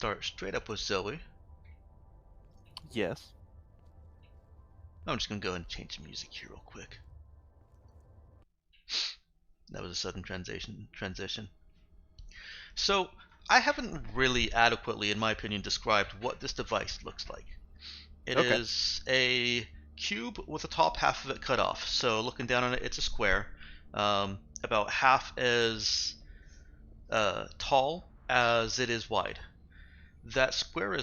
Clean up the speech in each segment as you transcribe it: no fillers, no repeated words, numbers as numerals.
start straight up with Zoe. Yes. I'm just gonna go and change the music here real quick. That was a sudden transition. So, I haven't really adequately, in my opinion, described what this device looks like. It Okay. is a cube with the top half of it cut off. So, looking down on it, it's a square, about half as tall as it is wide. That square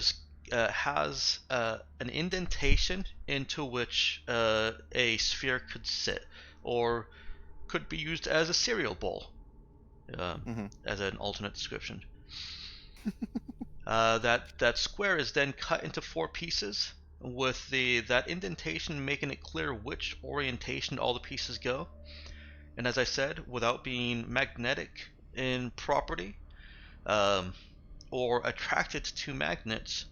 has an indentation into which a sphere could sit, or could be used as a cereal bowl, as an alternate description. That square is then cut into 4 pieces, with that indentation making it clear which orientation all the pieces go. And as I said, without being magnetic in property, or attracted to magnets,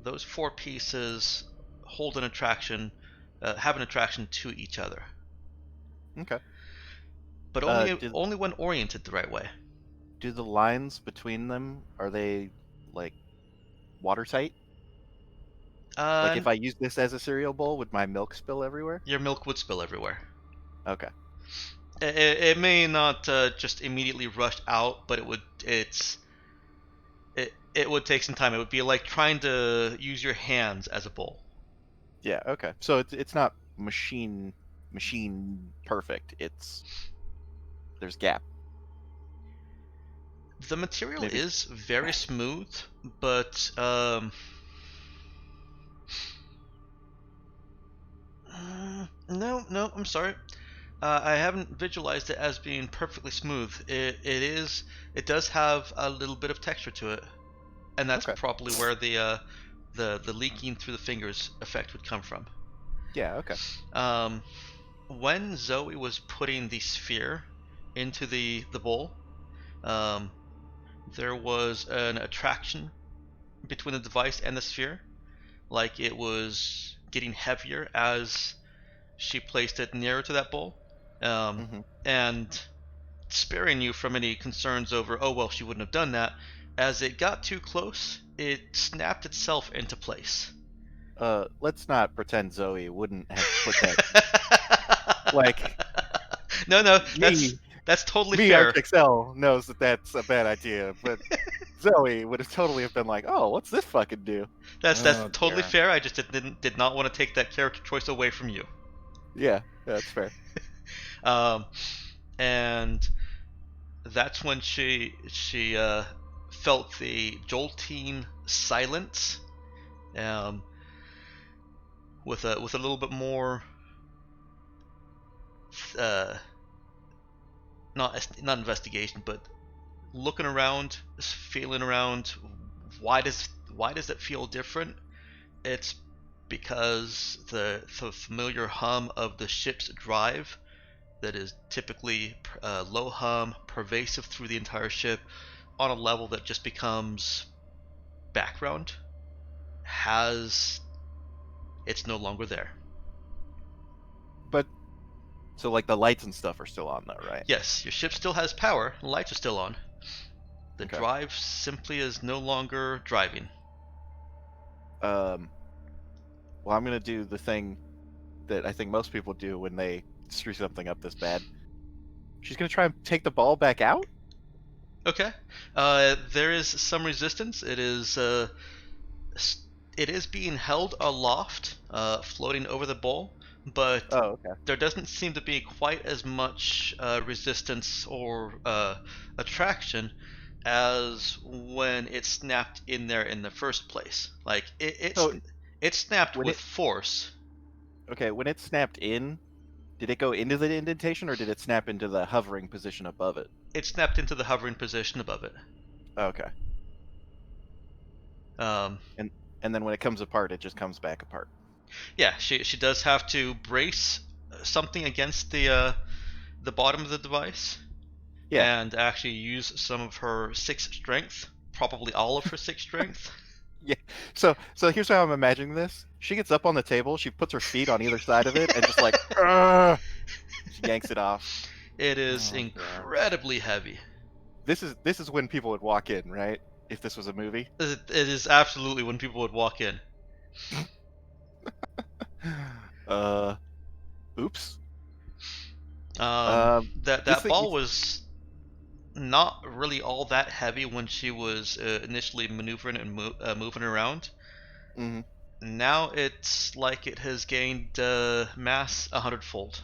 those 4 pieces hold an attraction, have an attraction to each other. Okay. But only when oriented the right way. Do the lines between them, are they like watertight? Like if I use this as a cereal bowl, would my milk spill everywhere? Your milk would spill everywhere. Okay. It may not just immediately rush out, but it would take some time. It would be like trying to use your hands as a bowl. Yeah. Okay. So it's not machine perfect. There's gap. The material Maybe. is very smooth, but no, I'm sorry. I haven't visualized it as being perfectly smooth. It does have a little bit of texture to it, and that's Okay. probably where the leaking through the fingers effect would come from. Yeah. Okay. When Zoe was putting the sphere into the bowl, there was an attraction between the device and the sphere, like it was getting heavier as she placed it nearer to that bowl, and sparing you from any concerns over, oh well, she wouldn't have done that. As it got too close, it snapped itself into place. Let's not pretend Zoe wouldn't have put that. Like, no, me, that's totally me, fair. ArchXL knows that that's a bad idea, but Zoe would have totally have been like, "Oh, what's this fucking do?" That's totally dear. fair. I just did not want to take that character choice away from you. Yeah, that's fair. And that's when she felt the jolting silence, with a little bit more, not investigation, but looking around, feeling around. Why does it feel different? It's because the familiar hum of the ship's drive, that is typically low hum, pervasive through the entire ship, on a level that just becomes background, it's no longer there. But so like the lights and stuff are still on though, right? Yes, your ship still has power, the lights are still on. The Okay. drive simply is no longer driving. Well, I'm gonna do the thing that I think most people do when they screw something up this bad. She's gonna try and take the ball back out? Okay. There is some resistance. It is being held aloft, floating over the bowl, but Oh, okay. there doesn't seem to be quite as much resistance or attraction as when it snapped in there in the first place. Like it snapped with force. Okay, when it snapped in, did it go into the indentation or did it snap into the hovering position above it? It snapped into the hovering position above it. Okay. And then when it comes apart, it just comes back apart. Yeah, she does have to brace something against the bottom of the device. Yeah. And actually use some of her 6 strength, probably all of her 6 strength. Yeah. So here's how I'm imagining this. She gets up on the table, she puts her feet on either side of it, and just like, she yanks it off. It is incredibly heavy. This is when people would walk in, right? if this was a movie. It is absolutely when people would walk in. Oops. This That thing. ball was not really all that heavy when she was initially maneuvering and moving around. Mm-hmm. Now it's like it has gained mass 100-fold.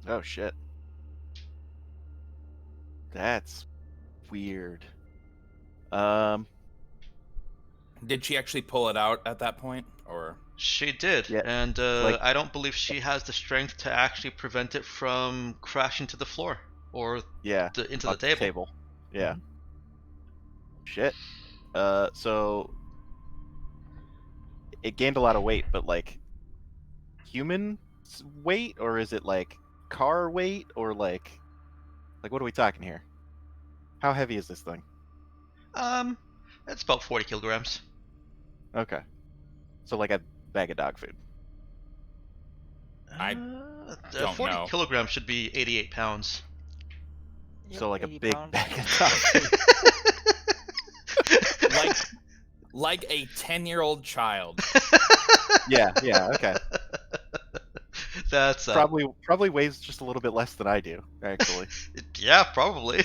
Oh shit. That's weird. Um. Did she actually pull it out at that point, or? She did, Yeah. and Like. I don't believe she has the strength to actually prevent it from crashing to the floor or Yeah. into the On table. Yeah. Mhm. Shit. So it gained a lot of weight, but like human weight, or is it like car weight, or like what are we talking here? How heavy is this thing? It's about 40 kilograms. Okay. So like a bag of dog food. I don't 40 know. kilograms should be 88 pounds. Yep, So like a 80 big pounds. bag of dog food. Like a 10-year-old child. Yeah, okay. That's Probably weighs just a little bit less than I do, actually. yeah, probably.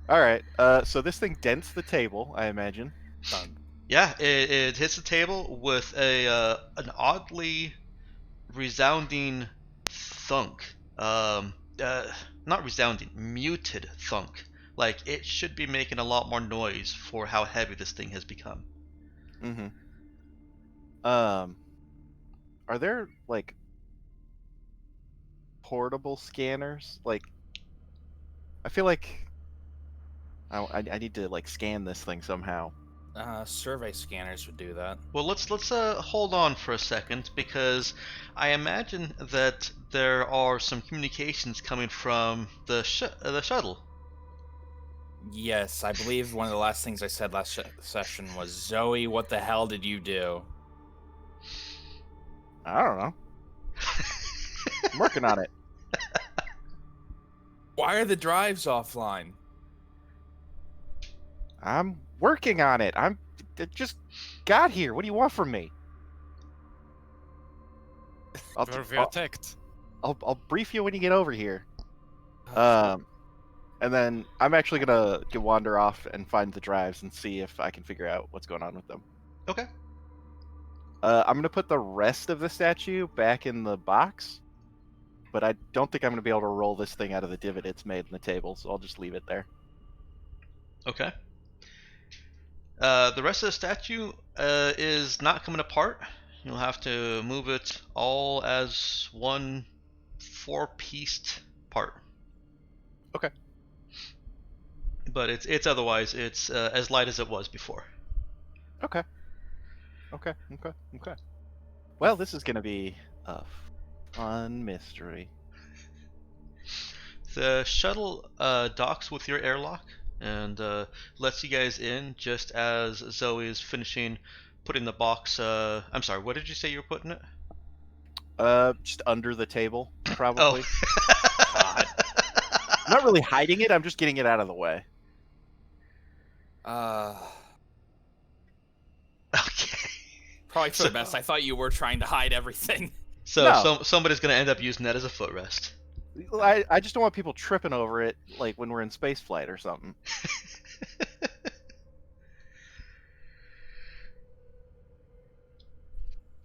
All right. So this thing dents the table, I imagine. Yeah, it hits the table with an oddly resounding thunk. Not resounding, muted thunk. Like it should be making a lot more noise for how heavy this thing has become. Mm-hmm. Are there like portable scanners? Like, I feel like I need to like scan this thing somehow. Survey scanners would do that. Well, let's hold on for a second because I imagine that there are some communications coming from the shuttle. Yes, I believe one of the last things I said last session was, Zoe, what the hell did you do? I don't know. I'm working on it. Why are the drives offline? I'm working on it. I just got here. What do you want from me? Were we attacked? I'll brief you when you get over here. And then I'm actually gonna wander off and find the drives and see if I can figure out what's going on with them. Okay. I'm gonna put the rest of the statue back in the box, but I don't think I'm gonna be able to roll this thing out of the divot it's made in the table, so I'll just leave it there. Okay. The rest of the statue is not coming apart. You'll have to move it all as one 4-pieced part. Okay. But it's otherwise it's as light as it was before. Okay. Well, this is gonna be a fun mystery. The shuttle docks with your airlock and lets you guys in just as Zoe is finishing putting the box. I'm sorry, what did you say you were putting it? Just under the table, probably. Oh. God. I'm not really hiding it. I'm just getting it out of the way. Okay. Probably for the best. I thought you were trying to hide everything. So No. somebody's gonna end up using that as a footrest. I just don't want people tripping over it, like when we're in space flight or something.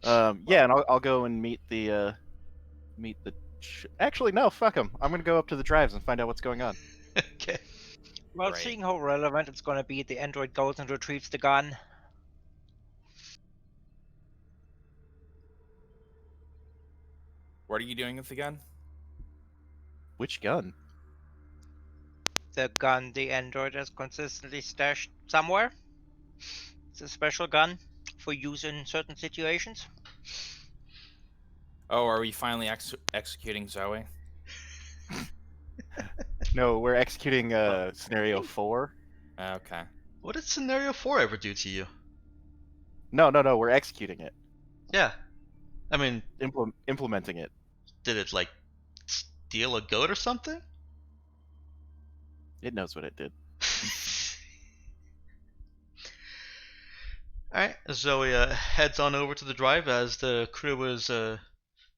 Yeah, and I'll go and meet the. Actually, no, fuck them. I'm gonna go up to the drives and find out what's going on. Okay. Well, Great. seeing how relevant it's gonna be, the android goes and retrieves the gun. What are you doing with the gun? Which gun? The gun the android has consistently stashed somewhere. It's a special gun for use in certain situations. Oh, are we finally executing Zoe? No, we're executing scenario 4. Okay. What did scenario 4 ever do to you? No, we're executing it. Yeah. I mean, Implementing it. did it like steal a goat or something? It knows what it did. Alright, Zoe heads on over to the drive as the crew is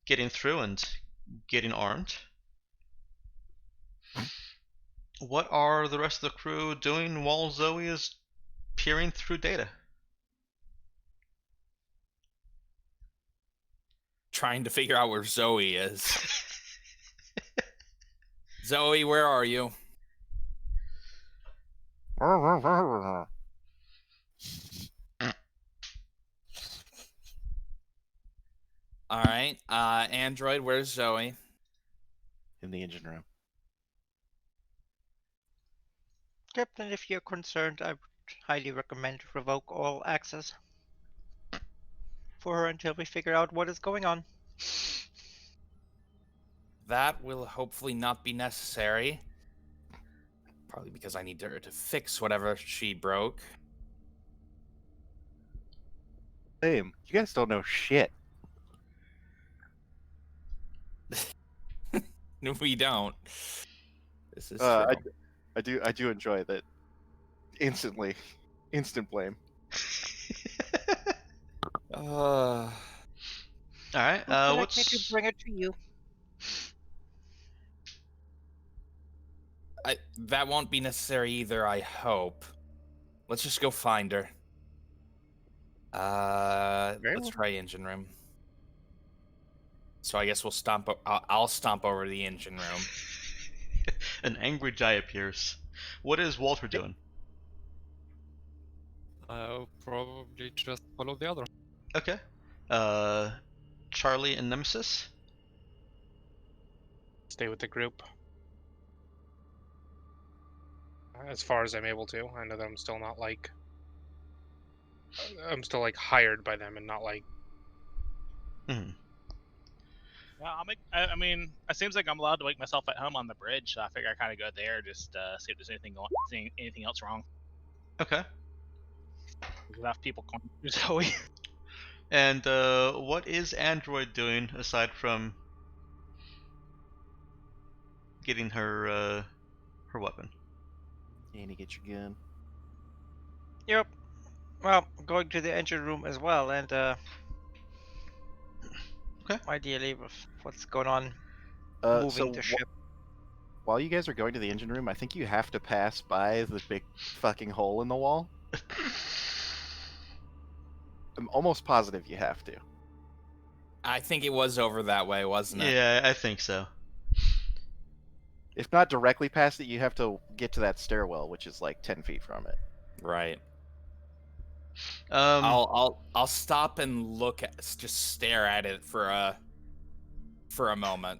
getting through and getting armed. What are the rest of the crew doing while Zoe is peering through data? Trying to figure out where Zoe is. Zoe, where are you? All right. Android, where's Zoe? In the engine room. Captain, if you're concerned, I would highly recommend revoke all access for her until we figure out what is going on. That will hopefully not be necessary. Probably because I need her to fix whatever she broke. Same. You guys don't know shit. No, we don't. This is I true. do enjoy that. Instant blame. Alright, Would what's... you like me to bring it to you? That won't be necessary either, I hope. Let's just go find her. Let's try engine room. So I guess we'll stomp. I'll stomp over to the engine room. An angry Jai appears. What is Walter doing? I'll probably just follow the other. Okay. Charlie and Nemesis? Stay with the group. As far as I'm able to. I know that I'm still not like... I'm still like hired by them and not like... Mm-hmm. Yeah, I mean, it seems like I'm allowed to wake myself at home on the bridge, so I figure I kind of go there, just see if there's anything else wrong. Okay. There's enough people going through Zoe. And what is Android doing aside from getting her weapon? Annie, get your gun. Yep. Well, going to the engine room as well, and Okay. ideally with what's going on, So moving the ship. while you guys are going to the engine room, I think you have to pass by the big fucking hole in the wall. I'm almost positive you have to. I think it was over that way, wasn't it? Yeah, I think so. If not directly past it, you have to get to that stairwell, which is like 10 feet from it. Right. Um, I'll stop and look at, just stare at it for a moment.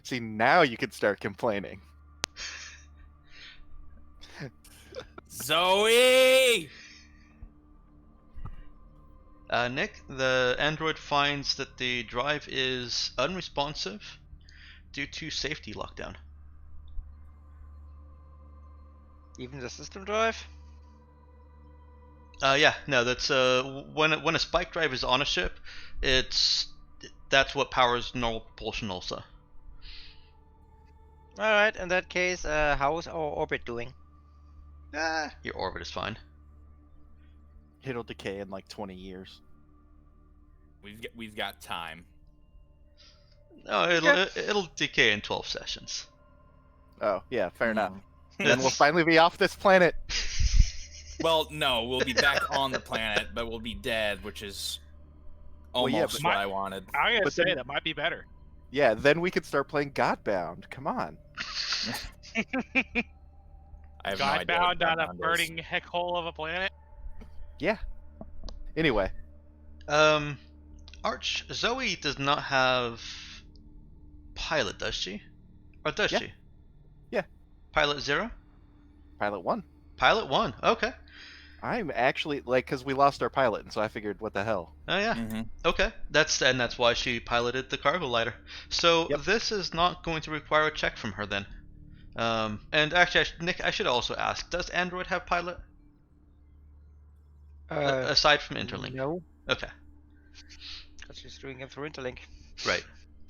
See, now you can start complaining. Zoe! Nick, the android finds that the drive is unresponsive due to safety lockdown. Even the system drive? Yeah, no, that's when a spike drive is on a ship, that's what powers normal propulsion also. Alright, in that case, how is our orbit doing? Your orbit is fine. It'll decay in like 20 years. We've got time. No, it'll decay in 12 sessions. Oh, yeah, fair enough. Mm. Then we'll finally be off this planet. Well, no, we'll be back on the planet, but we'll be dead, which is Well, yeah, almost but- what I wanted. I'm gonna But say then- that might be better. Yeah, then we could start playing Godbound. Come on. I have no idea what Godbound on a Godbound is. burning heck hole of a planet. Yeah. Anyway, Arch, Zoe does not have pilot, does she? Or does Yeah. she? Yeah. Pilot 0? Pilot 1. Pilot 1, okay. I'm actually, like, because we lost our pilot, and so I figured, what the hell? Oh yeah. Mhm. Okay, that's why she piloted the cargo lighter. So Yep. this is not going to require a check from her then. And actually, Nick, I should also ask: does Android have pilot aside from Interlink? No, Okay, because she's doing it through Interlink. right.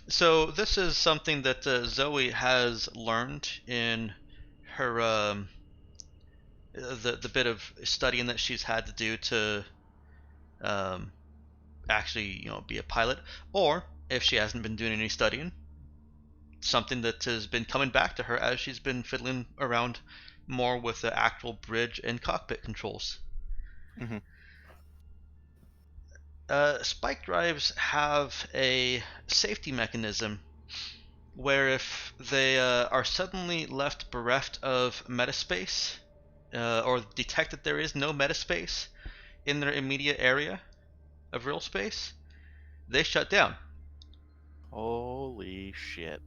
So this is something that Zoe has learned in her the bit of studying that she's had to do to um, actually be a pilot, or if she hasn't been doing any studying, something that has been coming back to her as she's been fiddling around more with the actual bridge and cockpit controls. Mhm. Spike drives have a safety mechanism where if they are suddenly left bereft of metaspace, or detect that there is no metaspace in their immediate area of real space, they shut down. Holy shit.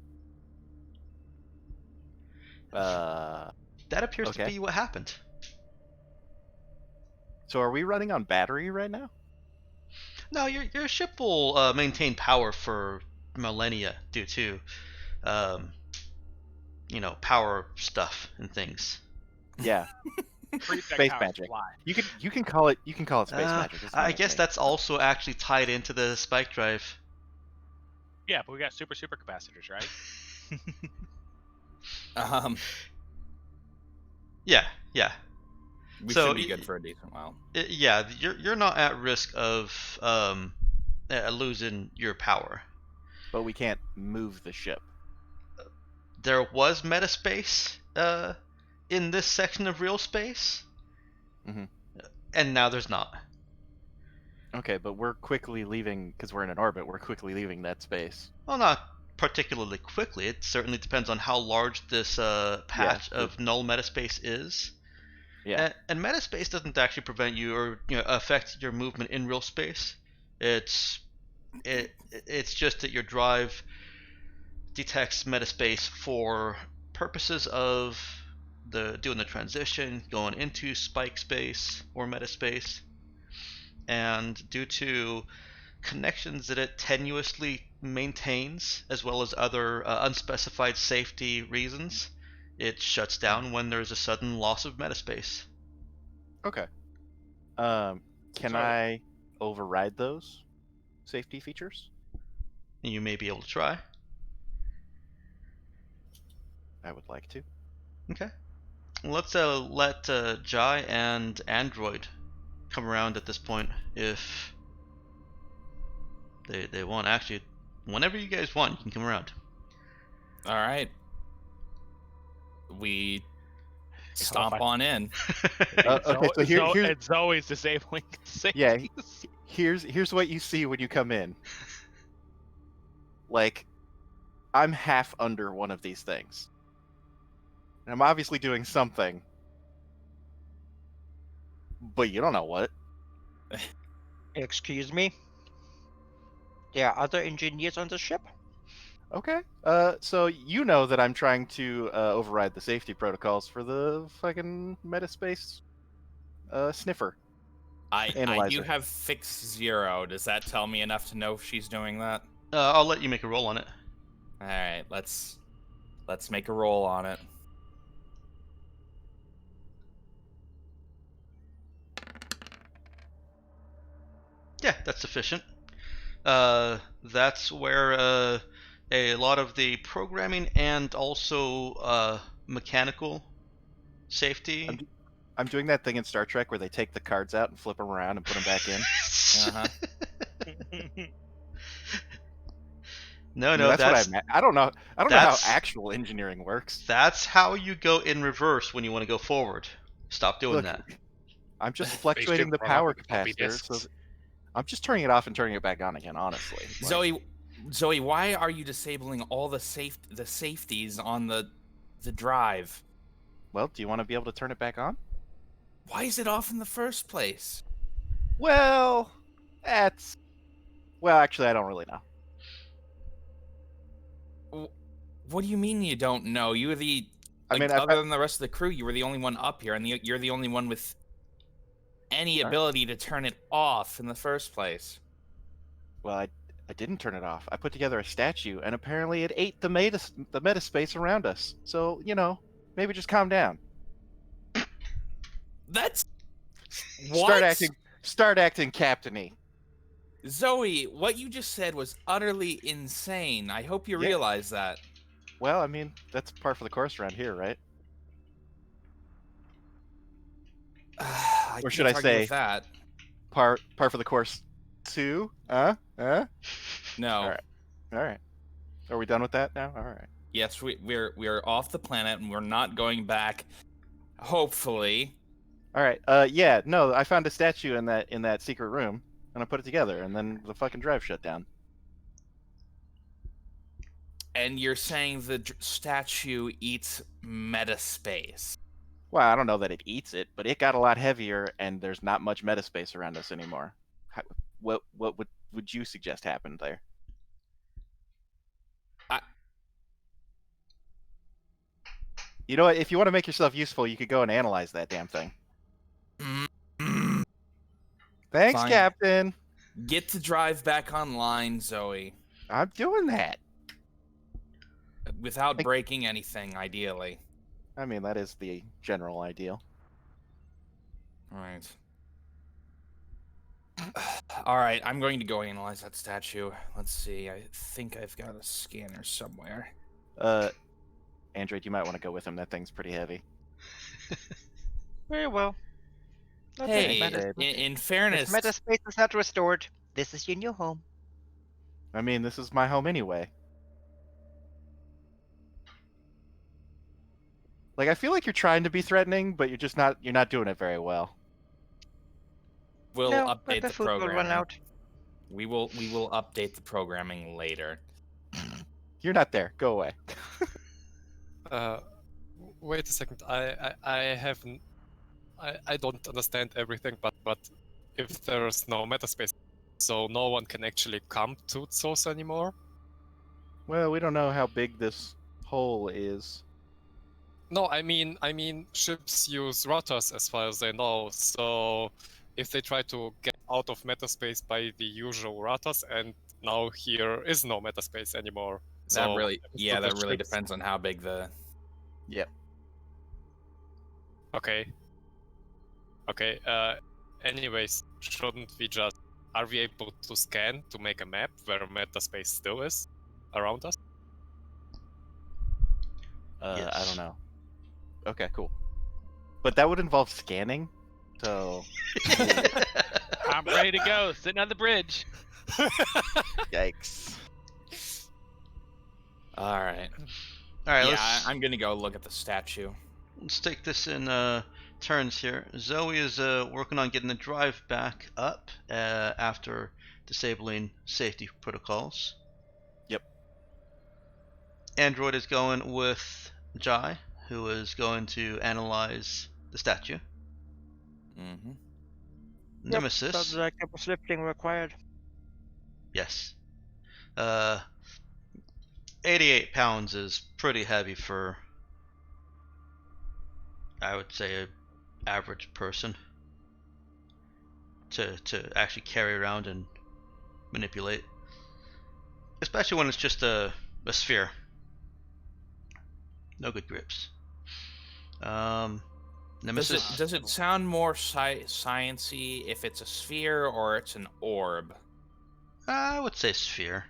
Uh, That appears to Okay. be what happened. so are we running on battery right now? No, your ship will maintain power for millennia due to, um, power stuff and things. Yeah, Prefect space powers magic. fly. You can call it space magic. It's I fine with guess me. that's also actually tied into the spike drive. Yeah, but we got super capacitors, right? Yeah, yeah. We So, should be good for a decent while. Yeah, you're not at risk of losing your power. But we can't move the ship. There was metaspace in this section of real space, Mhm. and now there's not. Okay, but we're quickly leaving because we're in an orbit. We're quickly leaving that space. Well, not particularly quickly. It certainly depends on how large this patch of null metaspace is. Yeah. And metaspace doesn't actually prevent you or affect your movement in real space. It's just that your drive detects metaspace for purposes of doing the transition, going into spike space or metaspace, and due to connections that it tenuously maintains, as well as other unspecified safety reasons, it shuts down when there's a sudden loss of metaspace. Okay. Can So- I override those safety features? You may be able to try. I would like to. Okay. Let's let Jai and Android come around at this point if they want. Actually, whenever you guys want, you can come around. All right. We stomp on in. Okay, so here's it's always disabling Yeah, safeties. here's what you see when you come in. Like, I'm half under one of these things. And I'm obviously doing something. But you don't know what. Excuse me? There are other engineers on the ship? Okay. So you know that I'm trying to override the safety protocols for the fucking metaspace sniffer. I do Analyzer. have fix 0. Does that tell me enough to know if she's doing that? I'll let you make a roll on it. All right, let's make a roll on it. Yeah, that's sufficient. That's where a lot of the programming and also mechanical safety. I'm doing that thing in Star Trek where they take the cards out and flip them around and put them back in. Uh-huh. No, I mean, no, that's what I meant. I don't know how that's- actual engineering works. That's how you go in reverse when you want to go forward. Stop doing Look, that. I'm just fluctuating the Spaceship run power off with floppy capacitor. So disks. I'm just turning it off and turning it back on again, honestly. Like, Zoe, why are you disabling all the safeties on the drive? well, do you want to be able to turn it back on? Why is it off in the first place? Well, actually, I don't really know. What do you mean you don't know? You were other than the rest of the crew, you were the only one up here, and you're the only one with any ability to turn it off in the first place. Well, I didn't turn it off. I put together a statue, and apparently it ate the metaspace around us. So, maybe just calm down. That's what? Start acting captain-y. Zoe, what you just said was utterly insane. I hope you Yeah. realize that. Well, I mean, that's par for the course around here, right? I Or can't should I argue say- with that? Par for the course too? No. All right. Are we done with that now? All right. Yes, we're off the planet and we're not going back. Hopefully. All right. Yeah. No, I found a statue in that secret room, and I put it together, and then the fucking drive shut down. And you're saying the statue eats metaspace. Well, I don't know that it eats it, but it got a lot heavier, and there's not much metaspace around us anymore. What would you suggest happened there? You know what? If you want to make yourself useful, you could go and analyze that damn thing. Thanks, Fine. Captain. Get the drive back online, Zoe. I'm doing that. Without breaking anything, ideally. I mean, that is the general ideal. Right. Alright, I'm going to go analyze that statue. Let's see, I think I've got a scanner somewhere. Android, you might want to go with him. That thing's pretty heavy. Very well. Hey, Meta- in if fairness... metaspace is not restored, this is your new home. I mean, this is my home anyway. Like, I feel like you're trying to be threatening, but you're not doing it very well. We'll No, but update the the food will run programming. out. We will update the programming later. You're not there. Go away. Wait a second. I don't understand everything, but if there's no metaspace, so no one can actually come to source anymore. Well, we don't know how big this hole is. No, I mean ships use rotors as far as I know. So if they try to get out of metaspace by the usual rotors, and now here is no metaspace anymore. That So really, yeah, the that really ships- depends on how big the... Okay. Okay. Anyways, shouldn't we just? Are we able to scan to make a map where metaspace still is around us? Yes. I don't know. Okay, cool. But that would involve scanning, so I'm ready to go. Sitting on the bridge. yikes. Alright. All right, Yeah, I'm gonna go look at the statue. let's take this in turns here. Zoe is working on getting the drive back up after disabling safety protocols. Yep. Android is going with Jai, who is going to analyze the statue. Mm-hmm. Nemesis. Sounds like there was lifting required. Yes. 88 pounds is pretty heavy for, I would say, an average person to actually carry around and manipulate. Especially when it's just a sphere. No good grips. Nemesis. Does it sound more science-y if it's a sphere or it's an orb? I would say sphere.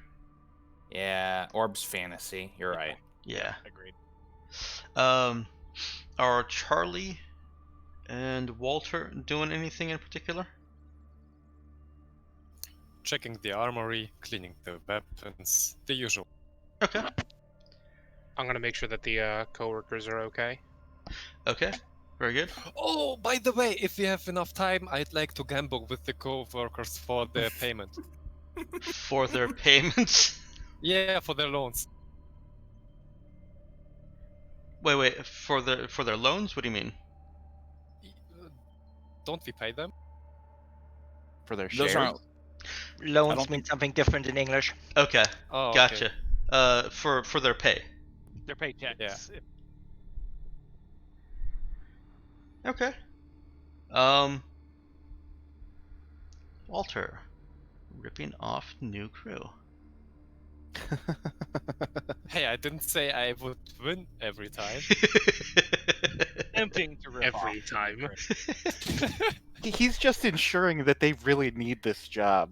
Yeah, orb's fantasy. You're right. Yeah. Agreed. Are Charlie and Walter doing anything in particular? Checking the armory, cleaning the weapons, the usual. Okay. I'm gonna make sure that the coworkers are okay. Okay. Very good. Oh, by the way, if we have enough time, I'd like to gamble with the co-workers for the payment. For their payments. Yeah, for their loans. Wait. For their loans? What do you mean? Don't we pay them? For their Those shares. aren't. Loans mean something different in English. Okay. Oh, Gotcha. Okay. For their pay. Their paychecks. Yeah. Okay. Walter, ripping off new crew. Hey, I didn't say I would win every time. attempting to rip off Every time. He's just ensuring that they really need this job.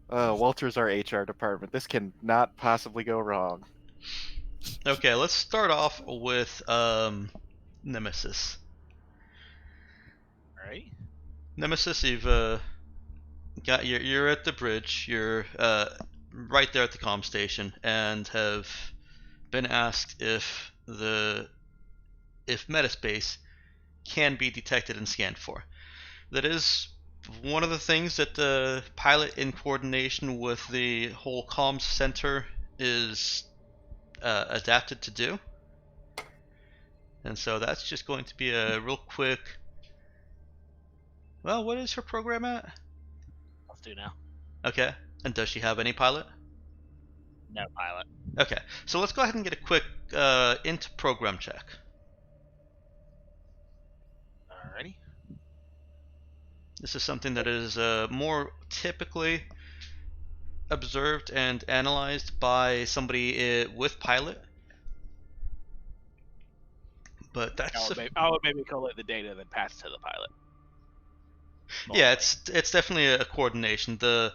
Walter's our HR department. This can not possibly go wrong. Okay, let's start off with Nemesis. Right? Nemesis, you've you're at the bridge. You're right there at the comm station, and have been asked if metaspace can be detected and scanned for. That is one of the things that the pilot, in coordination with the whole comms center, is adapted to do. And so that's just going to be a real quick. Well, what is her program at? Let's do now. Okay. And does she have any pilot? No pilot. Okay. So let's go ahead and get a quick into program check. Alrighty. This is something that is more typically observed and analyzed by somebody with pilot. But that's I would maybe collect the data and then pass it to the pilot. Yeah, it's definitely a coordination. The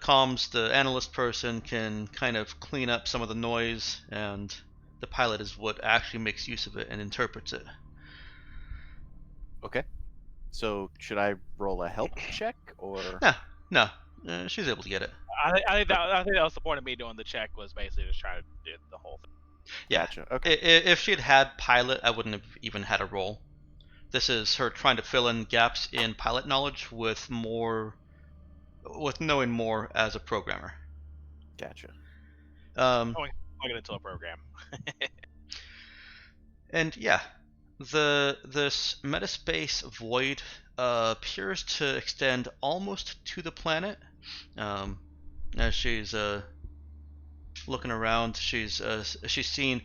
comms, the analyst person can kind of clean up some of the noise, and the pilot is what actually makes use of it and interprets it. Okay. So should I roll a help check or? No, she's able to get it. I think that was the point of me doing the check, was basically just trying to do the whole thing. Yeah. Gotcha. Okay. If she had pilot, I wouldn't have even had a roll. This is her trying to fill in gaps in pilot knowledge with knowing more as a programmer. Gotcha. I'll get into a program. And yeah, this metaspace void appears to extend almost to the planet. As she's looking around, she's seen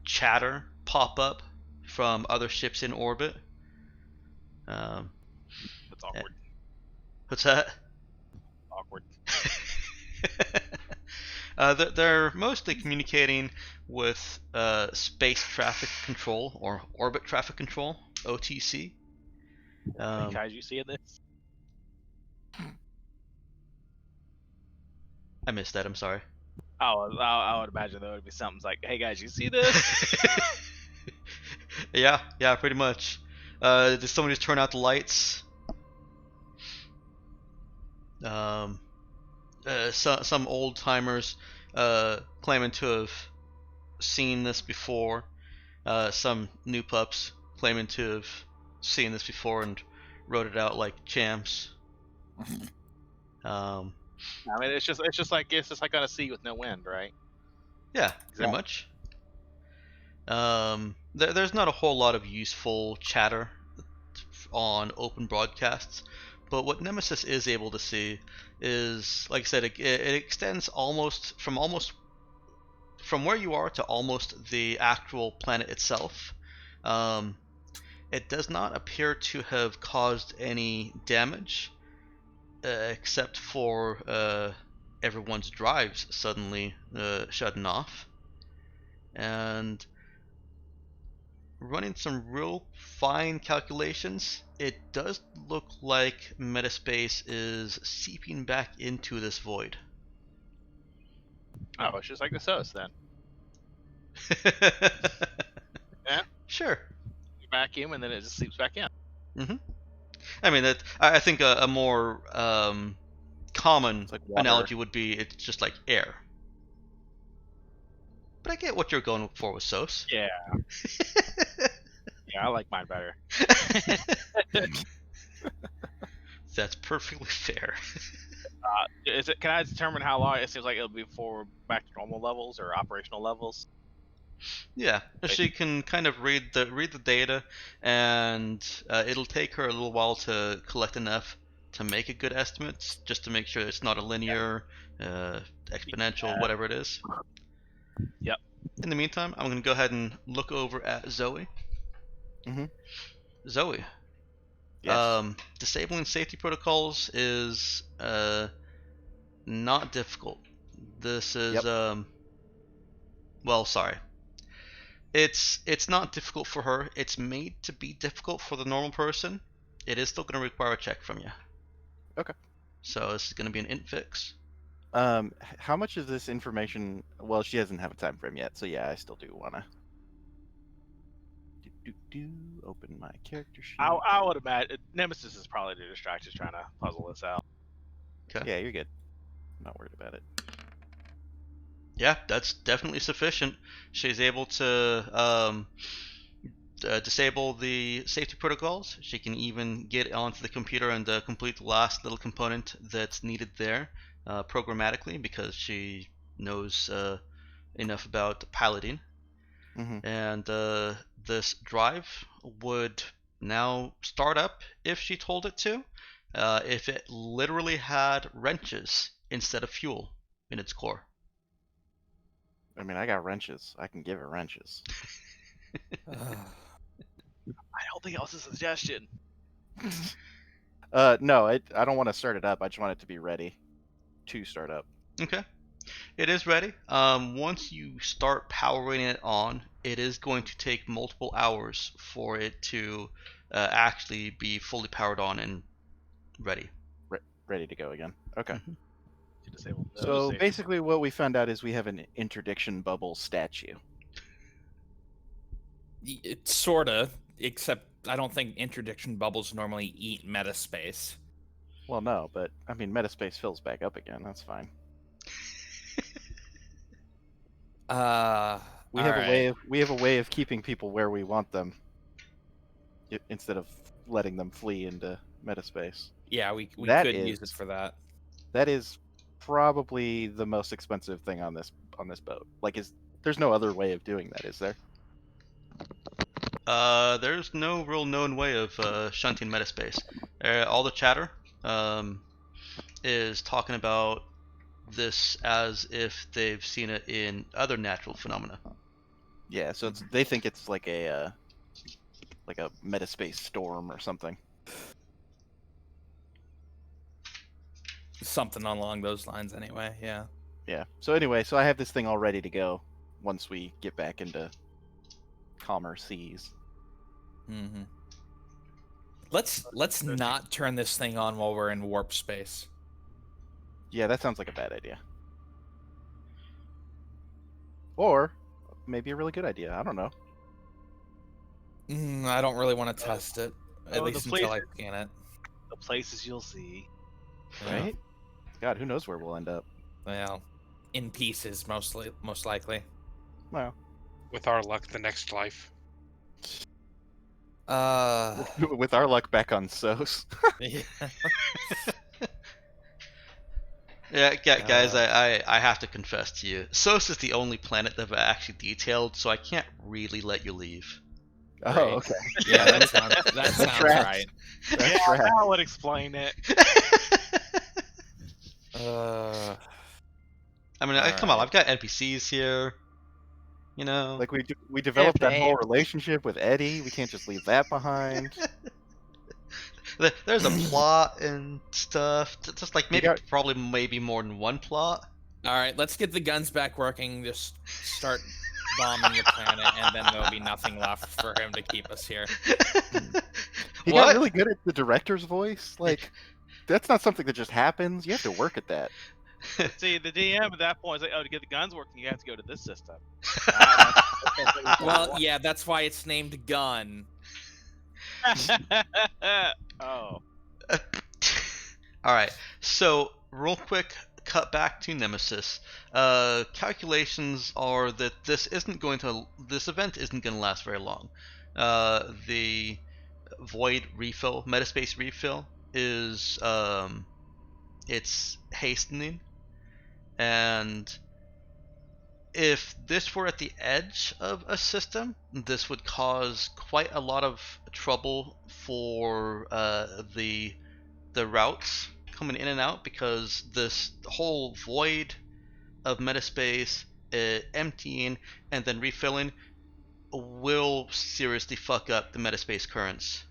chatter pop up from other ships in orbit. That's awkward. What's that? Awkward. They're mostly communicating with space traffic control, or orbit traffic control, OTC. Guys, you see this? I missed that. I'm sorry. I would imagine there would be something like, "Hey guys, you see this?" Yeah, pretty much. Did somebody just turn out the lights? Some old timers claiming to have seen this before. Some new pups claiming to have seen this before and wrote it out like champs. I mean, it's just like on a sea with no wind, right? Yeah, pretty much. There's not a whole lot of useful chatter on open broadcasts, but what Nemesis is able to see is, like I said, it extends almost from where you are to almost the actual planet itself. It does not appear to have caused any damage, except for everyone's drives suddenly shutting off. And running some real fine calculations, it does look like metaspace is seeping back into this void. Oh, it's just like the SOS then. Yeah. Sure. You vacuum and then it just seeps back in. Mm-hmm. I mean, I think a more common like analogy would be it's just like air. But I get what you're going for with SOS. Yeah. Yeah, I like mine better. That's perfectly fair. Can I determine how long it seems like it'll be before we're back to normal levels or operational levels? Yeah, she can kind of read the data, and it'll take her a little while to collect enough to make a good estimate, just to make sure it's not a linear, exponential, whatever it is. Yep. In the meantime, I'm going to go ahead and look over at Zoe. Mm-hmm. Zoe. Yes. Disabling safety protocols is not difficult. This is Well, sorry. It's not difficult for her. It's made to be difficult for the normal person. It is still going to require a check from you. Okay. So this is going to be an int fix. How much of this information? Well, she doesn't have a time frame yet, so yeah, I still do wanna. Open my character sheet. I would imagine Nemesis is probably too distracted trying to puzzle this out. Okay. Yeah, you're good. I'm not worried about it. Yeah, that's definitely sufficient. She's able to disable the safety protocols. She can even get onto the computer and complete the last little component that's needed there programmatically because she knows enough about piloting. Mm-hmm. And this drive would now start up if she told it to, if it literally had wrenches instead of fuel in its core. I mean, I got wrenches. I can give it wrenches. I don't think that was a suggestion. No, I don't want to start it up. I just want it to be ready to start up. Okay. It is ready. Once you start powering it on, it is going to take multiple hours for it to actually be fully powered on and ready. Ready to go again. Okay. Mhm. To disable those So safety- basically, what we found out is we have an interdiction bubble statue. It's sorta, except I don't think interdiction bubbles normally eat metaspace. Well, no, but I mean, metaspace fills back up again. That's fine. We have a way of keeping people where we want them, instead of letting them flee into metaspace. Yeah, we That could use it is- for that. That is probably the most expensive thing on this boat. Like, there's no other way of doing that, is there? There's no real known way of shunting metaspace. All the chatter is talking about this as if they've seen it in other natural phenomena. Yeah, so they think it's like a metaspace storm or something. Something along those lines, anyway. Yeah. Yeah. So anyway, I have this thing all ready to go once we get back into calmer seas. Mm-hmm. Let's not turn this thing on while we're in warp space. Yeah, that sounds like a bad idea. Or maybe a really good idea. I don't know. I don't really want to test it, at Oh, least the until I place- scan it. The places you'll see. Yeah. Right? God, who knows where we'll end up? Well, in pieces, most likely. Well, With our luck, the next life. with our luck back on SOS. Yeah. Yeah, guys, I have to confess to you, SOS is the only planet that I've actually detailed, so I can't really let you leave. Oh, Right. okay. Yeah, that sounds Tracks. right. That's Yeah, right. that would explain it. I mean, come on, Alright. I've got NPCs here. You know, Like we developed that whole babe. relationship with Eddie. We can't just leave that behind. there's a plot and stuff. Just like maybe, got- probably maybe more than one plot. All right, let's get the guns back working. Just start bombing the planet, and then there'll be nothing left for him to keep us here. He What? got really good at the director's voice. Like, that's not something that just happens. You have to work at that. See, the DM at that point is like, oh, to get the guns working, you have to go to this system. Well, yeah, that's why it's named Gun. Oh. All right. So, real quick, cut back to Nemesis. Calculations are that this event isn't going to last very long. The void refill, metaspace refill, is it's hastening, and if this were at the edge of a system, this would cause quite a lot of trouble for the routes coming in and out, because this whole void of metaspace emptying and then refilling will seriously fuck up the metaspace currents.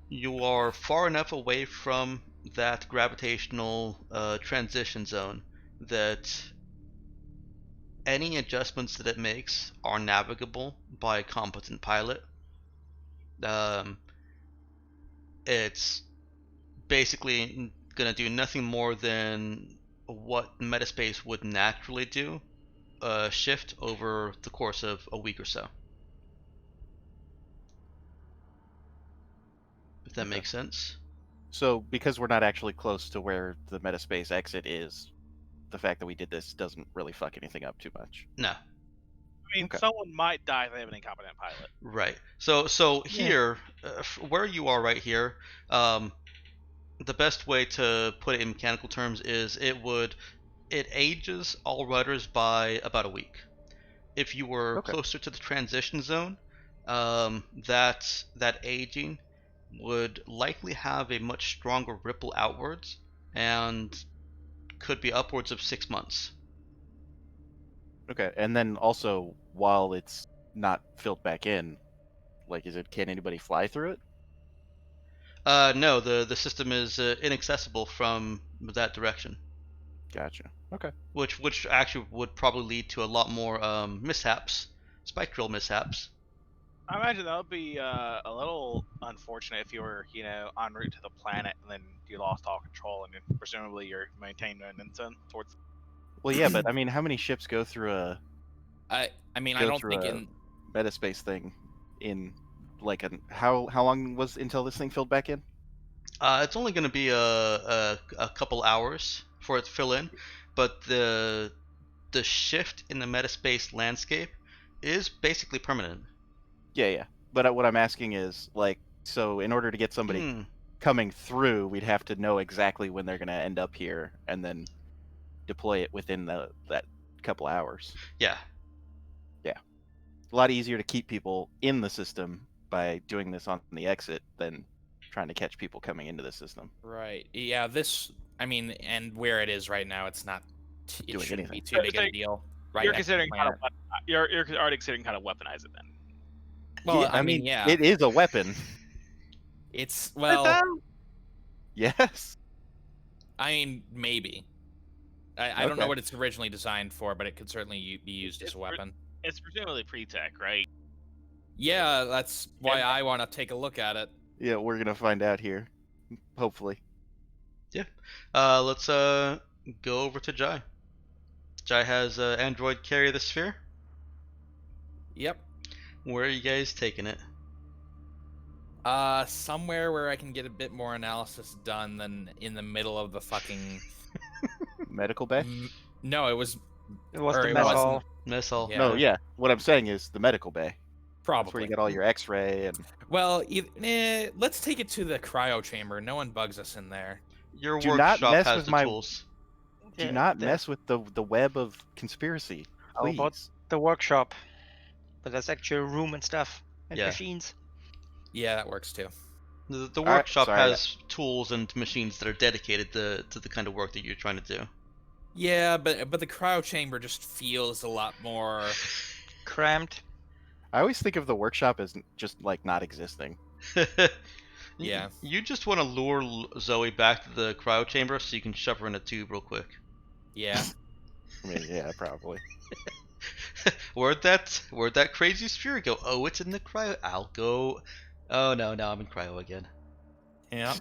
You are far enough away from that gravitational transition zone that any adjustments that it makes are navigable by a competent pilot. It's basically gonna do nothing more than what Metaspace would naturally do, shift over the course of a week or so. If that makes sense. So, because we're not actually close to where the Metaspace exit is, the fact that we did this doesn't really fuck anything up too much. No. I mean, Okay. someone might die if they have an incompetent pilot. Right. So here, where you are right here, the best way to put it in mechanical terms is it ages all rudders by about a week. If you were closer to the transition zone, that aging would likely have a much stronger ripple outwards and could be upwards of 6 months. Okay, and then also, while it's not filled back in, like, can anybody fly through it? No, the system is inaccessible from that direction. Gotcha. Okay. Which actually would probably lead to a lot more mishaps, spike drill mishaps. I imagine that would be a little unfortunate if you were, en route to the planet and then you lost all control and presumably you're maintaining momentum towards. Well, yeah, but I mean, how many ships go through a? I don't think in Metaspace thing in like how long was until this thing filled back in? It's only going to be a couple hours for it to fill in, but the shift in the metaspace landscape is basically permanent. Yeah. But what I'm asking is, like, so in order to get somebody coming through, we'd have to know exactly when they're going to end up here, and then deploy it within that couple hours. Yeah. A lot easier to keep people in the system by doing this on the exit than trying to catch people coming into the system. Right. Yeah. And where it is right now, it's not. It Doing shouldn't anything. be too big of a deal. Right. You're considering you're already considering how to weaponize it then. Well, yeah, I mean, yeah. It is a weapon. It's Yes. I mean, maybe. I don't know what it's originally designed for, but it could certainly be used as a weapon. It's presumably pre-tech, right? Yeah, that's why I want to take a look at it. Yeah, we're gonna find out here, hopefully. Yeah. Let's go over to Jai. Jai has Android carry the sphere. Yep. Where are you guys taking it? Somewhere where I can get a bit more analysis done than in the middle of the fucking medical bay. No, it was the mess hall. Mess hall. Yeah. No, yeah. What I'm saying is the medical bay. Probably. That's where you get all your X-ray and. Well, let's take it to the cryo chamber. No one bugs us in there. Your workshop has the tools. Do not mess with the web of conspiracy. Please. How about the workshop? But there's actually a room and stuff and machines. Yeah, that works too. The workshop has tools and machines that are dedicated to the kind of work that you're trying to do. Yeah, but the cryo chamber just feels a lot more cramped. I always think of the workshop as just like not existing. Yeah. You just want to lure Zoe back to the cryo chamber so you can shove her in a tube real quick. Yeah. I mean, yeah, probably. Where'd that crazy sphere go? Oh, it's in the cryo. I'll go. Oh no, now I'm in cryo again. Yeah.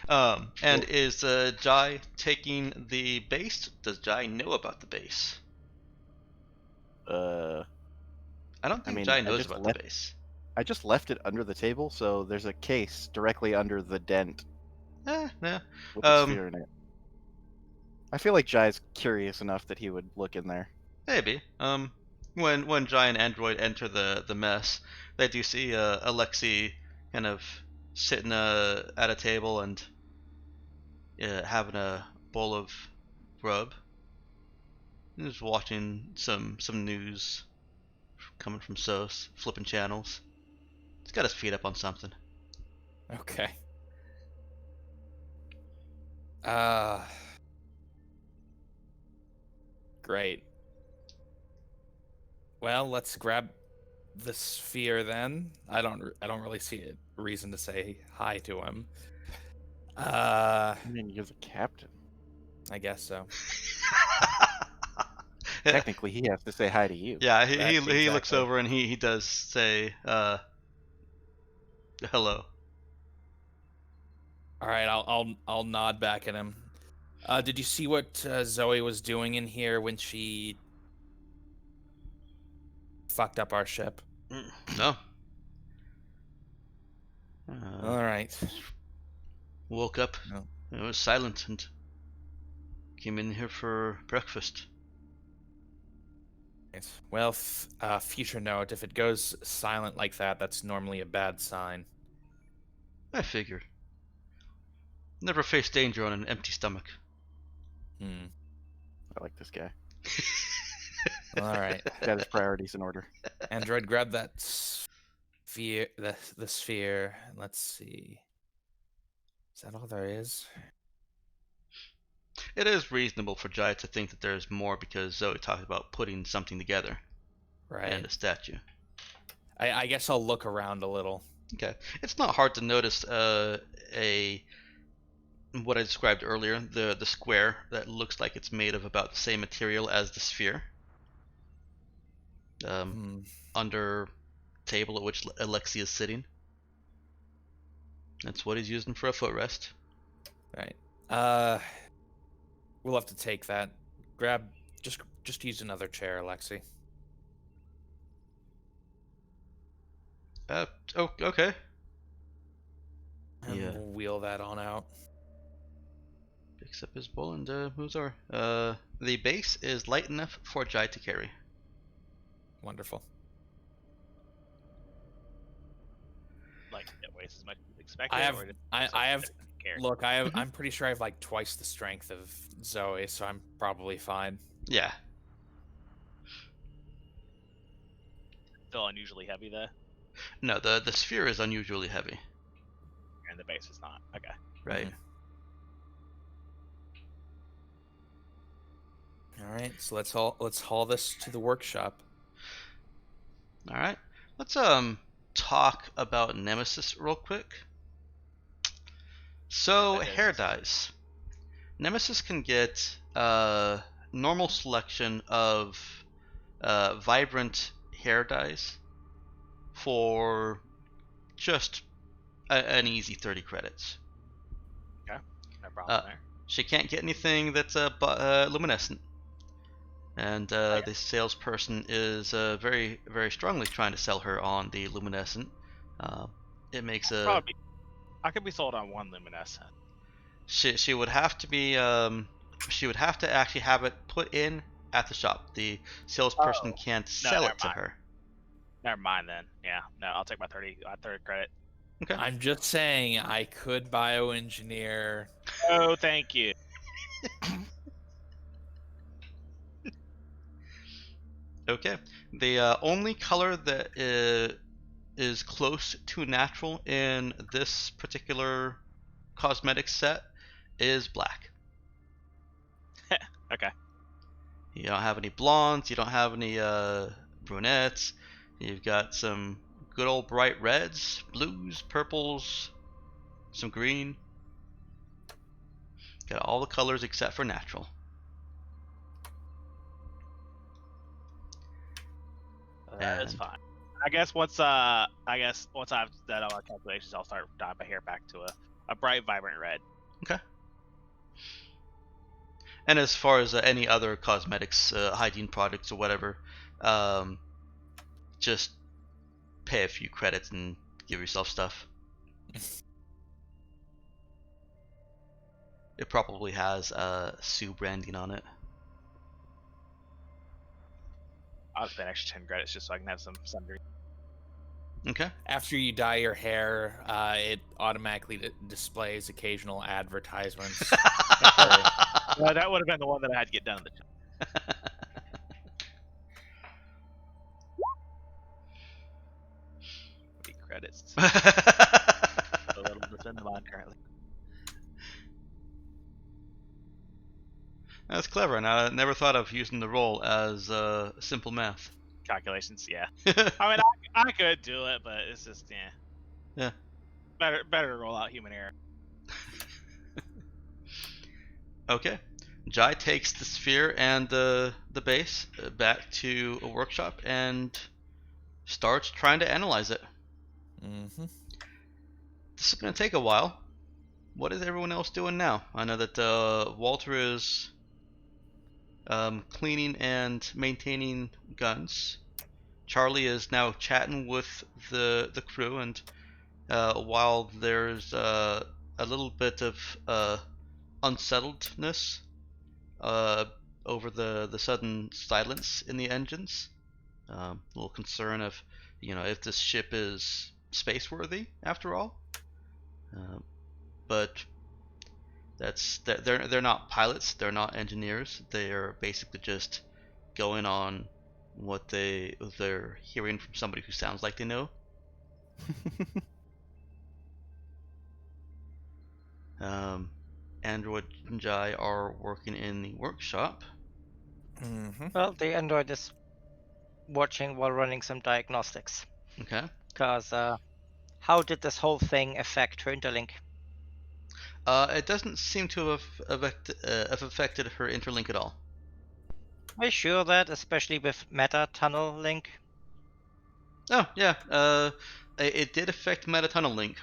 And is Jai taking the base? Does Jai know about the base? I don't think Jai knows about the base. I just left it under the table, so there's a case directly under the dent. Yeah. With the sphere in it. I feel like Jai's curious enough that he would look in there. Maybe. When Jai and Android enter the mess, they do see Alexei kind of sitting at a table and having a bowl of grub. He's watching some news coming from SOS, flipping channels. He's got his feet up on something. Okay. Great. Well, let's grab the sphere then. I don't really see a reason to say hi to him. I mean, you're the captain. I guess so. Technically, he has to say hi to you. Yeah, he looks Exactly. over and he does say hello. All right, I'll nod back at him. Did you see what Zoe was doing in here when she fucked up our ship? No. All right. Woke up. No. It was silent and came in here for breakfast. Right. Well, future note: if it goes silent like that, that's normally a bad sign. I figured. Never face danger on an empty stomach. Hmm. I like this guy. All right. Got his priorities in order. Android, grab that sphere, the sphere, and let's see. Is that all there is? It is reasonable for Jai to think that there's more because Zoe talked about putting something together. Right. And a statue. I guess I'll look around a little. Okay. It's not hard to notice what I described earlier, the square that looks like it's made of about the same material as the sphere. Under table at which Alexi is sitting. That's what he's using for a footrest. Right. We'll have to take that. Just use another chair, Alexi. Okay. And Yeah. we'll wheel that on out. Picks up his bowl and moves over. The base is light enough for Jai to carry. Wonderful. Like it weighs as much as expected. I'm pretty sure I have like twice the strength of Zoe, so I'm probably fine. Yeah. Still unusually heavy though. No, the sphere is unusually heavy. And the base is not. Okay. Right. All right, so let's haul this to the workshop. All right. Let's talk about Nemesis real quick. So hair dyes. Nemesis can get normal selection of vibrant hair dyes for just an easy 30 credits. Okay. No problem there. She can't get anything that's luminescent. And the salesperson is very, very strongly trying to sell her on the luminescent. It makes a. I could be sold on one luminescent. She would have to be. She would have to actually have it put in at the shop. The salesperson can't sell it to her. Never mind then. Yeah. No, I'll take my 30 credit. Okay. I'm just saying I could bioengineer. Oh, thank you. Okay. The only color that is close to natural in this particular cosmetic set is black. Okay. You don't have any blondes. You don't have any brunettes. You've got some good old bright reds, blues, purples, some green. Got all the colors except for natural. That is fine. I guess once I've done all my calculations, I'll start dyeing my hair back to a bright, vibrant red. Okay. And as far as any other cosmetics, hygiene products or whatever, just pay a few credits and give yourself stuff. It probably has Sue branding on it. I'll spend extra 10 credits just so I can have some sundry. Okay. After you dye your hair, it automatically displays occasional advertisements. Well, that would have been the one that I had to get done at the time. 40 credits. A little to spend them on currently. That's clever, and I never thought of using the roll as simple math. Calculations, yeah. I mean, I could do it, but it's just yeah. Better to roll out human error. Okay. Jai takes the sphere and the base back to a workshop and starts trying to analyze it. Mm-hmm. This is going to take a while. What is everyone else doing now? I know that Walter is cleaning and maintaining guns. Charlie is now chatting with the crew, and while there's a little bit of unsettledness over the sudden silence in the engines, a little concern of, if this ship is space-worthy after all. But they're not pilots, they're not engineers. They're basically just going on what they're hearing from somebody who sounds like they know. Android and Jai are working in the workshop. Mm-hmm. Well, the android is watching while running some diagnostics. Okay. Because how did this whole thing affect her interlink? It doesn't seem to have affected her interlink at all. Are you sure that, especially with meta tunnel link? Oh yeah. It did affect meta tunnel link.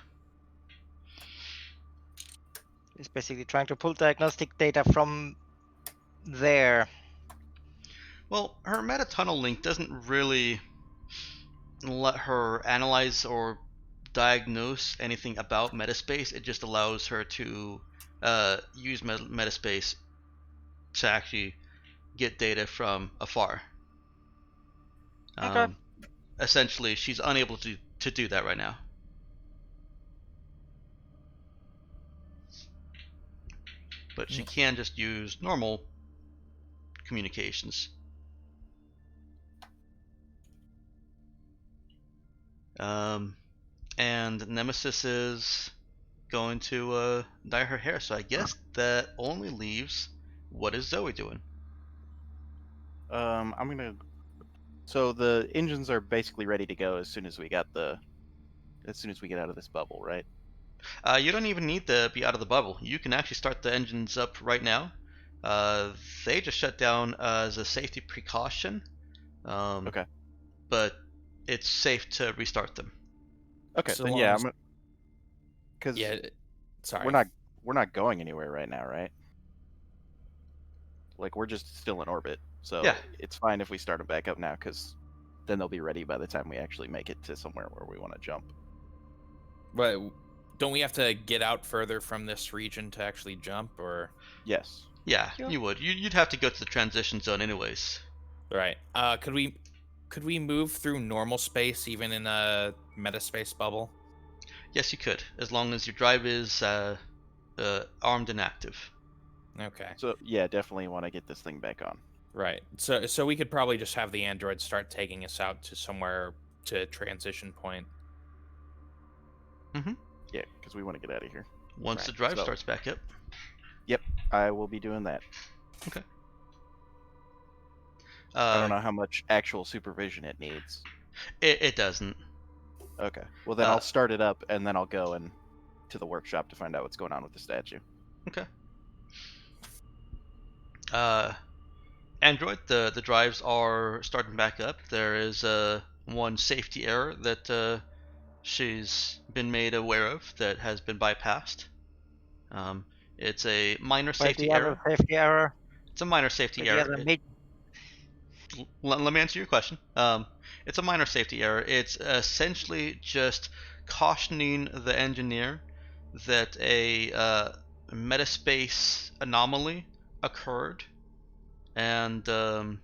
It's basically trying to pull diagnostic data from there. Well, her meta tunnel link doesn't really let her analyze or diagnose anything about metaspace. It just allows her to use metaspace to actually get data from afar. Okay. Essentially, she's unable to do that right now. But she can just use normal communications. And Nemesis is going to dye her hair, so I guess that only leaves, what is Zoe doing? I'm gonna. So the engines are basically ready to go as soon as we get out of this bubble, right? You don't even need to be out of the bubble. You can actually start the engines up right now. They just shut down as a safety precaution. Okay. But it's safe to restart them. Okay, So then long yeah, as- because Yeah. Sorry. we're not going anywhere right now, right? Like we're just still in orbit, so Yeah. it's fine if we start them back up now, because then they'll be ready by the time we actually make it to somewhere where we want to jump. But don't we have to get out further from this region to actually jump, or? Yes. Yeah, Sure. you would. You'd have to go to the transition zone anyways. Right. Could we move through normal space even in a metaspace bubble? Yes, you could, as long as your drive is armed and active. Okay. So yeah, definitely want to get this thing back on. Right. So we could probably just have the android start taking us out to somewhere to transition point. Mm-hmm. Yeah, because we want to get out of here. Once Right, the drive so- starts back up. Yep, I will be doing that. Okay. I don't know how much actual supervision it needs. It doesn't. Okay. Well, then I'll start it up, and then I'll go to the workshop to find out what's going on with the statue. Okay. Android, the drives are starting back up. There is one safety error that she's been made aware of that has been bypassed. It's a minor safety error. Safety error. It's a minor safety error. Let me answer your question. It's a minor safety error. It's essentially just cautioning the engineer that a metaspace anomaly occurred, and that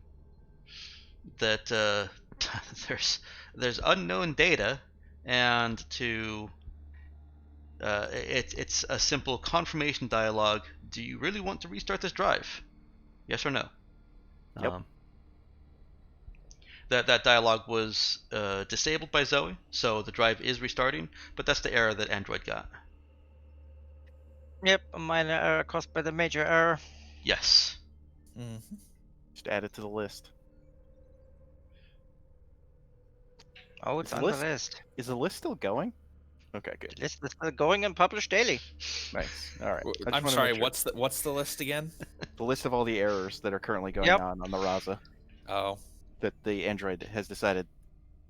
there's unknown data, and it's a simple confirmation dialogue. Do you really want to restart this drive? Yes or no? Yep. That dialogue was disabled by Zoe, so the drive is restarting, but that's the error that Android got. Yep, a minor error caused by the major error. Yes. Mm-hmm. Just add it to the list. Oh, it's Is on the the list. Is the list still going? Okay, good. The list is still going and published daily. Nice. All right. I'm sorry. What's the list again? The list of all the errors that are currently going on the Raza Oh, that the Android has decided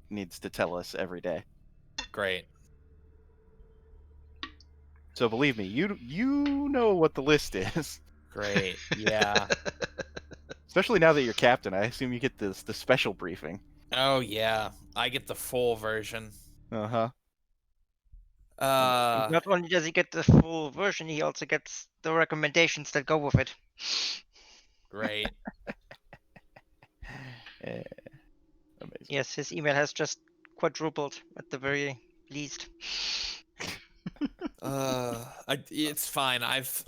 needs to tell us every day. great. So believe me, you know what the list is. Great. Yeah. Especially now that you're captain, I assume you get the special briefing. Oh yeah, I get the full version. Uh-huh. Not only does he get the full version, he also gets the recommendations that go with it. Great. Amazing. Yes, his email has just quadrupled at the very least. It's fine. I've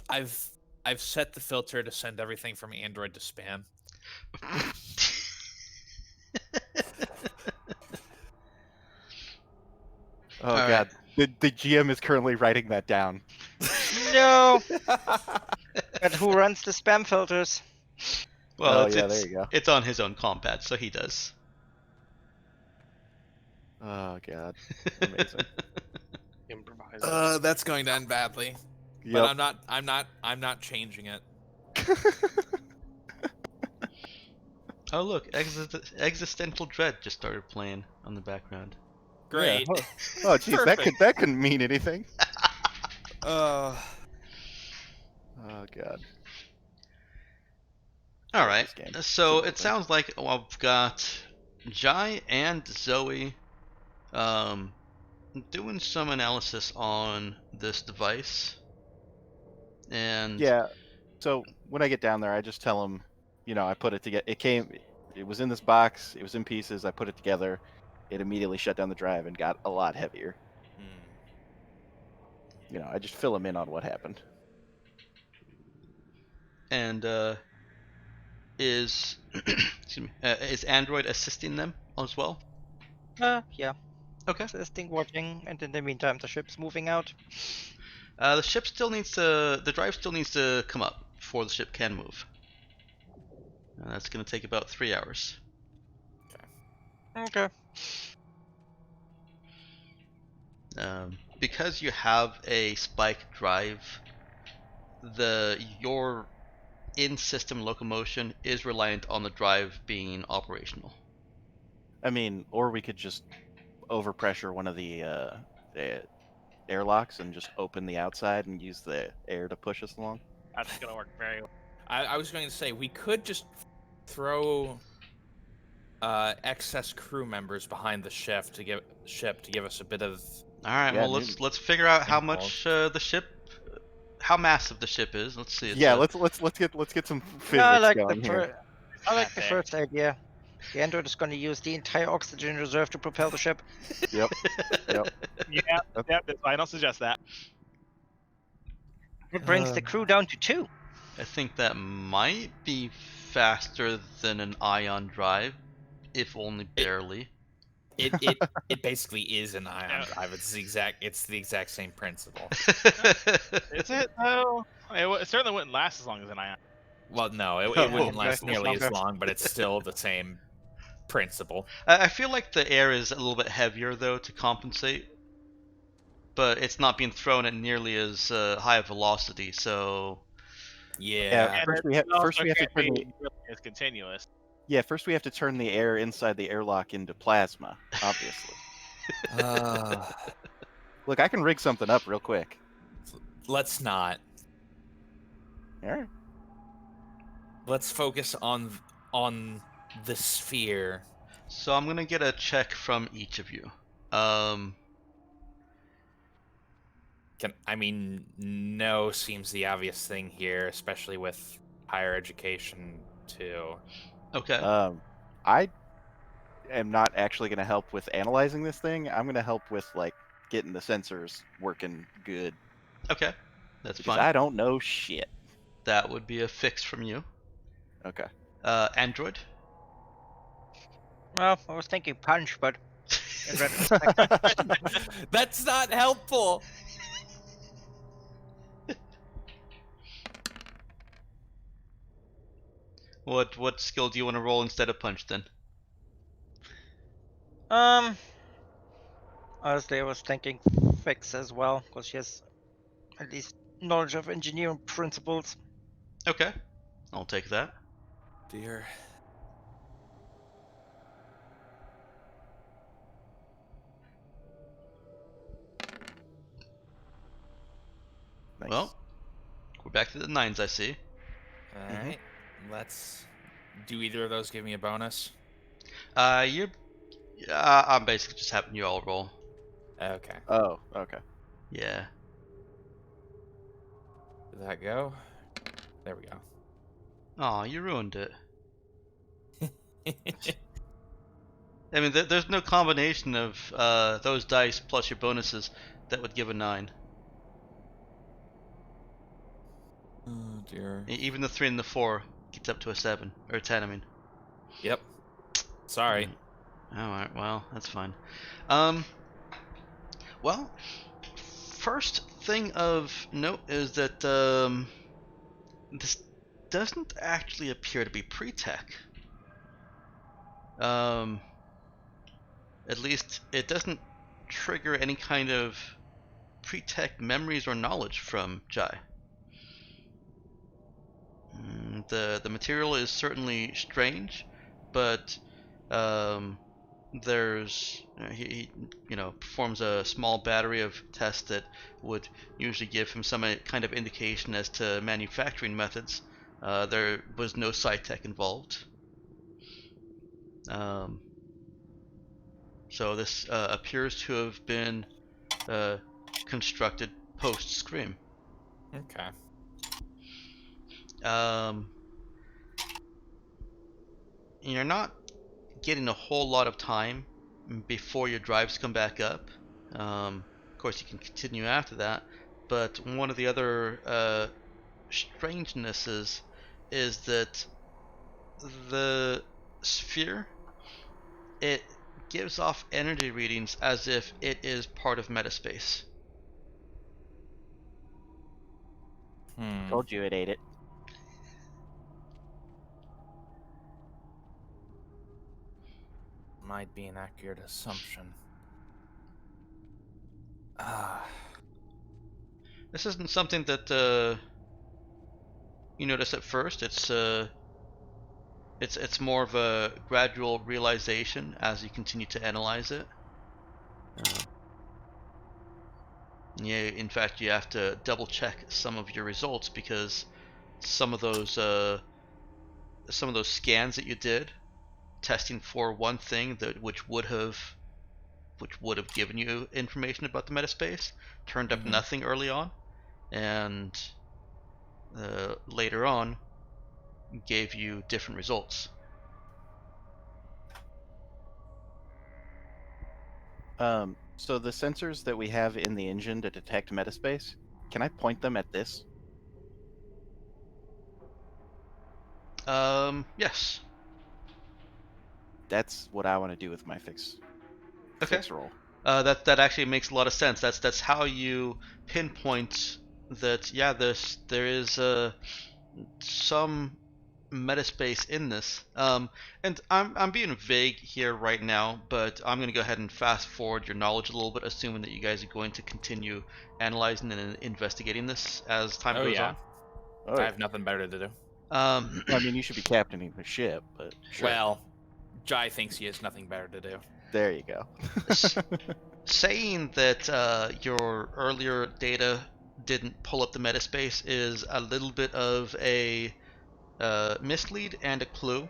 set the filter to send everything from Android to spam. Oh all God, right. The GM is currently writing that down. No. But who runs the spam filters? Well, there you go. It's on his own compat, so he does. Oh God, amazing. Improvise. That's going to end badly. Yep. But I'm not changing it. Oh look, Existential Dread just started playing on the background. Great. Yeah. Oh geez, that couldn't mean anything. Oh God. All right. So it sounds like I've got Jai and Zoe doing some analysis on this device. And yeah. So when I get down there, I just tell them, I put it together. It was in this box. It was in pieces. I put it together. It immediately shut down the drive and got a lot heavier. I just fill them in on what happened. And is is Android assisting them as well? Yeah. Okay. Assisting, watching, and in the meantime, the ship's moving out. The drive still needs to come up before the ship can move. That's going to take about 3 hours. Okay. Because you have a spike drive, your in-system locomotion is reliant on the drive being operational. I mean, or we could just overpressure one of the airlocks and just open the outside and use the air to push us along. That's gonna work very well. I was going to say we could just throw excess crew members behind the ship to give us a bit of. All right. Yeah, well, let's figure out how much how massive the ship is. Let's see. Let's get some physics I like going here. I like the first idea. The Android is going to use the entire oxygen reserve to propel the ship. Yep. Yeah, that's why I don't suggest that. It brings the crew down to 2. I think that might be faster than an ion drive, if only barely. It basically is an ion drive. It's the exact same principle. Is it though? It certainly wouldn't last as long as an ion. Well, no, it wouldn't last nearly as long, but it's still the same principle. I feel like the air is a little bit heavier though to compensate, but it's not being thrown at nearly as high a velocity. So yeah. First we have to turn it's continuous. Yeah, first we have to turn the air inside the airlock into plasma, obviously. Look, I can rig something up real quick. Let's not. All right. Let's focus on the sphere. So I'm gonna get a check from each of you. No seems the obvious thing here, especially with higher education too. Okay. I am not actually going to help with analyzing this thing. I'm going to help with getting the sensors working good. Okay, that's because fine. I don't know shit. That would be a fix from you. Okay. Android. Well, I was thinking punch, but that's not helpful. What skill do you want to roll instead of punch then? Honestly, I was thinking specs as well, because she has at least knowledge of engineering principles. Okay, I'll take that. Dear. Nice. Well, we're back to the 9s, I see. All right. Let's. Do either of those give me a bonus? I'm basically just having you all roll. Okay. Oh, okay. Yeah. Did that go? There we go. Aw, you ruined it. I mean, there's no combination of those dice plus your bonuses that would give a 9. Oh dear. Even the 3 and the 4 gets up to a 7 or a 10. I mean. Yep. Sorry. All right. Well, that's fine. Well, first thing of note is that this doesn't actually appear to be pre-tech. At least it doesn't trigger any kind of pre-tech memories or knowledge from Jai. The material is certainly strange, but there's he performs a small battery of tests that would usually give him some kind of indication as to manufacturing methods. There was no sci-tech involved. So this appears to have been constructed post-Scream. Okay. You're not getting a whole lot of time before your drives come back up. Of course, you can continue after that, but one of the other strangenesses is that the sphere, it gives off energy readings as if it is part of metaspace. Told you it ate it. Might be an accurate assumption. This isn't something that you notice at first. It's more of a gradual realization as you continue to analyze it. Yeah, in fact, you have to double check some of your results because some of those scans that you did, testing for one thing that which would have given you information about the metaspace, turned up nothing early on, and later on gave you different results. So the sensors that we have in the engine to detect metaspace, can I point them at this? Yes. That's what I want to do with my fix roll. That actually makes a lot of sense. That's how you pinpoint that. Yeah, there is some metaspace in this. And I'm being vague here right now, but I'm going to go ahead and fast forward your knowledge a little bit, assuming that you guys are going to continue analyzing and investigating this as time goes on. I have nothing better to do. I mean, you should be captaining the ship, but sure. Well, Jai thinks he has nothing better to do. There you go. Saying that your earlier data didn't pull up the metaspace is a little bit of a mislead and a clue.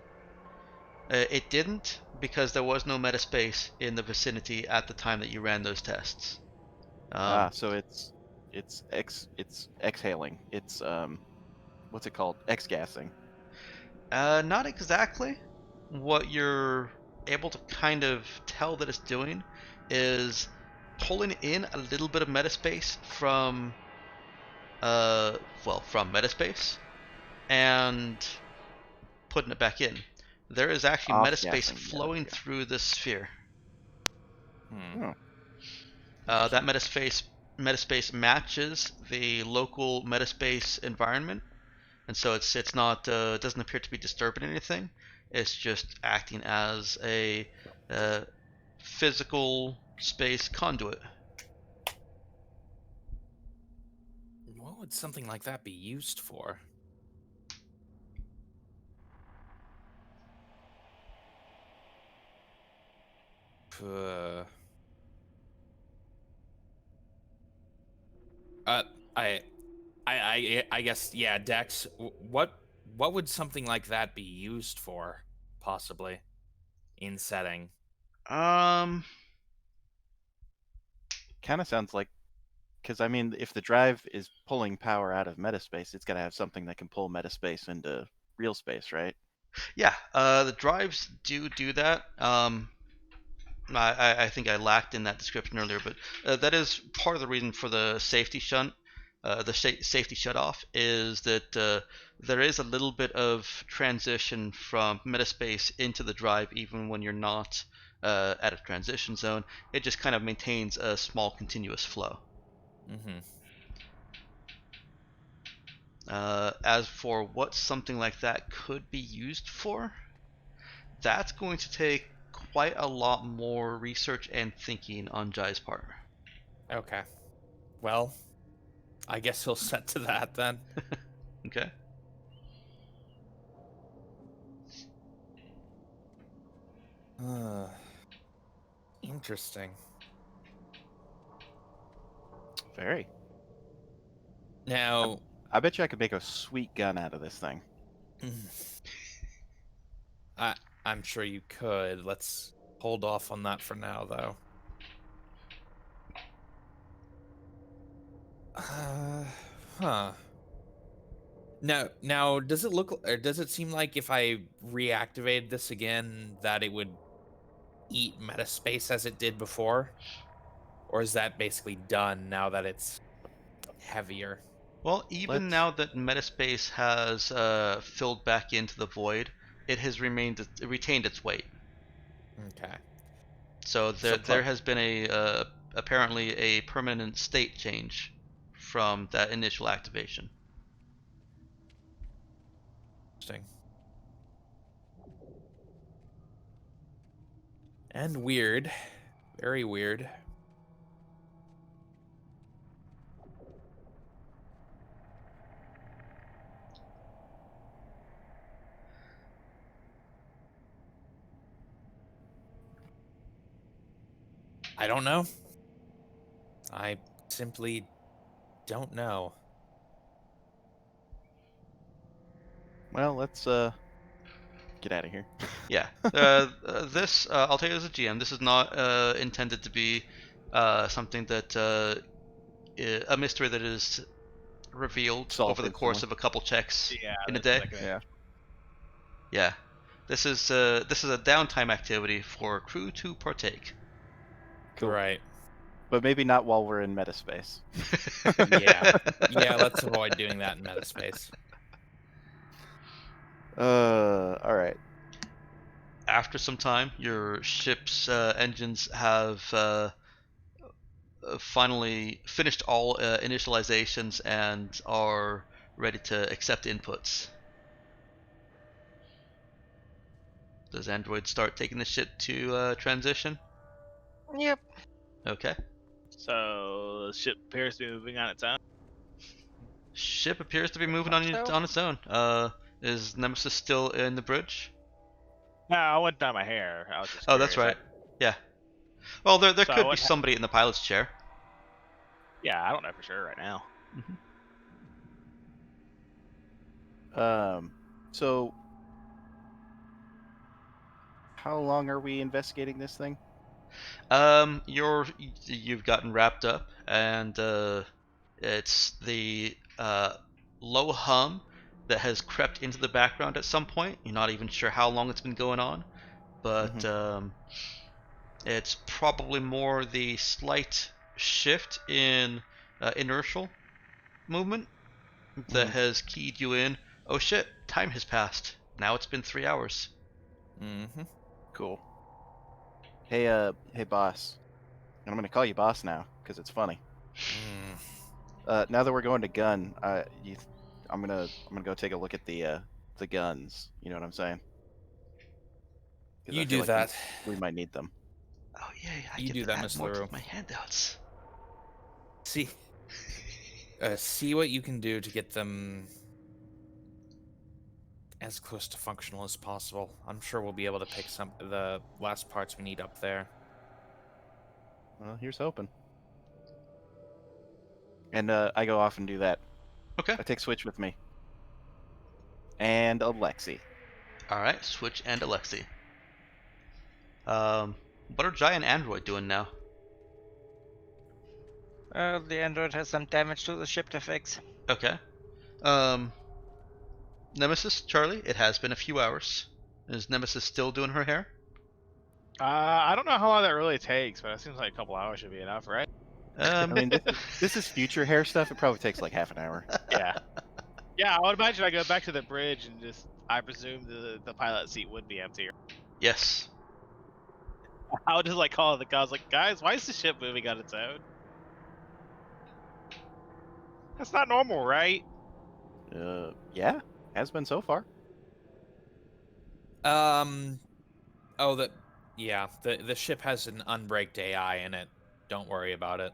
It didn't because there was no metaspace in the vicinity at the time that you ran those tests. So it's exhaling. It's what's it called? X-gassing. Not exactly. What you're able to kind of tell that it's doing is pulling in a little bit of metaspace from metaspace and putting it back in. There is actually metaspace flowing through this sphere. That metaspace matches the local metaspace environment, and so it's not doesn't appear to be disturbing anything. It's just acting as a physical space conduit. What would something like that be used for? Uh, uh, I, I guess, yeah, Dex. What would something like that be used for, possibly, in setting? Um, Kind of sounds like, because I mean, if the drive is pulling power out of metaspace, it's got to have something that can pull metaspace into real space, right? yeah, the drives do that. I think I lacked in that description earlier, but that is part of the reason for the safety shunt. Safety shutoff is that there is a little bit of transition from metaspace into the drive, even when you're not at a transition zone. It just kind of maintains a small continuous flow. Mm-hmm. As for what something like that could be used for, that's going to take quite a lot more research and thinking on Jai's part. Okay. Well, I guess he'll set to that then. Okay. Interesting. Very. Now, I bet you I could make a sweet gun out of this thing. I'm sure you could. Let's hold off on that for now, though. Huh. Now, does it look, or does it seem like if I reactivated this again, that it would eat metaspace as it did before? Or is that basically done now that it's heavier? Well, even now that metaspace has filled back into the void, it has retained its weight. Okay. So there has been a apparently a permanent state change from that initial activation. Interesting. And weird. Very weird. I don't know. I simply don't know. Well, let's get out of here. Yeah. This I'll tell you as a GM. This is not intended to be something that a mystery that is revealed Solved over the course instantly. of a couple checks Yeah, in a day. Yeah. Yeah. This is a downtime activity for crew to partake. Cool. Right. But maybe not while we're in metaspace. Yeah. Yeah, let's avoid doing that in metaspace. All right. After some time, your ship's engines have finally finished all initializations and are ready to accept inputs. Does Android start taking the ship to transition? Yep. Okay. So the ship appears to be moving on its own. Ship appears to be moving Much so. on its own. Is Nemesis still in the bridge? No, I went down my hair. I was just Oh, curious. that's right. Yeah. Well, there So could be what somebody in the pilot's chair. Yeah, I don't know for sure right now. So how long are we investigating this thing? You've gotten wrapped up, and it's the low hum that has crept into the background at some point. You're not even sure how long it's been going on, but it's probably more the slight shift in inertial movement that has keyed you in. Oh shit! Time has passed. Now it's been 3 hours. Mm-hmm. Cool. Hey, hey, boss. And I'm gonna call you boss now because it's funny. Now that we're going to gun, I'm gonna go take a look at the guns. You know what I'm saying? 'Cause I You feel do like that. we might need them. Oh yay! I You get do to that, add Miss more LaRue. to my handouts. See, See what you can do to get them as close to functional as possible. I'm sure we'll be able to pick some of the last parts we need up there. Well, here's hoping. And I go off and do that. Okay. I take Switch with me. And Alexi. All right, Switch and Alexi. What are Giant Android doing now? The android has some damage to the ship to fix. Okay. Nemesis, Charlie, it has been a few hours. Is Nemesis still doing her hair? I don't know how long that really takes, but it seems like a couple hours should be enough, right? I mean, this is future hair stuff. It probably takes like half an hour. Yeah. Yeah, I would imagine I go back to the bridge and just, I presume the pilot seat would be empty. Yes. I would just like call the guys, like, guys, why is the ship moving on its own? That's not normal, right? Yeah, has been so far. Yeah, the ship has an unbraked AI in it. Don't worry about it.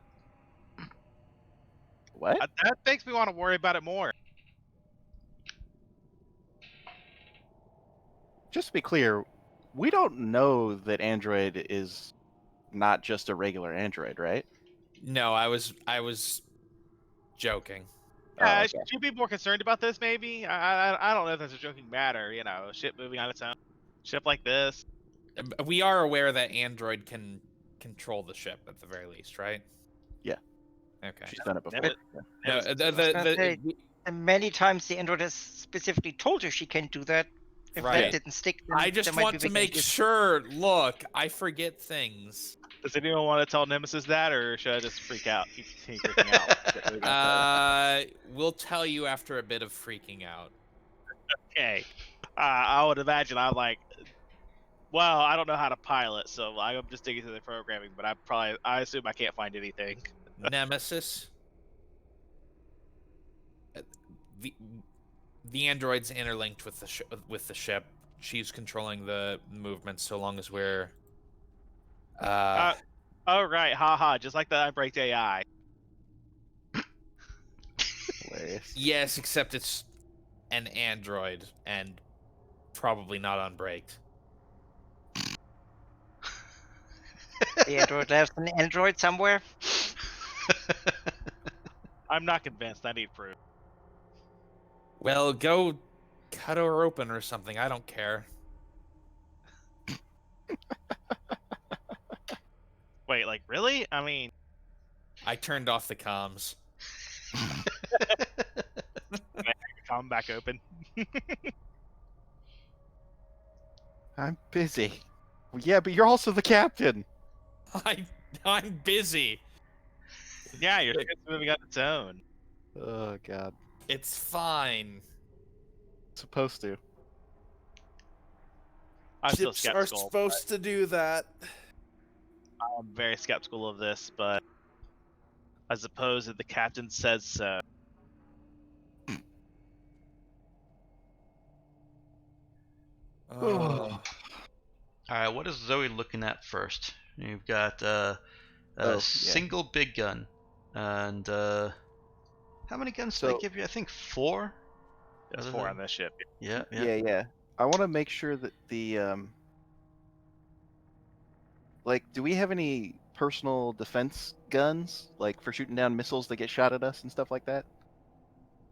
What? That makes me want to worry about it more. Just to be clear, we don't know that Android is not just a regular Android, right? No, I was joking. Yeah, should you be more concerned about this? Maybe I don't know if that's a joking matter. You know, ship moving on its own, ship like this. We are aware that Android can control the ship at the very least, right? Yeah. Okay. She's done it before. But- No, Many times the android has specifically told her she can't do that. If Right. that didn't stick, then I just there might want be to big make issues. sure. Look, I forget things. Does anyone want to tell Nemesis that, or should I just freak out? Keep freaking out. We'll tell you after a bit of freaking out. Okay. I would imagine I'm like, well, I don't know how to pilot, so I'm just digging through the programming. But I assume I can't find anything. Nemesis. The android's interlinked with the ship. She's controlling the movement so long as we're. Oh right, haha, just like the unbraked AI. Hilarious. Yes, except it's an android and probably not unbraked. The android has an android somewhere. I'm not convinced. I need proof. Well, go cut her open or something. I don't care. Wait, like really? I mean, I turned off the comms. come back open. I'm busy. Well, yeah, but you're also the captain. I'm busy. Yeah, your ship's moving on its own. Oh god. It's fine. Supposed to. I'm still Ships are skeptical. supposed to do that. I'm very skeptical of this, but I suppose that the captain says so. Oh. All right, what is Zoe looking at first? You've got a yeah. single big gun, and how many guns did I give you? I think 4. There's 4 on this ship. Yeah. Yeah. I want to make sure that the like, do we have any personal defense guns, like for shooting down missiles that get shot at us and stuff like that?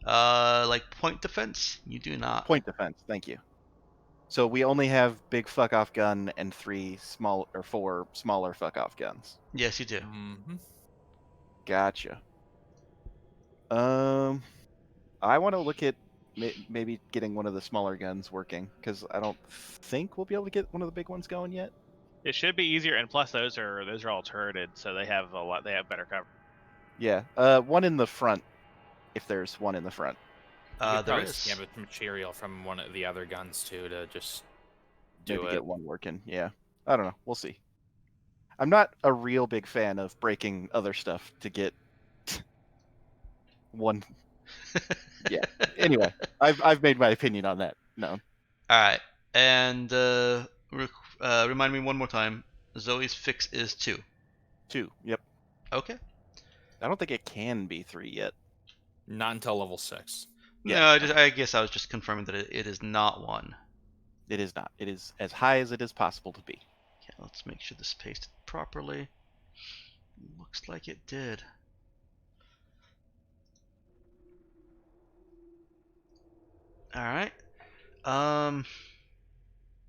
Like point defense? You do not. Point defense. Thank you. So we only have big fuck off gun and 4 smaller fuck off guns. Yes, you do. Mm-hmm. Gotcha. I want to look at maybe getting one of the smaller guns working, because I don't think we'll be able to get one of the big ones going yet. It should be easier, and plus those are all turreted, so they have better cover. Yeah. One in the front, if there's one in the front. There is. Scam material from one of the other guns too to just do Maybe it. get one working. Yeah. I don't know. We'll see. I'm not a real big fan of breaking other stuff to get one. Yeah. Anyway, I've made my opinion on that. No. All right, and remind me one more time. Zoe's fix is 2. 2. Yep. Okay. I don't think it can be 3 yet. Not until level 6. No, I guess I was just confirming that it is not one. It is not. It is as high as it is possible to be. Okay, let's make sure this is pasted properly. Looks like it did. All right.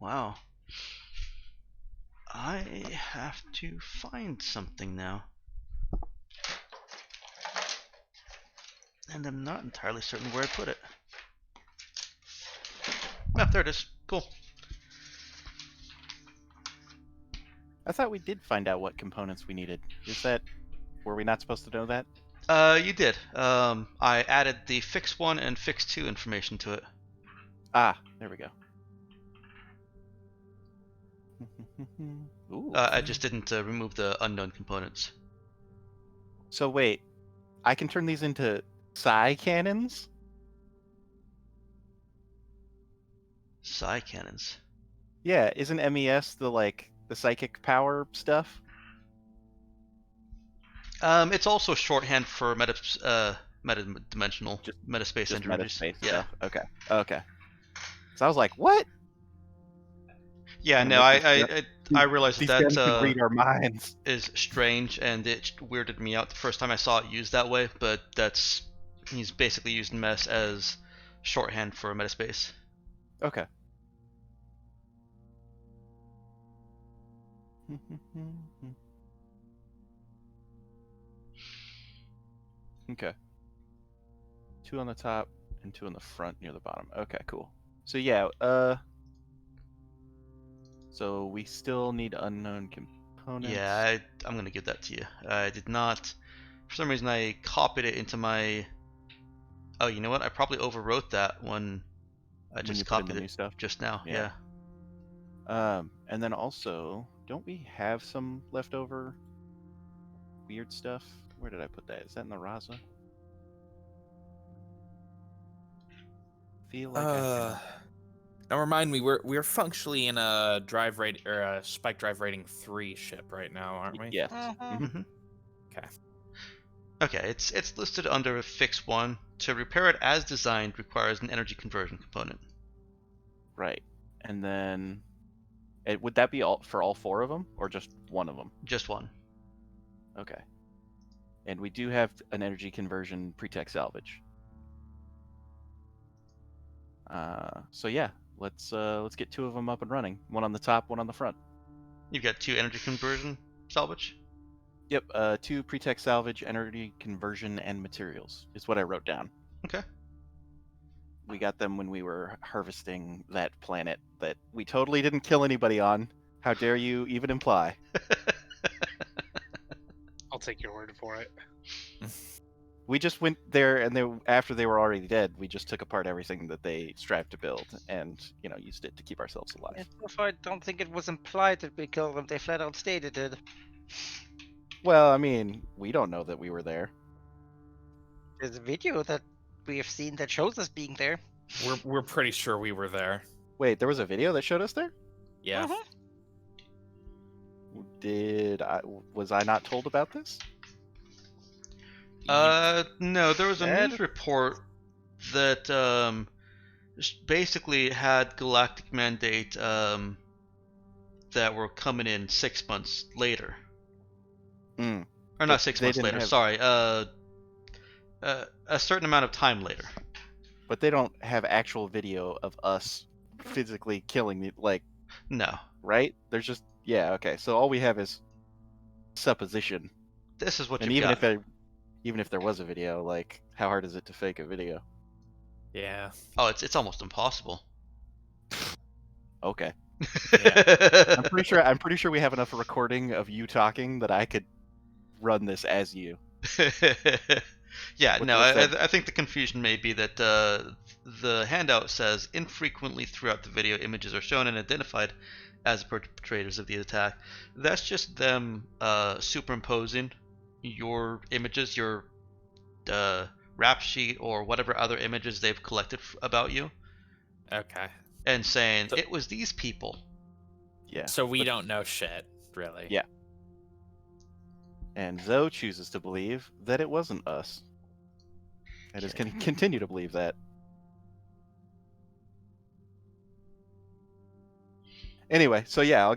Wow. I have to find something now. And I'm not entirely certain where I put it. Oh, there it is. Cool. I thought we did find out what components we needed. Were we not supposed to know that? You did. I added the fix 1 and fix 2 information to it. Ah, there we go. Ooh. I just didn't remove the unknown components. So wait, I can turn these into psi cannons? Psi cannons. Yeah, isn't MES the psychic power stuff? It's also shorthand for metadimensional, metaspace Just entries. metaspace Yeah. stuff. Okay. So I was like, what? Yeah, no, I realized These that guys can read our minds. is strange, and it weirded me out the first time I saw it used that way. But he's basically using MES as shorthand for metaspace. Okay. Okay. 2 on the top and 2 on the front near the bottom. Okay, cool. So yeah, so we still need unknown components. Yeah, I'm gonna give that to you. I did not, for some reason, I copied it into my. Oh, you know what? I probably overwrote that when I just copied it stuff just now. Yeah. And then also, don't we have some leftover weird stuff? Where did I put that? Is that in the Raza? Feel like now remind me, we're functionally in a spike drive rating 3 ship right now, aren't we? Yes. Mm-hmm. Okay. Okay, it's listed under fix 1. To repair it as designed requires an energy conversion component. Right. And then would that be all for all 4 of them or just one of them? Just one. Okay. And we do have an energy conversion pre-tech salvage. So yeah, let's get 2 of them up and running. One on the top, one on the front. You've got 2 energy conversion salvage? Yep, 2 pre-tech salvage, energy conversion, and materials is what I wrote down. Okay. We got them when we were harvesting that planet that we totally didn't kill anybody on. How dare you even imply? I'll take your word for it. We just went there, and after they were already dead, we just took apart everything that they strived to build, and used it to keep ourselves alive. I don't think it was implied that we killed them. They flat out stated it. Well, I mean, we don't know that we were there. There's a video that we have seen that shows us being there. We're pretty sure we were there. Wait, there was a video that showed us there? Yeah. Was I not told about this? No, there was a news report that basically had Galactic Mandate that were coming in 6 months later. Or not 6 months later, sorry. A certain amount of time later. But they don't have actual video of us physically killing No. Right? There's just okay. So all we have is supposition. This is what and you've got. Even if there was a video, how hard is it to fake a video? Yeah. Oh, it's almost impossible. Okay. Yeah. I'm pretty sure we have enough recording of you talking that I could run this as you. Yeah, no, I think the confusion may be that the handout says infrequently throughout the video images are shown and identified as perpetrators of the attack. That's just them superimposing your images, your rap sheet, or whatever other images they've collected about you. Okay. And saying, it was these people. Yeah. So we don't know shit, really. Yeah. And Zoe chooses to believe that it wasn't us. I just continue to believe that. Anyway, so yeah,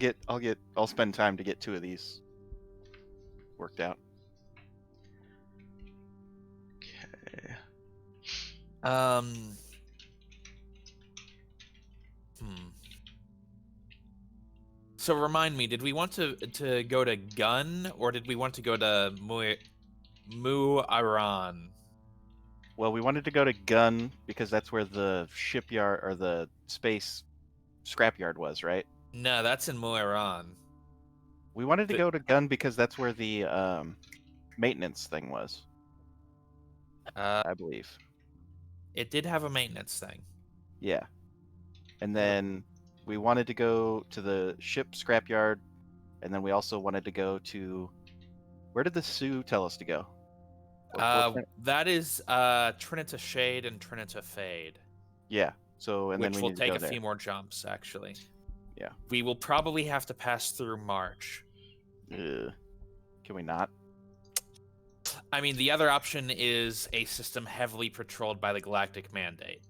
I'll spend time to get 2 of these worked out. Okay. So remind me, did we want to go to Gun or did we want to go to Mu'aran? Well, we wanted to go to Gun because that's where the shipyard or the space scrapyard was, right? No, that's in Mu'aran. We wanted to go to Gun because that's where the maintenance thing was. I believe. It did have a maintenance thing. Yeah. And then we wanted to go to the ship scrapyard, and then we also wanted to go to... Where did the Sioux tell us to go? That is Trinita Shade and Trinita Fade. Yeah. So, and which then we will need to take go a there. few more jumps, actually. Yeah. We will probably have to pass through March. Can we not? I mean, the other option is a system heavily patrolled by the Galactic Mandate.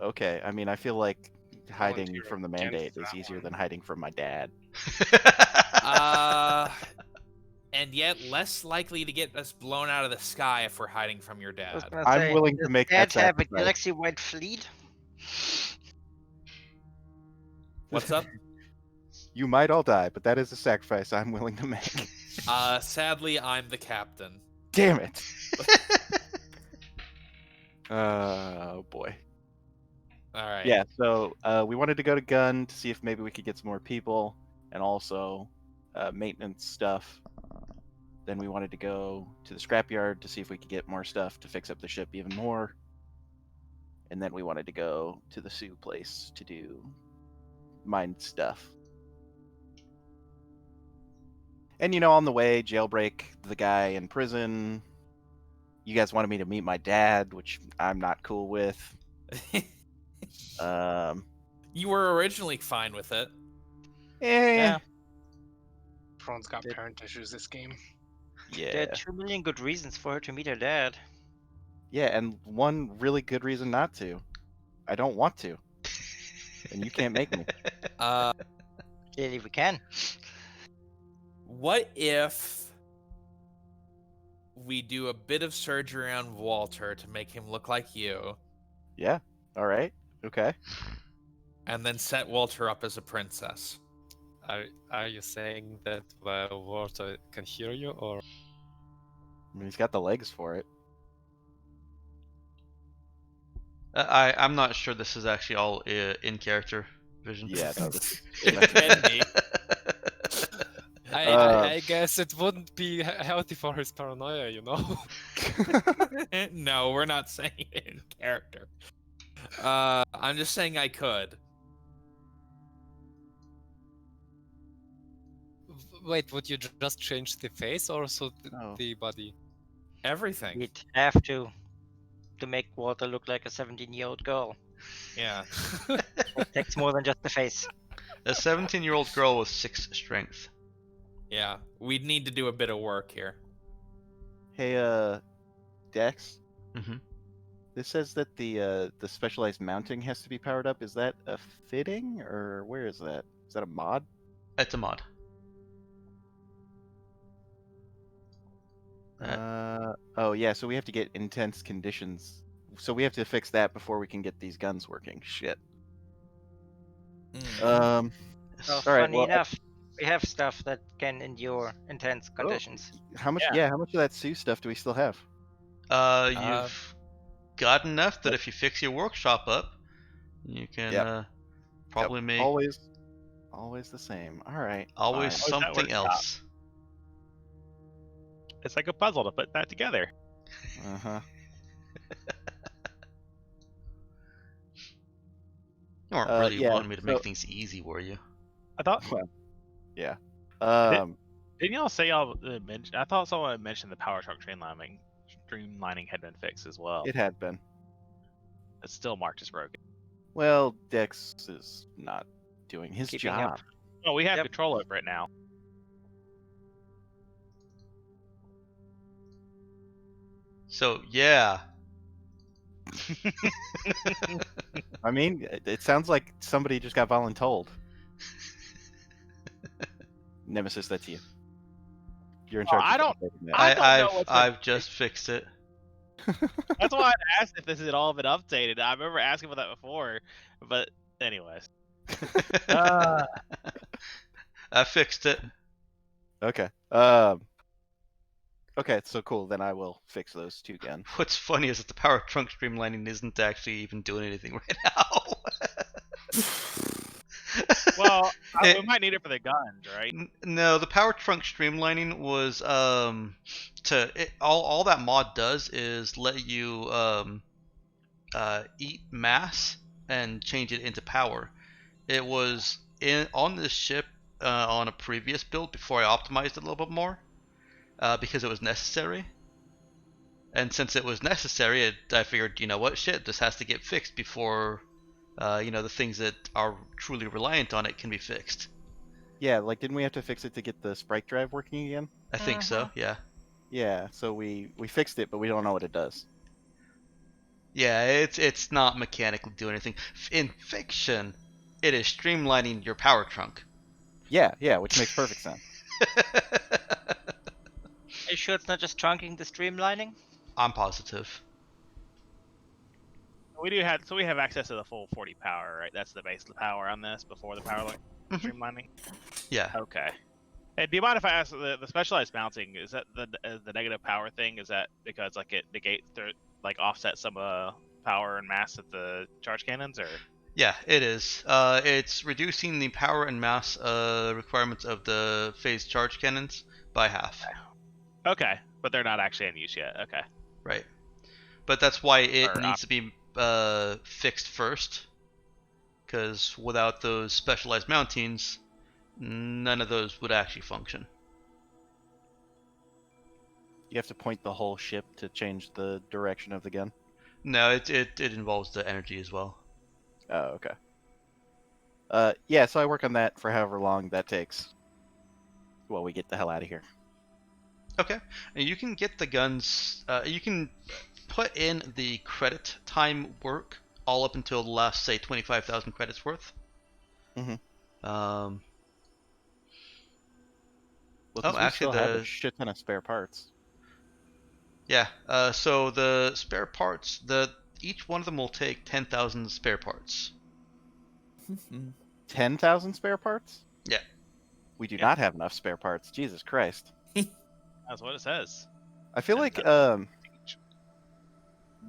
Okay. I mean, I feel like hiding from the Mandate is easier than hiding from my dad. And yet less likely to get us blown out of the sky if we're hiding from your dad. I'm willing to make that Dad have a sacrifice. galaxy-wide fleet? What's up? You might all die, but that is a sacrifice I'm willing to make. Sadly, I'm the captain. Damn it. Oh boy. All right. Yeah, so we wanted to go to Gun to see if maybe we could get some more people and also maintenance stuff. Then we wanted to go to the scrapyard to see if we could get more stuff to fix up the ship even more. And then we wanted to go to the Sioux place to do mine stuff. And on the way, jailbreak the guy in prison. You guys wanted me to meet my dad, which I'm not cool with. You were originally fine with it. Yeah. Everyone's got parent issues this game. Yeah. There are 2 million good reasons for her to meet her dad. Yeah, and one really good reason not to. I don't want to. And you can't make me. Clearly we can. What if we do a bit of surgery on Walter to make him look like you? Yeah. All right. Okay. And then set Walter up as a princess. Are you saying that Walter can hear you, or? I mean, he's got the legs for it. I'm not sure this is actually all in character vision. Yeah, no, It can be. I guess it wouldn't be healthy for his paranoia, No, we're not saying it in character. I'm just saying I could. Wait, would you just change the face or also the body? Everything. We'd have to make Walter look like a 17-year-old girl. Yeah. It takes more than just the face. A 17-year-old girl with 6 strength. Yeah, we'd need to do a bit of work here. Hey, Dex? Mm-hmm. This says that the specialized mounting has to be powered up. Is that a fitting, or where is that? Is that a mod? It's a mod. Oh yeah, so we have to get intense conditions. So we have to fix that before we can get these guns working. Shit. Well, all right, funny enough, we have stuff that can endure intense conditions. How much? Yeah, how much of that Sioux stuff do we still have? You've got enough that if you fix your workshop up, you can probably make always the same. All right. Always fine. something else. It's like a puzzle to put that together. Uh-huh. You weren't really wanting me to make things easy, were you? I thought. Well, yeah. Didn't y'all say y'all mentioned? I thought someone mentioned the power truck streamlining had been fixed as well. It had been. It's still marked as broken. Well, Dex is not doing his job. Up. Oh, we have control over it now. So yeah. I mean, it sounds like somebody just got voluntold. Nemesis, that's you. You're in charge. I of don't- updating that. I don't know what's I've just fixed it. That's why I asked if this had all been updated. I remember asking for that before, but anyways. I fixed it. Okay. Okay, so cool. Then I will fix those 2 guns. What's funny is that the power trunk streamlining isn't actually even doing anything right now. Well, we might need it for the guns, right? No, the power trunk streamlining was all that mod does is let you eat mass and change it into power. It was on this ship on a previous build before I optimized it a little bit more because it was necessary. And since it was necessary, I figured, you know what, shit, this has to get fixed before the things that are truly reliant on it can be fixed. Yeah, like didn't we have to fix it to get the sprite drive working again? I think so, yeah. Yeah, so we fixed it, but we don't know what it does. Yeah, it's not mechanically doing anything. In fiction, it is streamlining your power trunk. Yeah, which makes perfect sense. Are you sure it's not just trunking the streamlining? I'm positive. We have access to the full 40 power, right? That's the base of the power on this before the power streamlining. Yeah. Okay. Hey, do you mind if I ask the specialized mounting? Is that the negative power thing? Is that because like it negates offsets some power and mass at the charge cannons, or? Yeah, it is. It's reducing the power and mass requirements of the phased charge cannons by half. Okay, but they're not actually in use yet. Okay. Right. But that's why it Or needs to be fixed first. Because without those specialized mountings, none of those would actually function. You have to point the whole ship to change the direction of the gun? No, it involves the energy as well. Oh, okay. Yeah, so I work on that for however long that takes. While we get the hell out of here. Okay, and you can get the guns. You can put in the credit time work all up until the last, say, 25,000 credits worth. Mhm. Um. Well, Oh, we actually, still have a shit ton of spare parts. Yeah. So the spare parts, each one of them will take 10,000 spare parts. 10,000 spare parts? Yeah. We do not have enough spare parts. Jesus Christ. That's what it says. I feel like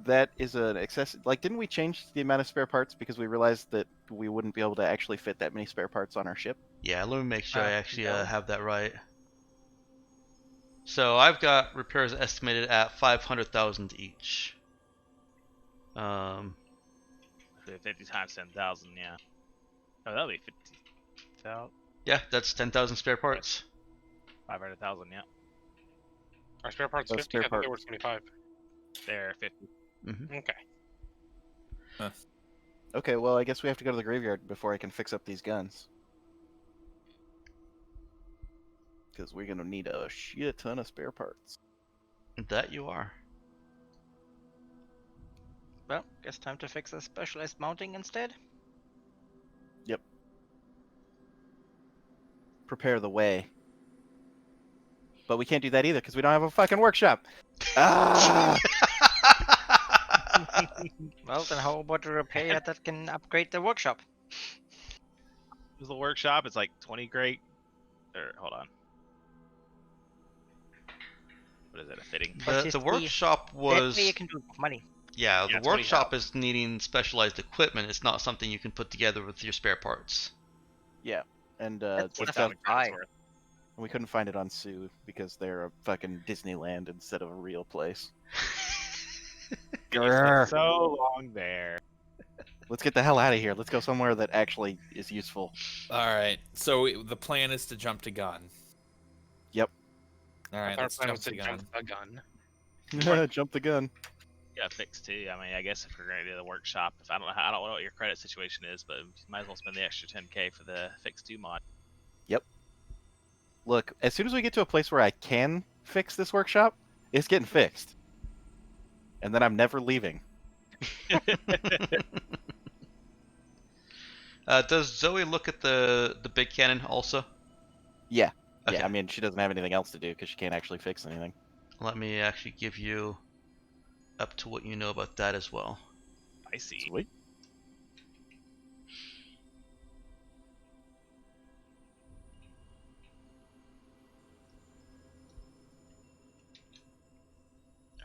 that is an excess. Like, didn't we change the amount of spare parts because we realized that we wouldn't be able to actually fit that many spare parts on our ship? Yeah. Let me make sure I actually have that right. So I've got repairs estimated at 500,000 each. 50 times 10,000, yeah. Oh, that'll be 50,000. Yeah, that's 10,000 spare parts. 500,000, yeah. Our spare parts Those 50. spare I thought they were parts. 25. They're 50. Mm-hmm. Okay. Okay, well, I guess we have to go to the graveyard before I can fix up these guns. Because we're going to need a shit ton of spare parts. That you are. Well, guess time to fix the specialized mounting instead. Yep. Prepare the way. But we can't do that either because we don't have a fucking workshop. Ah! Well, then how about a repair that can upgrade the workshop? This is the workshop. It's like 20 great. Or hold on. What is it? A fitting? The workshop was. That way you can do it with money. Yeah, Yeah, the workshop is needing specialized equipment. It's not something you can put together with your spare parts. Yeah, and That's the what stuff, I- we couldn't find it on Sue because they're a fucking Disneyland instead of a real place. Grr. So long there. Let's get the hell out of here. Let's go somewhere that actually is useful. All right. So the plan is to jump to gun. Yep. All right. Our Let's plan jump was to to gun. jump a gun. Jump the gun. Yeah, fixed too. I mean, I guess if we're gonna do the workshop, I don't know what your credit situation is, but you might as well spend the extra 10k for the fix 2 mod. Look, as soon as we get to a place where I can fix this workshop, it's getting fixed. and then I'm never leaving. Does Zoe look at the big cannon also? Yeah. Okay. Yeah, I mean, she doesn't have anything else to do because she can't actually fix anything. Let me actually give you up to what you know about that as well. I see. Sweet.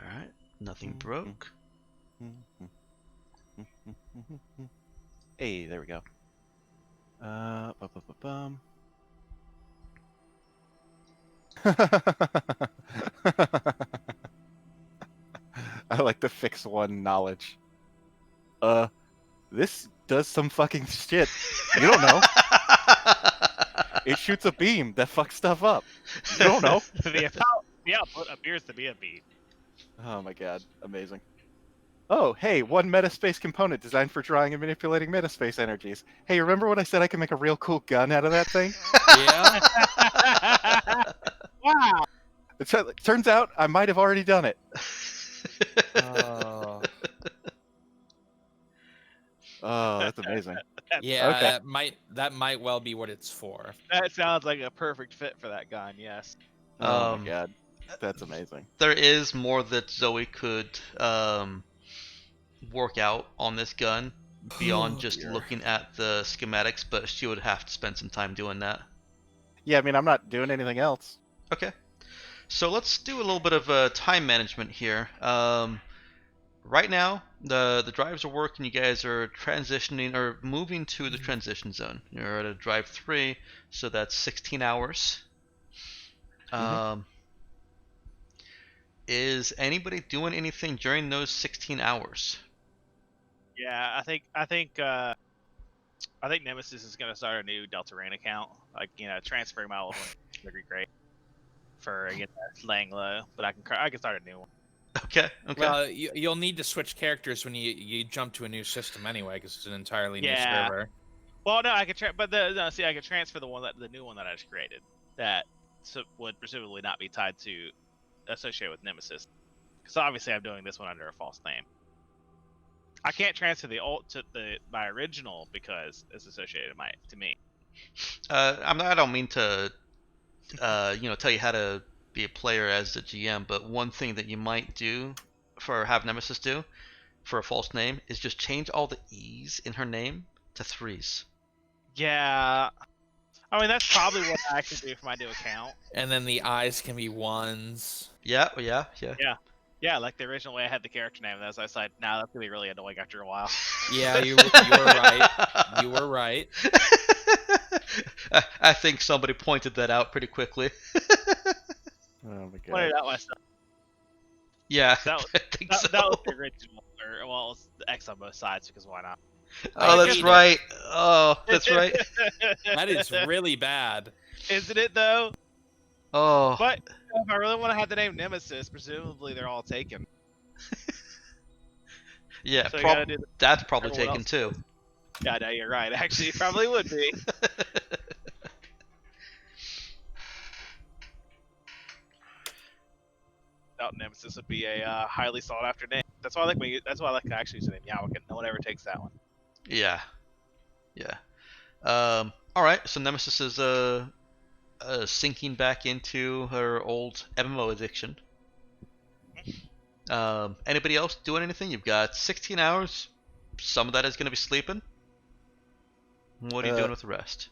Alright, nothing broke. Hey, there we go. Bum. I like the fix one knowledge. This does some fucking shit. You don't know. It shoots a beam that fucks stuff up. You don't know. The output appears to be a beat. Oh my god, amazing. Oh, hey, one metaspace component designed for drawing and manipulating metaspace energies. Hey, remember when I said I could make a real cool gun out of that thing? Yeah. Wow. It turns out I might have already done it. Oh, that's amazing. Yeah, Okay. that might well be what it's for. That sounds like a perfect fit for that gun, yes. Oh my god, that's amazing. There is more that Zoe could work out on this gun beyond just looking at the schematics, but she would have to spend some time doing that. Yeah, I mean, I'm not doing anything else. Okay. So let's do a little bit of time management here. Right now, the drives are working. You guys are transitioning or moving to the transition zone. You're at a drive 3, so that's 16 hours. Is anybody doing anything during those 16 hours? Yeah, I think Nemesis is gonna start a new Delta Rain account. Like, transferring my old one would be great for laying low. But I can start a new one. Okay. Well, you'll need to switch characters when you jump to a new system anyway, because it's an entirely new server. Well, no, I could I could transfer the new one that I just created. That would presumably not be tied to associated with Nemesis, because obviously I'm doing this one under a false name. I can't transfer the old to my original because it's associated to me. I don't mean to, tell you how to be a player as the GM, but one thing that you might do have Nemesis do for a false name is just change all the E's in her name to 3s. Yeah, I mean that's probably what I actually do for my new account. And then the I's can be 1s. Yeah. Yeah, like the original way I had the character name, as I decided, nah, that's gonna be really annoying after a while. Yeah, you were right. You were right. I think somebody pointed that out pretty quickly. Oh my god. Pointed out myself. Yeah, That was, I think so. that was the original, it was the X on both sides, because why not? Oh, that's right. Oh, that's right. That is really bad. Isn't it though? Oh. But if I really want to have the name Nemesis, presumably they're all taken. Yeah, So that's probably taken too. Yeah, no, you're right. Actually, it probably would be. Nemesis would be a highly sought after name. That's why I like actually use the name Yawakan. No one ever takes that one. Yeah. All right. So Nemesis is sinking back into her old MMO addiction. Anybody else doing anything? You've got 16 hours. Some of that is going to be sleeping. What are you doing with the rest?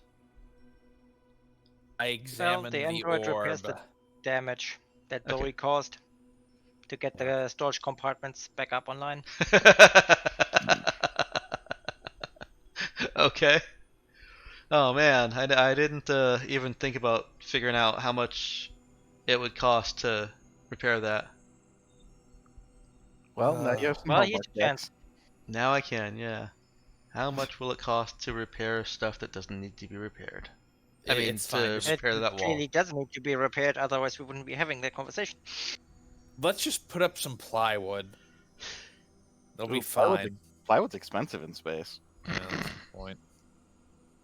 I examined the android repairs orb. the damage that Zoe caused to get the storage compartments back up online. Okay. Oh man, I didn't even think about figuring out how much it would cost to repair that. Well, now you have some Well, homework, Dex. Now I can, yeah. How much will it cost to repair stuff that doesn't need to be repaired? I mean, It's fine. to repair that wall. It really does need to be repaired, otherwise we wouldn't be having that conversation. Let's just put up some plywood. They'll be Plywood's fine. Plywood's expensive in space. Yeah, that's the point.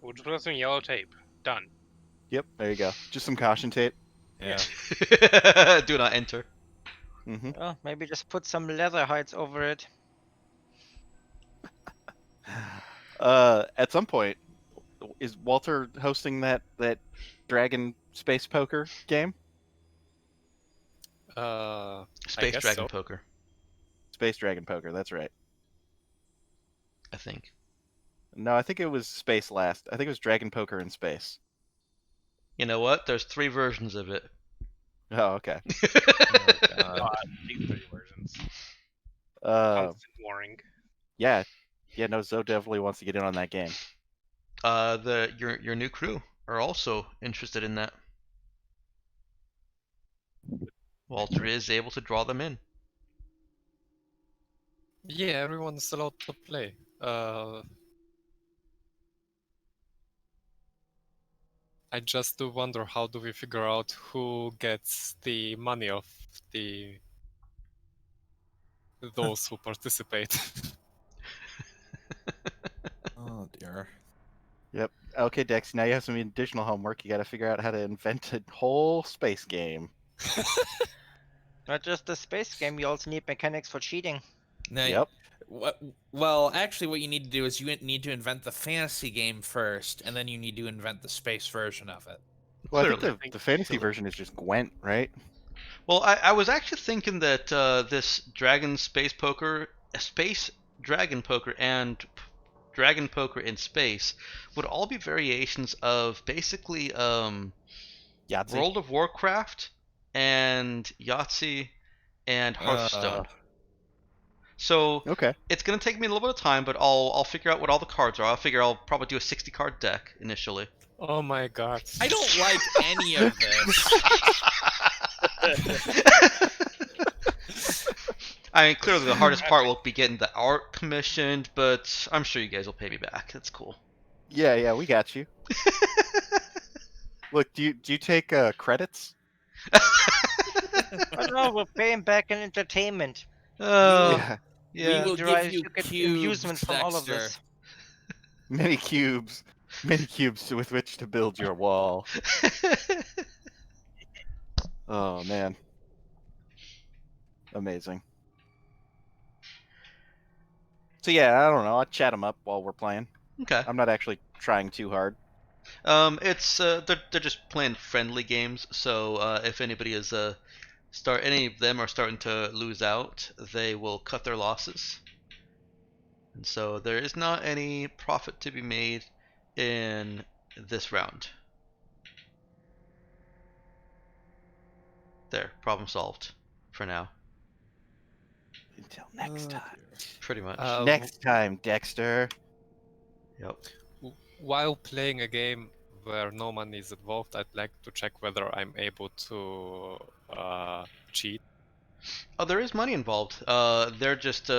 We'll just put up some yellow tape. Done. Yep, there you go. Just some caution tape. Yeah. Do not enter. Mm-hmm. Oh, maybe just put some leather hides over it. At some point, is Walter hosting that Dragon Space Poker game? I Space guess Dragon so. Poker, Space Dragon Poker. That's right. I think. No, I think it was Space last. I think it was Dragon Poker in space. You know what? There's 3 versions of it. Oh, okay. These 3 versions. Sounds boring. Yeah, no, Zoe definitely wants to get in on that game. Your new crew are also interested in that. Walter is able to draw them in. Yeah, everyone's allowed to play. I just do wonder, how do we figure out who gets the money of those who participate? Oh dear. Yep. Okay, Dex, now you have some additional homework. You got to figure out how to invent a whole space game. Not just the space game, you also need mechanics for cheating. Now, Yep. well, actually, what you need to do is you need to invent the fantasy game first, and then you need to invent the space version of it. Well, Clearly. I think the fantasy version is just Gwent, right? Well, I was actually thinking that this Dragon Space Poker, Space Dragon Poker, and Dragon Poker in Space would all be variations of basically Yahtzee. World of Warcraft and Yahtzee and Hearthstone. So Okay. it's gonna take me a little bit of time, but I'll figure out what all the cards are. I'll probably do a 60 card deck initially. Oh my god. I don't like any of this. I mean, clearly the hardest part will be getting the art commissioned, but I'm sure you guys will pay me back. That's cool. Yeah, we got you. Look, do you take credits? Oh no, we're paying back in entertainment. Yeah. Yeah. We will give you amusement cubes, from all of Dexter. this. Many cubes with which to build your wall. Oh man. Amazing. So yeah, I don't know. I'll chat them up while we're playing. Okay. I'm not actually trying too hard. It's they're just playing friendly games. So if anybody is any of them are starting to lose out, they will cut their losses. And so there is not any profit to be made in this round. There, problem solved for now. Until next time. Pretty much. Next time, Dexter. Yep. While playing a game where no money is involved, I'd like to check whether I'm able to cheat. Oh, there is money involved. They're just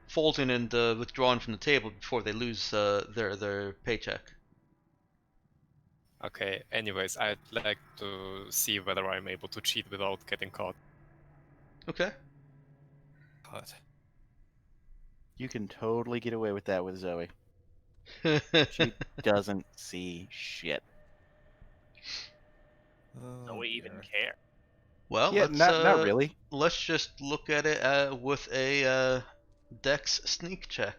folding and withdrawing from the table before they lose their paycheck. Okay, anyways, I'd like to see whether I'm able to cheat without getting caught. Okay. God. You can totally get away with that with Zoe. She doesn't see shit. Do we even care? Well, Yeah, let's, not really. Let's just look at it with a Dex sneak check.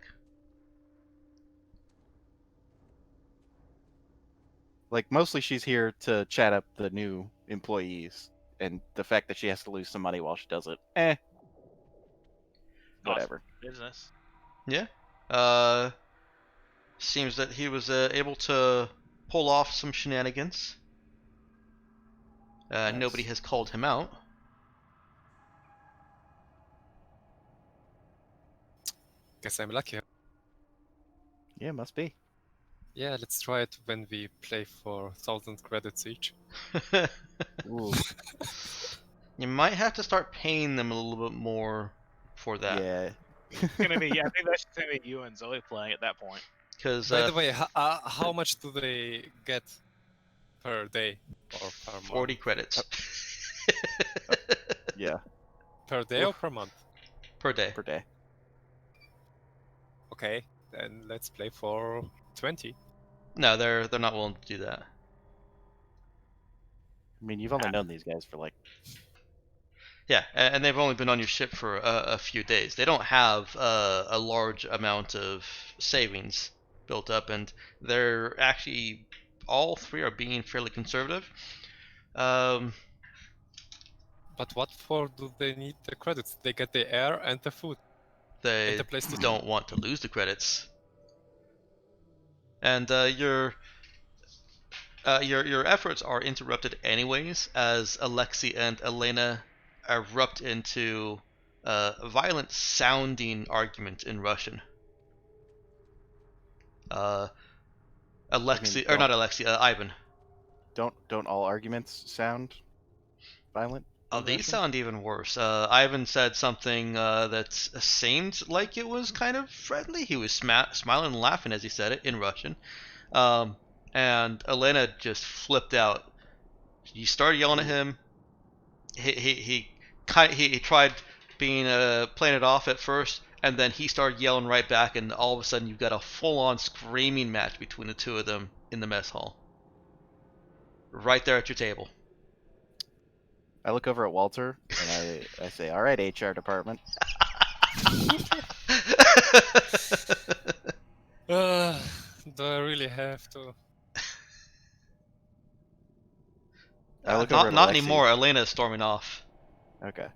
Like, mostly she's here to chat up the new employees, and the fact that she has to lose some money while she does it, whatever. Business. Yeah. Seems that he was able to pull off some shenanigans. Nice. Nobody has called him out. Guess I'm lucky. Yeah, must be. Yeah, let's try it when we play for 1,000 credits each. Ooh, You might have to start paying them a little bit more for that. yeah. It's gonna be. I think that's just gonna be you and Zoe playing at that point. Because By the way, how much do they get per day or per month? 40 credits. Yeah, Per day or per month? Per day. per day. Okay, then let's play for 20. No, they're not willing to do that. I mean, you've only known these guys for like Yeah, and they've only been on your ship for a few days. They don't have a large amount of savings built up, and they're actually all three are being fairly conservative. But what for do they need the credits? They get the air and the food. They and the place to don't want to lose the credits, and your efforts are interrupted anyways as Alexi and Elena erupt into a violent sounding argument in Russian. Alexi, or not Alexi, Ivan. Don't all arguments sound violent? Oh, these sound even worse. Ivan said something that seemed like it was kind of friendly. He was smiling and laughing as he said it in Russian. And Elena just flipped out. You started yelling at him. He tried being playing it off at first, and then he started yelling right back, and all of a sudden you've got a full-on screaming match between the two of them in the mess hall, right there at your table. I look over at Walter and I say, "All right, HR department." Do I really have to? Not anymore. Elena's storming off. Okay.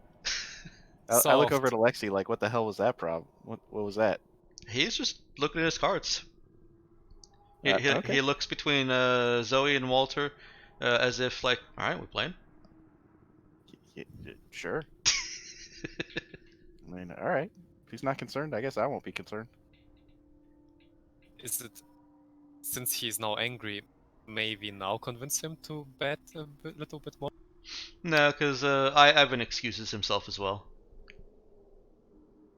I look over at Alexi like, what the hell was that problem? What was that? He's just looking at his cards. Okay. He looks between Zoe and Walter as if like, all right, we're playing. Sure. I mean, all right. If he's not concerned, I guess I won't be concerned. Is it, since he's now angry, maybe now convince him to bet a little bit more? No, because Ivan excuses himself as well.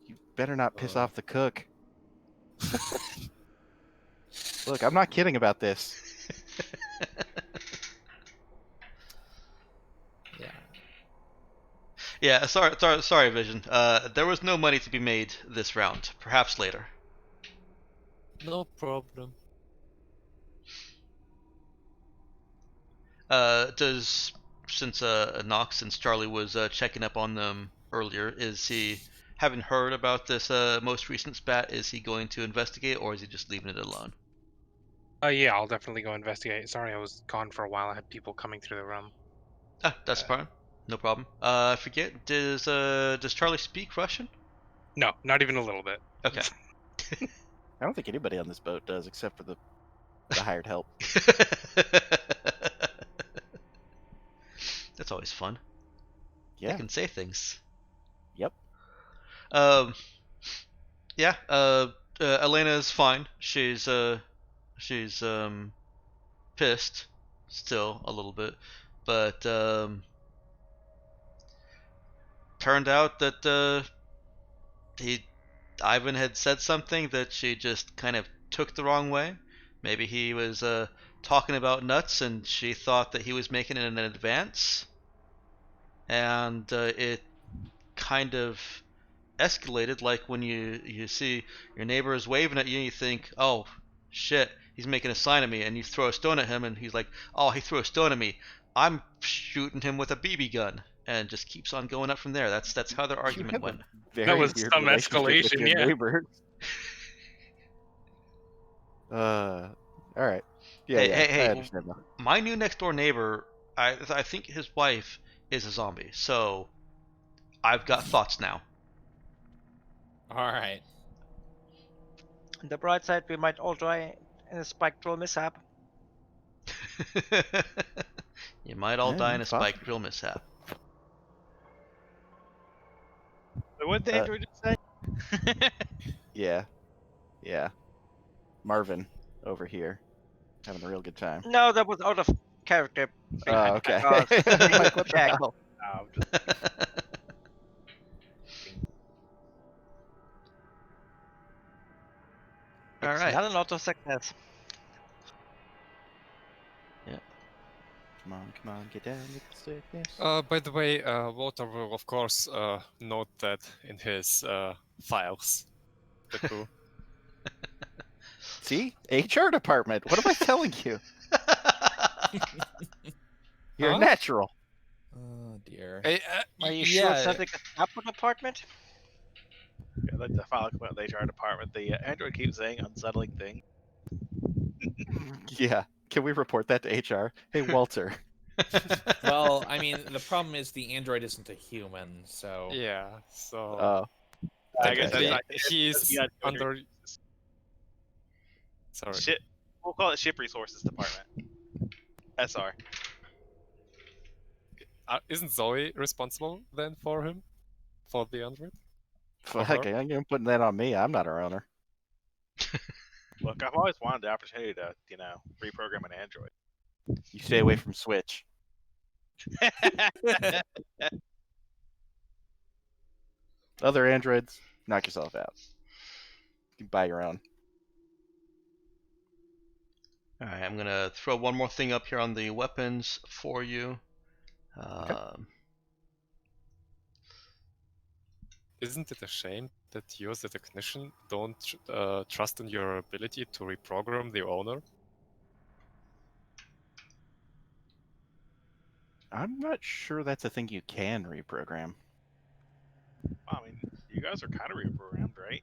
You better not piss off the cook. Look, I'm not kidding about this. Yeah, sorry, Vision. There was no money to be made this round. Perhaps later. No problem. Since Charlie was checking up on them earlier, is he, having heard about this most recent spat, is he going to investigate, or is he just leaving it alone? Yeah, I'll definitely go investigate. Sorry, I was gone for a while. I had people coming through the room. That's fine. No problem. I forget. Does Charlie speak Russian? No, not even a little bit. Okay. I don't think anybody on this boat does, except for the hired help. That's always fun. Yeah. They can say things. Yep. Yeah. Elena's fine. She's pissed still a little bit, but turned out that Ivan had said something that she just kind of took the wrong way. Maybe he was talking about nuts and she thought that he was making it in advance, and it kind of escalated, like when you see your neighbor is waving at you and you think, oh shit, he's making a sign at me, and you throw a stone at him and he's like, oh, he threw a stone at me, I'm shooting him with a BB gun, and just keeps on going up from there. That's how their argument went. That was some escalation, yeah. All right. Yeah, Hey, I understand that. My new next door neighbor, I think his wife is a zombie, so I've got thoughts now. All right. On the bright side, we might all die in a spike drill mishap. You might all die in a spike drill mishap. What did Andrew just say? Yeah. Marvin over here, having a real good time. No, that was out of character. Oh, okay. Like, what the hell? All right. Not an auto success. Yeah. Come on, get down with the sickness. By the way, Walter will of course note that in his files. The crew. See? HR department. What am I telling you? You're Huh? natural. Oh dear. Are you sure it's not the Gestapo department? Yeah, like the file come out the HR department. The android keeps saying unsettling things. Yeah. Can we report that to HR? Hey, Walter. Well, I mean, the problem is the android isn't a human, so. Yeah. So Oh. I guess that's not. he's under. Sorry. Ship. We'll call it Ship Resources Department. SR. Isn't Zoe responsible then for him, for the android? Fuck, you're putting that on me. I'm not our owner. Look, I've always wanted the opportunity to, reprogram an android. You stay away from Switch. Other androids, knock yourself out. You can buy your own. All right, I'm gonna throw one more thing up here on the weapons for you. Isn't it a shame that you as a technician don't trust in your ability to reprogram the owner? I'm not sure that's a thing you can reprogram. I mean, you guys are kind of reprogrammed, right?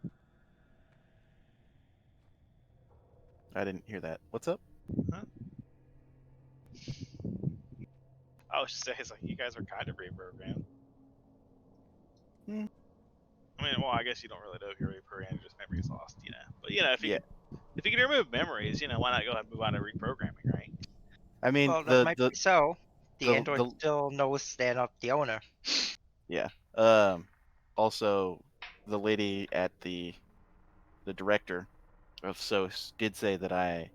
I didn't hear that. What's up? Huh? I was just saying, it's like you guys are kind of reprogrammed. I mean, well, I guess you don't really know if you're reprogrammed, just memories lost, But if you can remove memories, why not go ahead and move on to reprogramming, right? I mean, well, that might be so. The android still knows they're not the owner. Yeah. Also, the lady at the director of SOS did say that I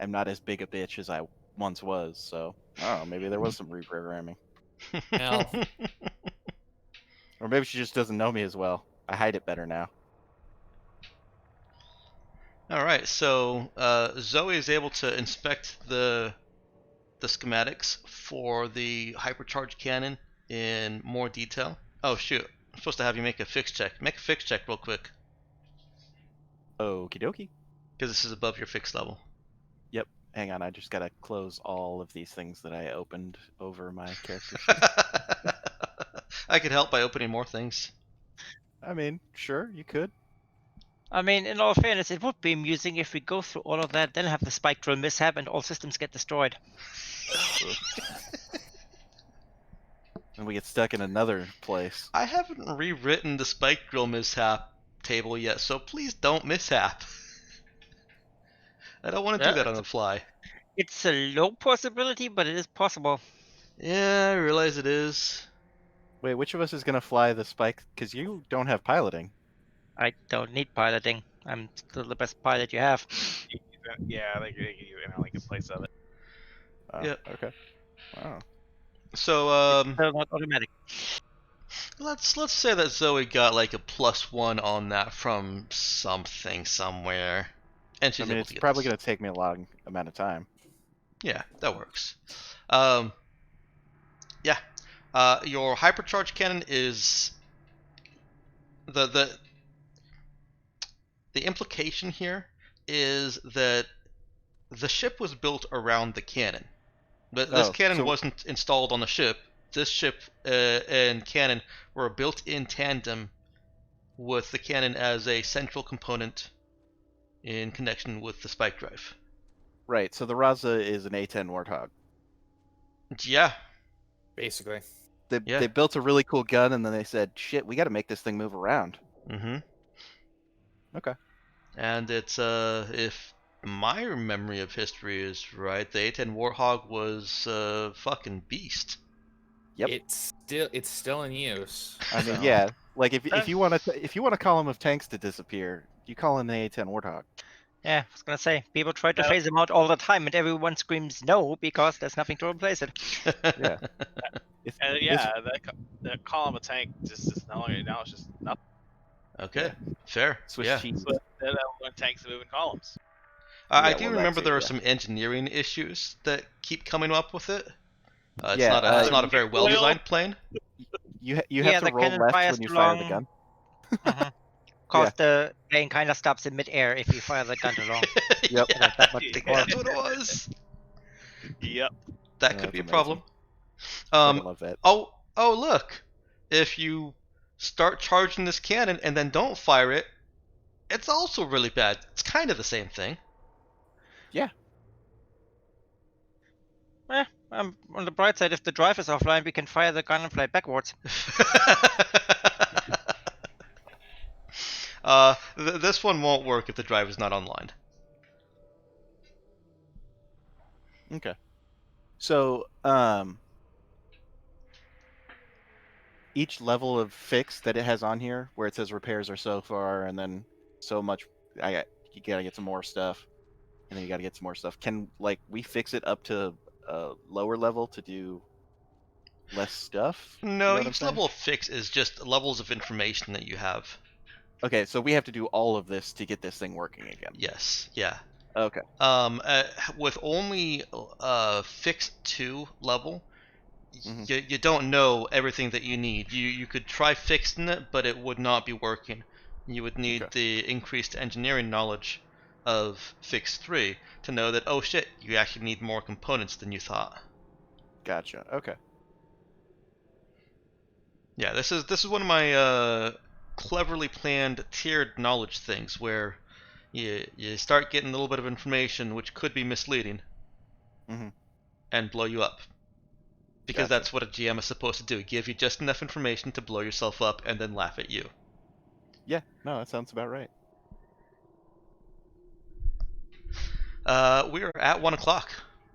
am not as big a bitch as I once was. So, I don't know, maybe there was some reprogramming. Hell. Or maybe she just doesn't know me as well. I hide it better now. All right, so Zoe is able to inspect the schematics for the hypercharged cannon in more detail. Oh shoot, I'm supposed to have you make a fix check. Make a fix check real quick. Okie dokie. Because this is above your fix level. Yep. Hang on, I just gotta close all of these things that I opened over my character. I could help by opening more things. I mean, sure, you could. I mean, in all fairness, it would be amusing if we go through all of that, then have the spike drill mishap and all systems get destroyed. And we get stuck in another place. I haven't rewritten the spike drill mishap table yet, so please don't mishap. I don't want to do that on the fly. It's a low possibility, but it is possible. Yeah, I realize it is. Wait, which of us is gonna fly the spike? Because you don't have piloting. I don't need piloting. I'm still the best pilot you have. Yeah, they give you a place of it. Yeah. Okay. Wow. So it's still not automatic. Let's say that Zoe got like a +1 on that from something somewhere, and she's able it's to get probably this. gonna take me a long amount of time. Yeah, that works. Yeah. Your hypercharge cannon is the implication here is that the ship was built around the cannon. But this cannon wasn't installed on the ship. This ship and cannon were built in tandem with the cannon as a central component in connection with the spike drive. Right, so the Raza is an A10 Warthog. Yeah. Basically. They built a really cool gun, and then they said, shit, we gotta make this thing move around. Mm-hmm. Okay. And it's, if my memory of history is right, the A10 Warthog was a fucking beast. Yep. It's still in use. I mean, yeah. Like if you want a column of tanks to disappear, you call in the A10 Warthog. Yeah, I was gonna say, people try to phase them out all the time, and everyone screams no because there's nothing to replace it. Yeah. That column of tank just is now it's just nothing. Okay, fair. Swiss cheese. But then when tanks are moving columns. I do remember there are some engineering issues that keep coming up with it. It's not a very well designed plane. You have to roll left when you fire the gun. Because the plane kind of stops in midair if you fire the gun too long. Yep. That's what it was. Yep. That could be a problem. I love that. Oh, oh look, if you start charging this cannon and then don't fire it, it's also really bad. It's kind of the same thing. Yeah. On the bright side, if the drive is offline, we can fire the gun and fly backwards. This one won't work if the drive is not online. Okay. So, each level of fix that it has on here, where it says repairs are so far, and then so much, you gotta get some more stuff, and then you gotta get some more stuff. Can we fix it up to a lower level to do less stuff? No, You know each level of fix is just levels of information that you have. Okay, so we have to do all of this to get this thing working again. Yes, yeah. Okay. With only fix 2 level, Mhm. you don't know everything that you need. You could try fixing it, but it would not be working. You would need the increased engineering knowledge of fix 3 to know that, oh shit, you actually need more components than you thought. Gotcha. Okay. Yeah, this is one of my cleverly planned tiered knowledge things where you start getting a little bit of information which could be misleading and blow you up. Because that's what a GM is supposed to do. Give you just enough information to blow yourself up and then laugh at you. Yeah, no, that sounds about right. We are at 1 o'clock.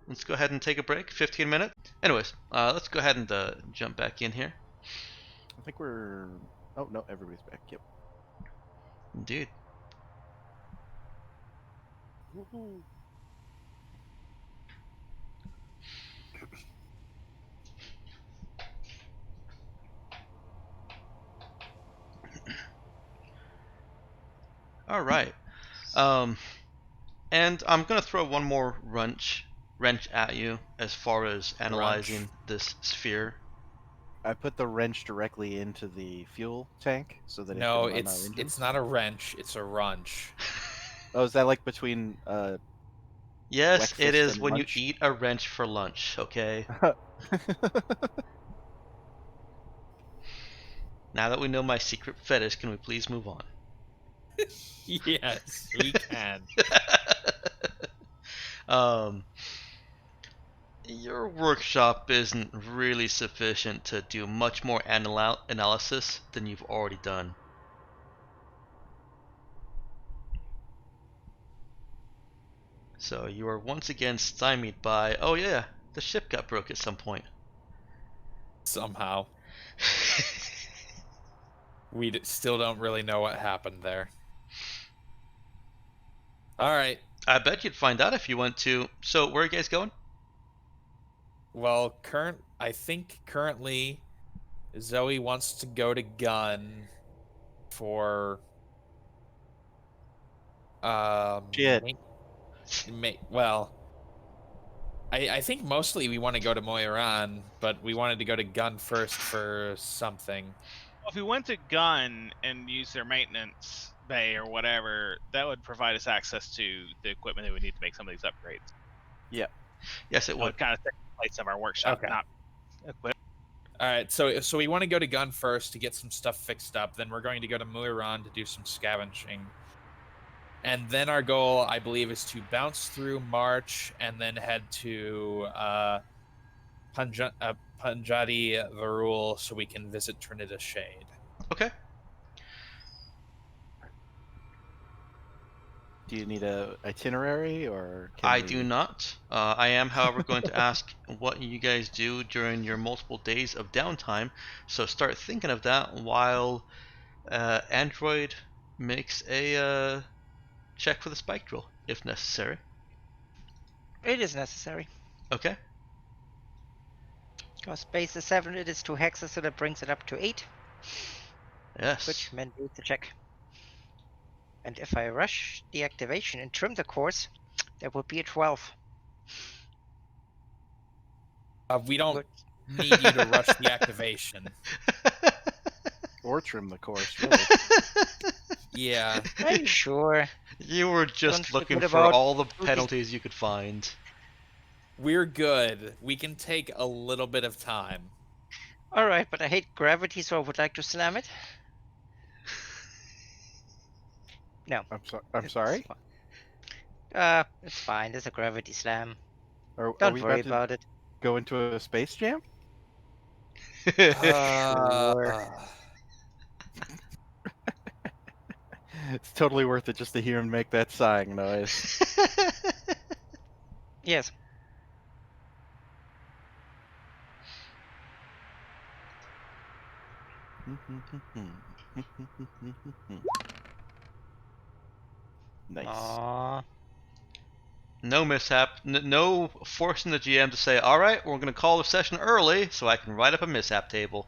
Let's go ahead and take a break, 15 minutes. Anyways, let's go ahead and jump back in here. I think we're... Oh, no, everybody's back. Yep. Indeed. Woohoo. All right. And I'm gonna throw one more wrench at you as far as analyzing this sphere. I put the wrench directly into the fuel tank so that no, it can run our engines. it's not a wrench, it's a runch. Oh, is that like between Yes, it is when lunch? you eat a wrench for lunch, okay? Now that we know my secret fetish, can we please move on? Yes, we can. Your workshop isn't really sufficient to do much more analysis than you've already done. So you are once again stymied by, oh yeah, the ship got broke at some point. Somehow. We still don't really know what happened there. Alright. I bet you'd find out if you went to... So, where are you guys going? Well, I think currently Zoe wants to go to Gun for... Shit. Well, I think mostly we want to go to Moiran, but we wanted to go to Gun first for something. Well, if we went to Gun and used their maintenance bay or whatever, that would provide us access to the equipment that we need to make some of these upgrades. Yeah. Yes, it would. Kind of take the place of our workshop, not equip. All right, so we want to go to Gun first to get some stuff fixed up. Then we're going to go to Moiran to do some scavenging. And then our goal, I believe, is to bounce through March and then head to Punjati Varul so we can visit Trinidad Shade. Okay. Do you need a itinerary or? I do not. I am, however, going to ask what you guys do during your multiple days of downtime. So start thinking of that while Android makes a check for the spike drill, if necessary. It is necessary. Okay. Because base is 7, it is 2 hexes, so that brings it up to 8. Yes. Which mandates a check. And if I rush the activation and trim the course, that would be a 12. We don't need you to rush the activation. Or trim the course, really. Yeah. Are you sure? You were just Don't looking forget for about all the penalties you could find. We're good. We can take a little bit of time. Alright, but I hate gravity, so I would like to slam it. No. I'm sorry? It's fine. There's a gravity slam. Are Don't we worry about to about it. go into a space jam? Sure. It's totally worth it just to hear him make that sighing noise. Yes. Nice. Aww. No mishap. No forcing the GM to say, all right, we're going to call the session early so I can write up a mishap table.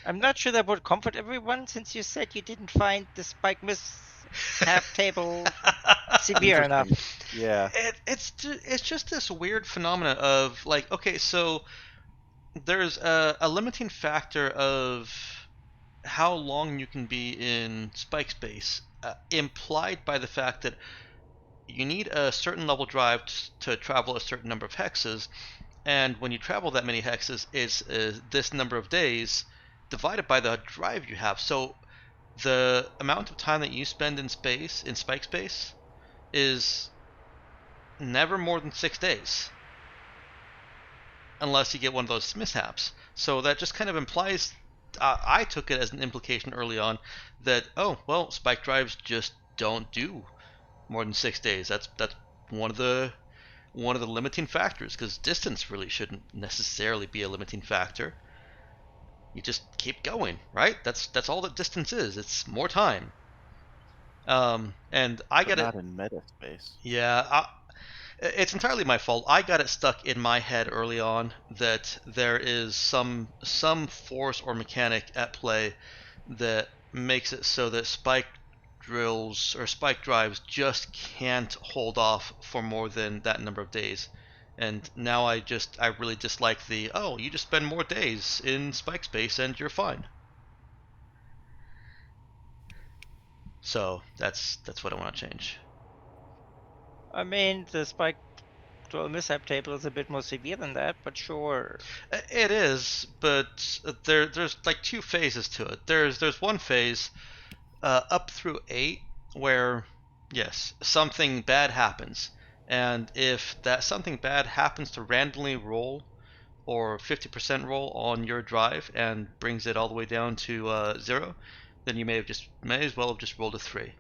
I'm not sure that would comfort everyone, since you said you didn't find the spike mishap table severe enough. Yeah. It's just this weird phenomena of, like, okay, so there's a limiting factor of how long you can be in spike space, implied by the fact that you need a certain level drive to travel a certain number of hexes, and when you travel that many hexes, it's this number of days divided by the drive you have. So the amount of time that you spend in space, in spike space, is never more than 6 days, unless you get one of those mishaps. So that just kind of implies, I took it as an implication early on, that, oh well, spike drives just don't do more than 6 days. That's one of the limiting factors, because distance really shouldn't necessarily be a limiting factor. You just keep going, right? That's all that distance is. It's more time. And I got it. Not in meta space. Yeah, it's entirely my fault. I got it stuck in my head early on that there is some force or mechanic at play that makes it so that spike drills or spike drives just can't hold off for more than that number of days. And now I really dislike the, oh, you just spend more days in spike space and you're fine. So that's what I want to change. I mean, the spike dual mishap table is a bit more severe than that, but sure. It is, but there's like two phases to it. There's one phase up through 8 where, yes, something bad happens, and if that something bad happens to randomly roll or 50% roll on your drive and brings it all the way down to 0, then you may as well have just rolled a 3.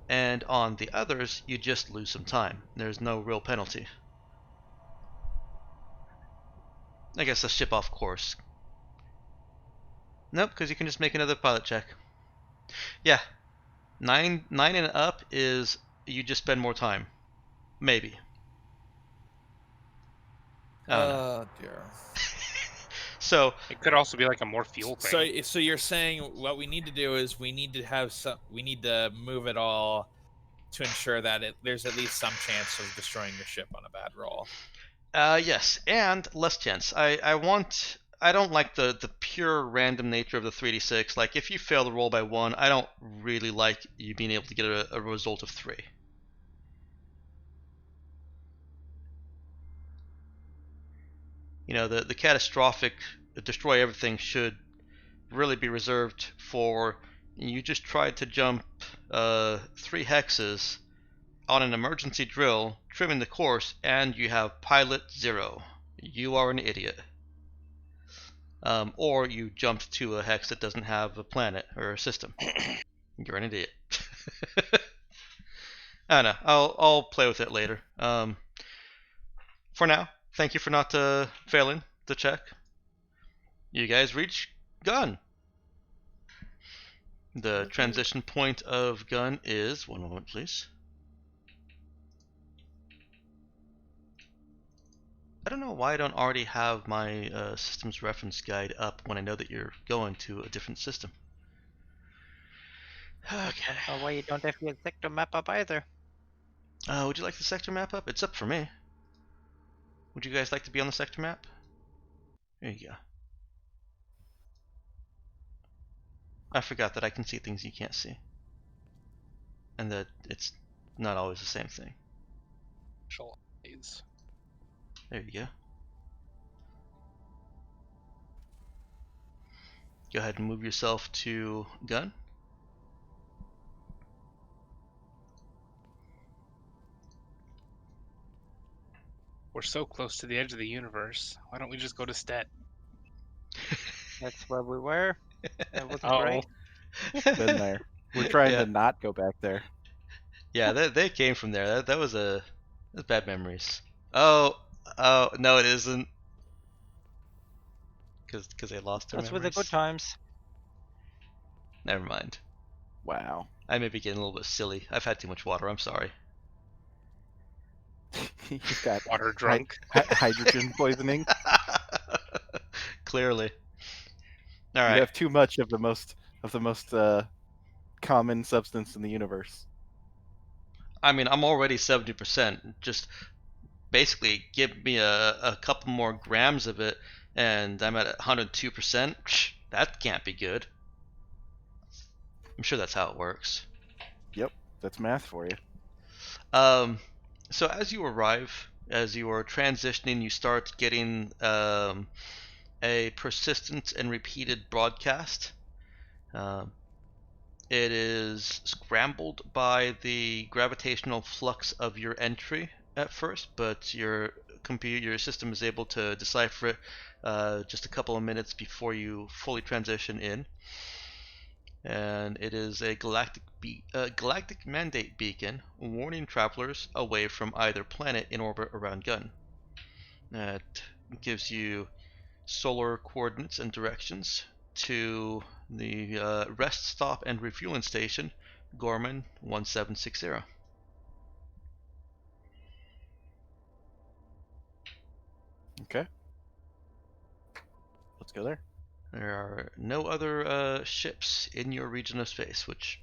And on the others, you just lose some time. There's no real penalty. I guess a ship off course. Nope, because you can just make another pilot check. Yeah, 9 and up is you just spend more time. Maybe. Oh dear. So it could also be like a more fuel thing. So you're saying what we need to do is we need to move it all to ensure that there's at least some chance of destroying your ship on a bad roll. Yes, and less chance. I don't like the pure random nature of the 3d6. Like, if you fail the roll by 1, I don't really like you being able to get a result of 3. You know, the catastrophic destroy everything should really be reserved for you just tried to jump 3 hexes on an emergency drill, trimming the course, and you have pilot 0. You are an idiot. Or you jumped to a hex that doesn't have a planet or a system. You're an idiot. I don't know. I'll play with it later. For now, thank you for not failing the check. You guys reach gun. The transition point of gun is, one moment please. I don't know why I don't already have my systems reference guide up when I know that you're going to a different system. Okay. I don't know why you don't have your sector map up either. Would you like the sector map up? It's up for me. Would you guys like to be on the sector map? There you go. I forgot that I can see things you can't see. And that it's not always the same thing. There you go. go ahead and move yourself to gun. We're so close to the edge of the universe. Why don't we just go to Stet? That's where we were. That wasn't Oh, great. Been there. We're trying Yeah. to not go back there. Yeah, they came from there. That was bad memories. Oh no, it isn't. Because they lost their That's were memories. the good times. Never mind. Wow. I may be getting a little bit silly. I've had too much water. I'm sorry. You've got water drunk. hydrogen poisoning. Clearly. All right. You have too much of the most common substance in the universe. I mean, I'm already 70%. Just basically give me a couple more grams of it, and I'm at 102%. That can't be good. I'm sure that's how it works. Yep, that's math for you. So as you arrive, as you are transitioning, you start getting a persistent and repeated broadcast. It is scrambled by the gravitational flux of your entry at first, but your system is able to decipher it just a couple of minutes before you fully transition in. And it is a galactic mandate beacon warning travelers away from either planet in orbit around Gun. It gives you solar coordinates and directions to the rest stop and refueling station, Gorman 1760. Okay. Let's go there. There are no other ships in your region of space, which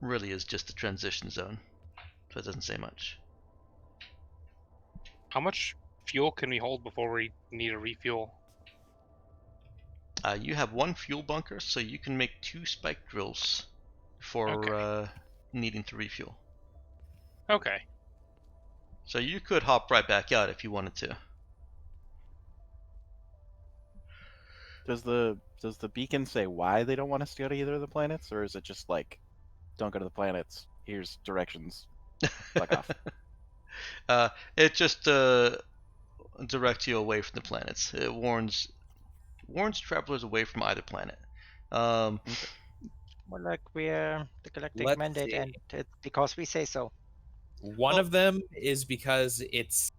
really is just the transition zone, so it doesn't say much. How much fuel can we hold before we need a refuel? You have one fuel bunker, so you can make 2 spike drills for Okay. needing to refuel. Okay. So you could hop right back out if you wanted to. Does the beacon say why they don't want us to go to either of the planets, or is it just like, don't go to the planets, here's directions, fuck off? It just directs you away from the planets. It warns travelers away from either planet. Okay. More like we're the galactic Let's mandate, see. and it's because we say so. One of them is because it's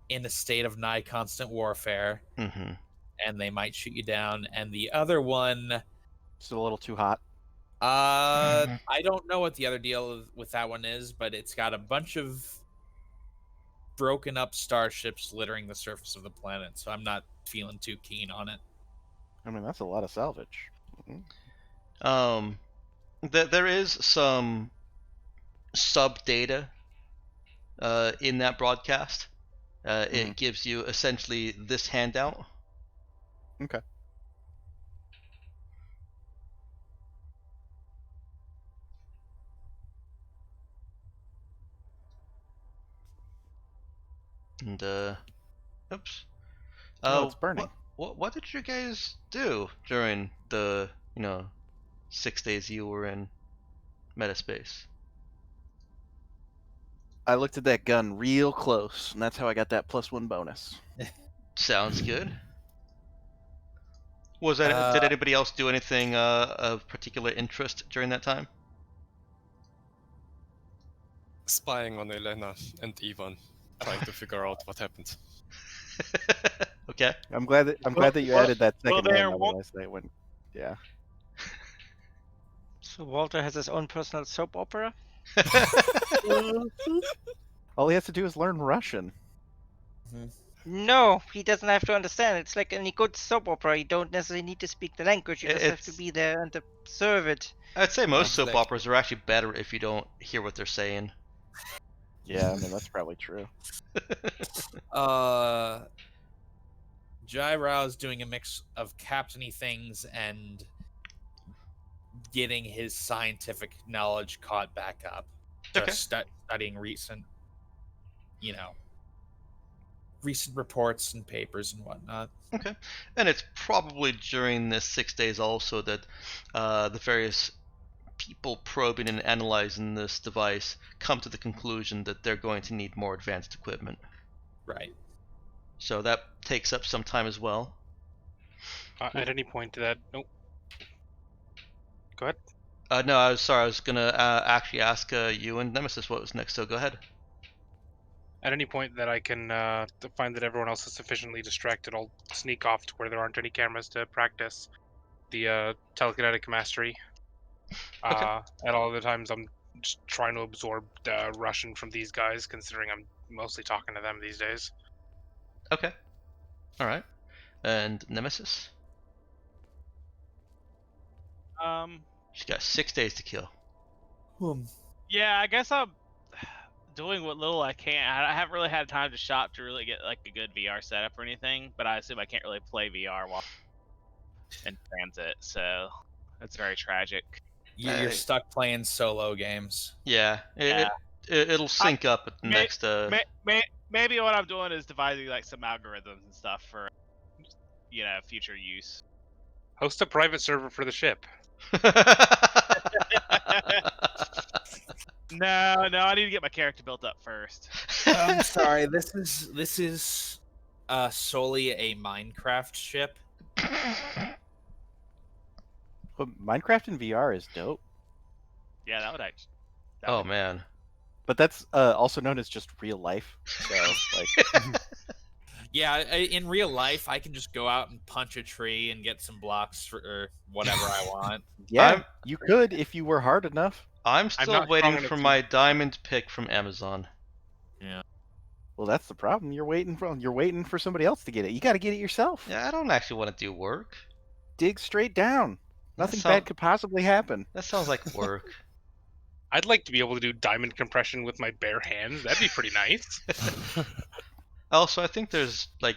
in a state of nigh constant warfare, Mm-hmm. and they might shoot you down. And the other one, It's a little too hot. I don't know what the other deal with that one is, but it's got a bunch of broken up starships littering the surface of the planet, so I'm not feeling too keen on it. I mean, that's a lot of salvage. There is some sub data in that broadcast. It gives you essentially this handout. Okay. And oops. Oh, it's burning. What did you guys do during the 6 days you were in metaspace? I looked at that gun real close, and that's how I got that +1 bonus. Sounds good. Did anybody else do anything of particular interest during that time? Spying on Elena and Ivan, trying to figure out what happened. Okay. I'm glad that you added that second there one. won't- Otherwise, they wouldn't. Yeah. So Walter has his own personal soap opera. All he has to do is learn Russian. No, he doesn't have to understand. It's like any good soap opera. You don't necessarily need to speak the language. You just have to be there and observe it. I'd say most soap Like- operas are actually better if you don't hear what they're saying. Yeah, I mean that's probably true. Jai Rao's doing a mix of captainy things and getting his scientific knowledge caught back up. Okay. Just studying recent, recent reports and papers and whatnot. Okay, and it's probably during this 6 days also that the various people probing and analyzing this device come to the conclusion that they're going to need more advanced equipment. Right. So that takes up some time as well. At any point that... Nope. Go ahead. No, I was sorry. I was gonna actually ask you and Nemesis what was next. So go ahead. At any point that I can find that everyone else is sufficiently distracted, I'll sneak off to where there aren't any cameras to practice the telekinetic mastery. Okay. At all the times, I'm just trying to absorb the Russian from these guys, considering I'm mostly talking to them these days. Okay. All right. And Nemesis? She's got 6 days to kill. Yeah, I guess I'm doing what little I can. I haven't really had time to shop to really get like a good VR setup or anything, but I assume I can't really play VR while in transit, so that's very tragic. You're stuck playing solo games. Yeah, it'll sync up at the next. Maybe what I'm doing is devising like some algorithms and stuff for, future use. Host a private server for the ship. No, I need to get my character built up first. I'm sorry. This is solely a Minecraft ship. But Minecraft in VR is dope. Yeah, that would actually. Oh man. But that's also known as just real life. So like. Yeah, in real life, I can just go out and punch a tree and get some blocks or whatever I want. Yeah, you could if you were hard enough. I'm still waiting for my diamond pick from Amazon. Yeah. Well, that's the problem. You're waiting for somebody else to get it. You got to get it yourself. Yeah, I don't actually want to do work. Dig straight down. Nothing bad could possibly happen. That sounds like work. I'd like to be able to do diamond compression with my bare hands. That'd be pretty nice. Also, I think there's like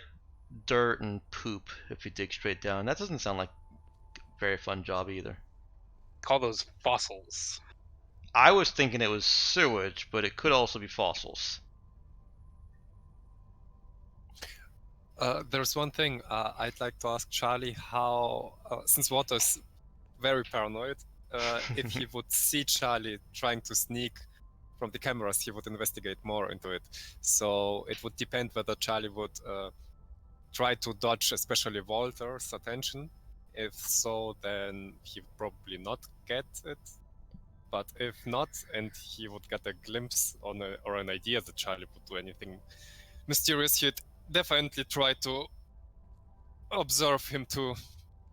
dirt and poop if you dig straight down. That doesn't sound like a very fun job either. Call those fossils. I was thinking it was sewage, but it could also be fossils. There's one thing I'd like to ask Charlie how, since Water's very paranoid, if he would see Charlie trying to sneak from the cameras, he would investigate more into it. So it would depend whether Charlie would try to dodge especially Walter's attention. If so, then he would probably not get it. But if not, and he would get a glimpse or an idea that Charlie would do anything mysterious, he'd definitely try to observe him too.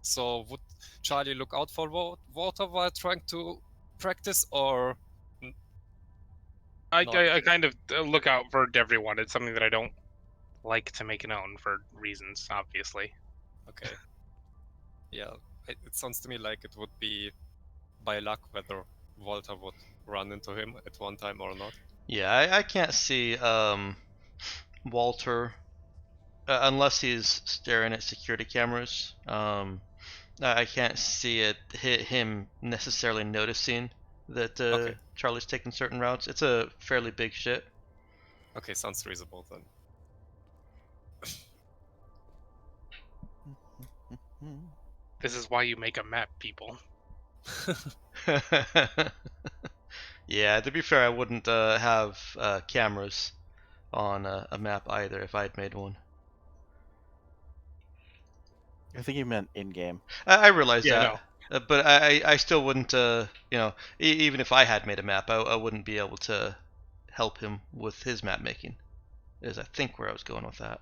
So would Charlie look out for Walter while trying to practice, or? I kind of look out for everyone. It's something that I don't like to make known for reasons, obviously. Okay. Yeah, it sounds to me like it would be by luck whether Walter would run into him at one time or not. Yeah, I can't see Walter unless he's staring at security cameras. I can't see it hit him necessarily noticing that Charlie's taking certain routes. It's a fairly big ship. Okay, sounds reasonable then. This is why you make a map, people. Yeah, to be fair, I wouldn't have cameras on a map either if I had made one. I think you meant in-game. I realize that. No. But I still wouldn't, even if I had made a map, I wouldn't be able to help him with his map making, is I think where I was going with that.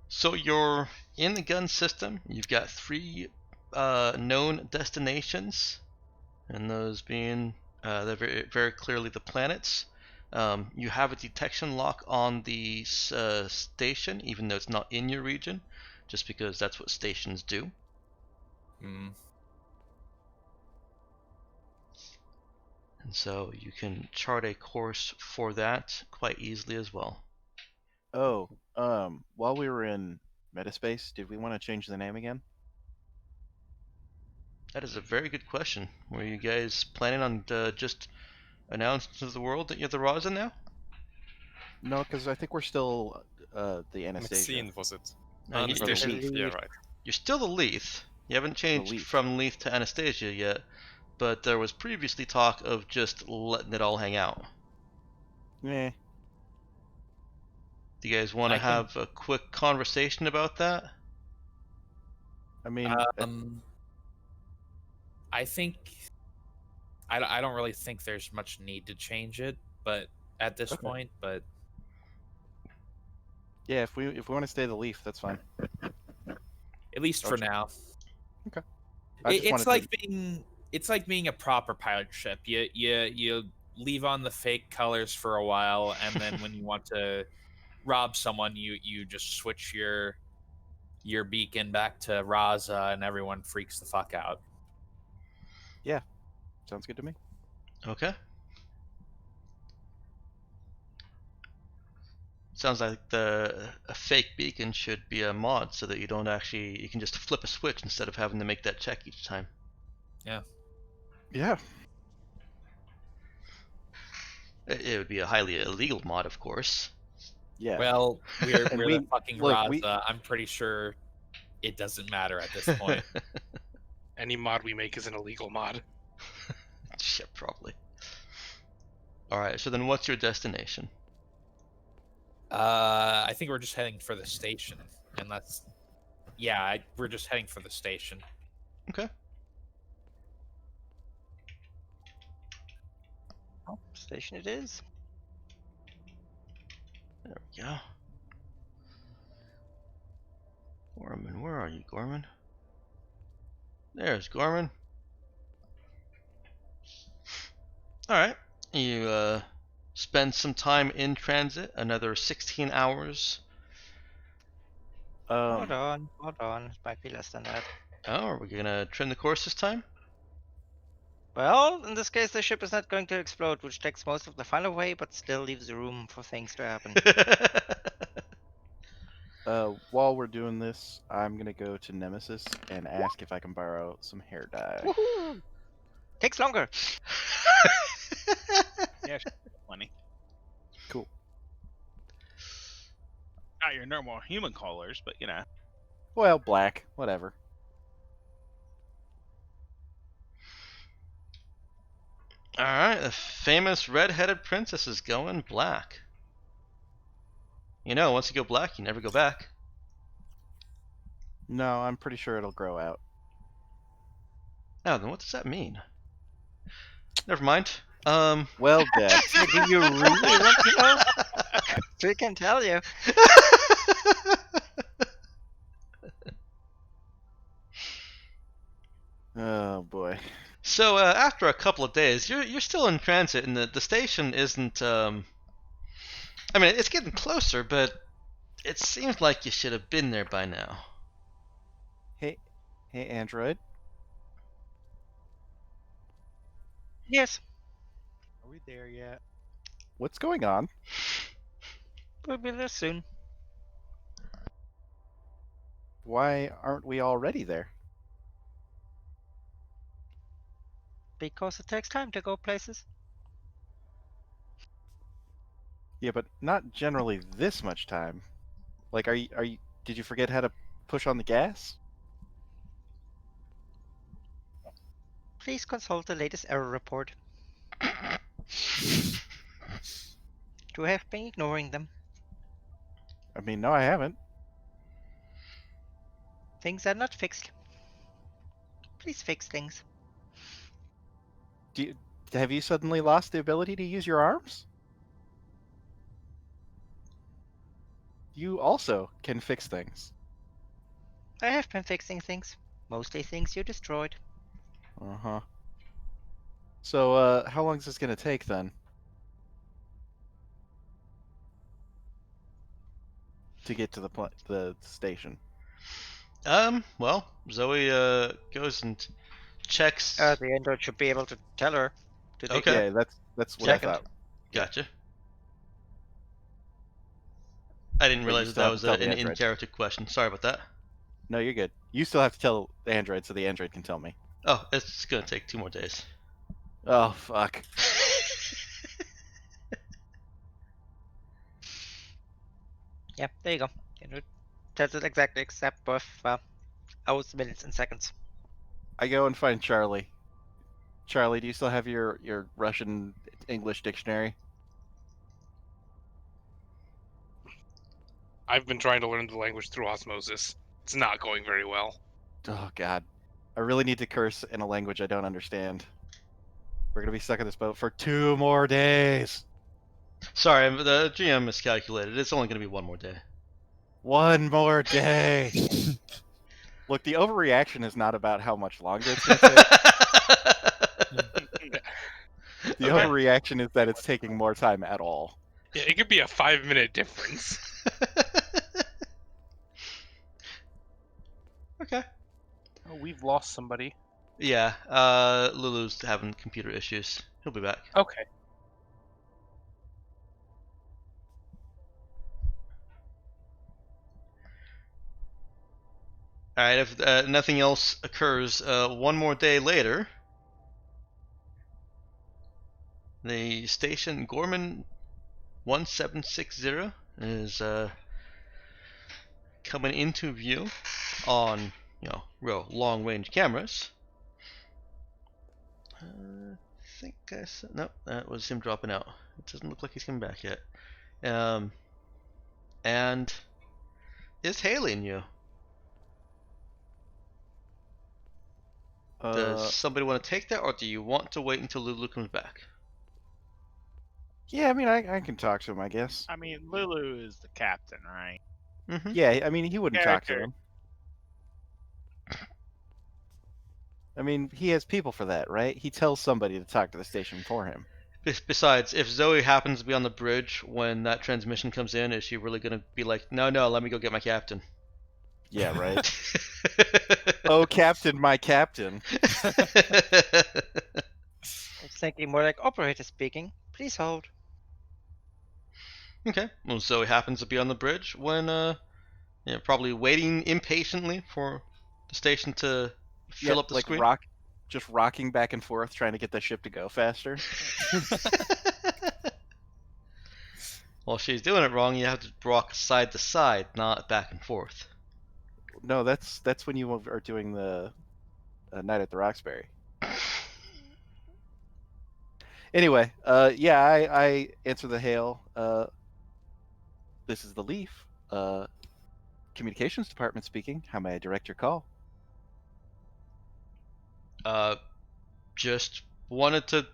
So you're in the gun system. You've got 3 known destinations, and those being they're very, very clearly the planets. You have a detection lock on the station, even though it's not in your region, just because that's what stations do. And so you can chart a course for that quite easily as well. Oh, while we were in Metaspace, did we want to change the name again? That is a very good question. Were you guys planning on just announcing to the world that you're the Raza now? No, because I think we're still the Anastasia. Maxine, was it? No, Or the Anastasia. Leaf. Yeah, right. You're still the Leith. You haven't changed Leith. from Leith to Anastasia yet, but there was previously talk of just letting it all hang out. Eh. Do you guys want to have a quick conversation about that? I mean, I think I don't really think there's much need to change it, but at this point, but yeah, if we want to stay the Leaf, that's fine. at least for now. Okay. It's like being a proper pirate ship. You leave on the fake colors for a while, and then when you want to rob someone, you just switch your beacon back to Raza, and everyone freaks the fuck out. Yeah, sounds good to me. Okay. Sounds like a fake beacon should be a mod so that you can just flip a switch instead of having to make that check each time. Yeah. Yeah. It would be a highly illegal mod, of course. Yeah. Well, we're the fucking look, Raza. I'm pretty sure it doesn't matter at this point. Any mod we make is an illegal mod. Yeah, probably. Alright, so then what's your destination? I think we're just heading for the station, and we're just heading for the station. Okay. Oh, station it is. There we go. Gorman, where are you, Gorman? There's Gorman. Alright, you spend some time in transit, another 16 hours. Hold on. It might be less than that. Oh, are we gonna trim the course this time? Well, in this case, the ship is not going to explode, which takes most of the fun away, but still leaves room for things to happen. While we're doing this, I'm gonna go to Nemesis and ask if I can borrow some hair dye. Woohoo! Takes longer. Yeah, funny. Cool. Not your normal human colors, but you know. Well, black, whatever. Alright, the famous red-headed princess is going black. You know, once you go black, you never go back. No, I'm pretty sure it'll grow out. Oh, then what does that mean? Never mind. Well, Dex. Do you really want to know? We can tell you. Oh boy. So after a couple of days, you're still in transit, and the station isn't. I mean, it's getting closer, but it seems like you should have been there by now. Hey, Android. Yes. Are we there yet? What's going on? We'll be there soon. Why aren't we already there? Because it takes time to go places. Yeah, but not generally this much time. Like, are you? Did you forget how to push on the gas? Please consult the latest error report. You have been ignoring them. I mean, no, I haven't. Things are not fixed. Please fix things. Have you suddenly lost the ability to use your arms? You also can fix things. I have been fixing things. Mostly things you destroyed. Uh-huh. So, how long is this gonna take, then? To get to the station? Well, Zoe goes and checks. The android should be able to tell her. Okay. Yeah, that's what Second. I thought. Gotcha. I didn't But you realize still that have was to tell an the android. in-character question. Sorry about that. No, you're good. You still have to tell the android so the android can tell me. Oh, it's gonna take 2 more days. Oh, fuck. Yeah, there you go. It tells it exactly except with hours, minutes, and seconds. I go and find Charlie. Charlie, do you still have your Russian English dictionary? I've been trying to learn the language through osmosis. It's not going very well. Oh God, I really need to curse in a language I don't understand. We're gonna be stuck in this boat for 2 more days. Sorry, the GM miscalculated. It's only going to be 1 more day. 1 more day. Look, the overreaction is not about how much longer it's gonna take. The overreaction is that it's taking more time at all. Yeah, it could be a 5-minute difference. Okay. Oh, we've lost somebody. Yeah, Lulu's having computer issues. He'll be back. Okay. Alright, if nothing else occurs, 1 more day later, the station Gorman 1760 is coming into view on, real long-range cameras. I think I said, nope, that was him dropping out. It doesn't look like he's coming back yet. And is hailing you. Does somebody want to take that, or do you want to wait until Lulu comes back? Yeah, I mean, I can talk to him, I guess. I mean, Lulu is the captain, right? Mm-hmm. Yeah, I mean, he wouldn't talk to him. I mean, he has people for that, right? He tells somebody to talk to the station for him. Besides, if Zoe happens to be on the bridge when that transmission comes in, is she really going to be like, no, let me go get my captain? Yeah, right. Oh, Captain, my captain. I was thinking more like operator speaking. Please hold. Okay. Well, Zoe happens to be on the bridge when, probably waiting impatiently for the station to fill up the like screen. Just rocking back and forth, trying to get the ship to go faster. Well, she's doing it wrong. You have to rock side to side, not back and forth. No, that's when you are doing the Night at the Roxbury. Anyway, yeah, I answer the hail. This is the Leaf. Communications department speaking. How may I direct your call? Just wanted to.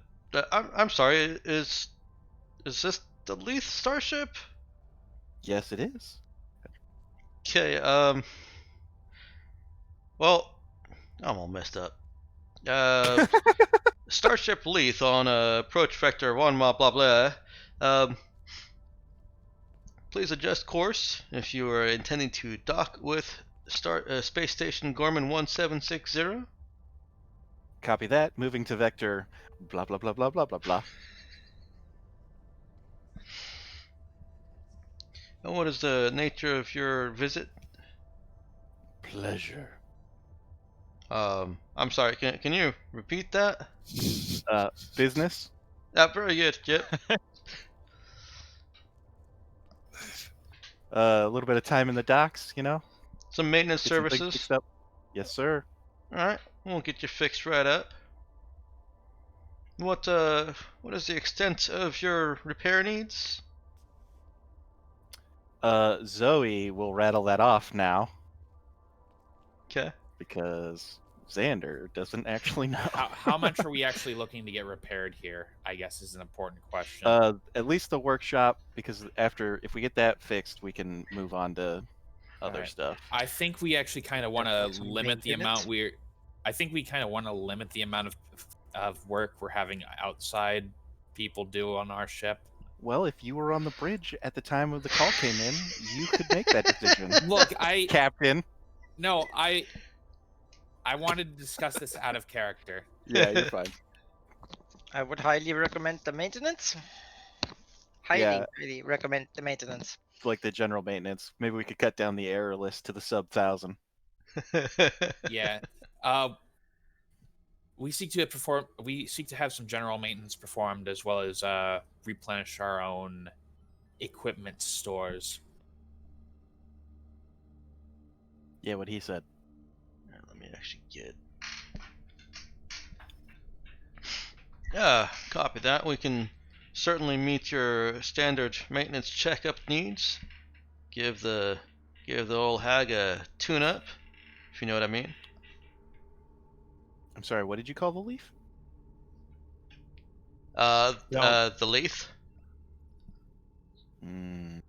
I'm sorry. Is this the Leaf starship? Yes, it is. Okay. Well, I'm all messed up. Starship Leith on approach vector 1 blah blah. Please adjust course if you are intending to dock with Space Station Gorman 1760. Copy that. Moving to vector blah blah blah blah blah blah blah. And what is the nature of your visit? Pleasure. I'm sorry. Can you repeat that? Business. Very good. Yep. A little bit of time in the docks, Some maintenance Get some things services. fixed up. Yes, sir. All right, we'll get you fixed right up. What is the extent of your repair needs? Zoe will rattle that off now. Okay. Because Xander doesn't actually know. How much are we actually looking to get repaired here? I guess is an important question. At least the workshop, because if we get that fixed, we can move on to other stuff. I think we actually kind of want to limit the amount I think we kind of want to limit the amount of work we're having outside people do on our ship. Well, if you were on the bridge at the time of the call came in, you could make that decision. Look, Captain. No, I wanted to discuss this out of character. Yeah, you're fine. I would highly recommend the maintenance. Highly recommend the maintenance. Like the general maintenance. Maybe we could cut down the error list to the sub 1,000. Yeah. We seek to have some general maintenance performed, as well as replenish our own equipment stores. Yeah, what he said. Alright, let me actually get. Yeah, copy that. We can certainly meet your standard maintenance checkup needs. Give the old hag a tune-up, if you know what I mean. I'm sorry, what did you call the leaf? The lathe. Mm.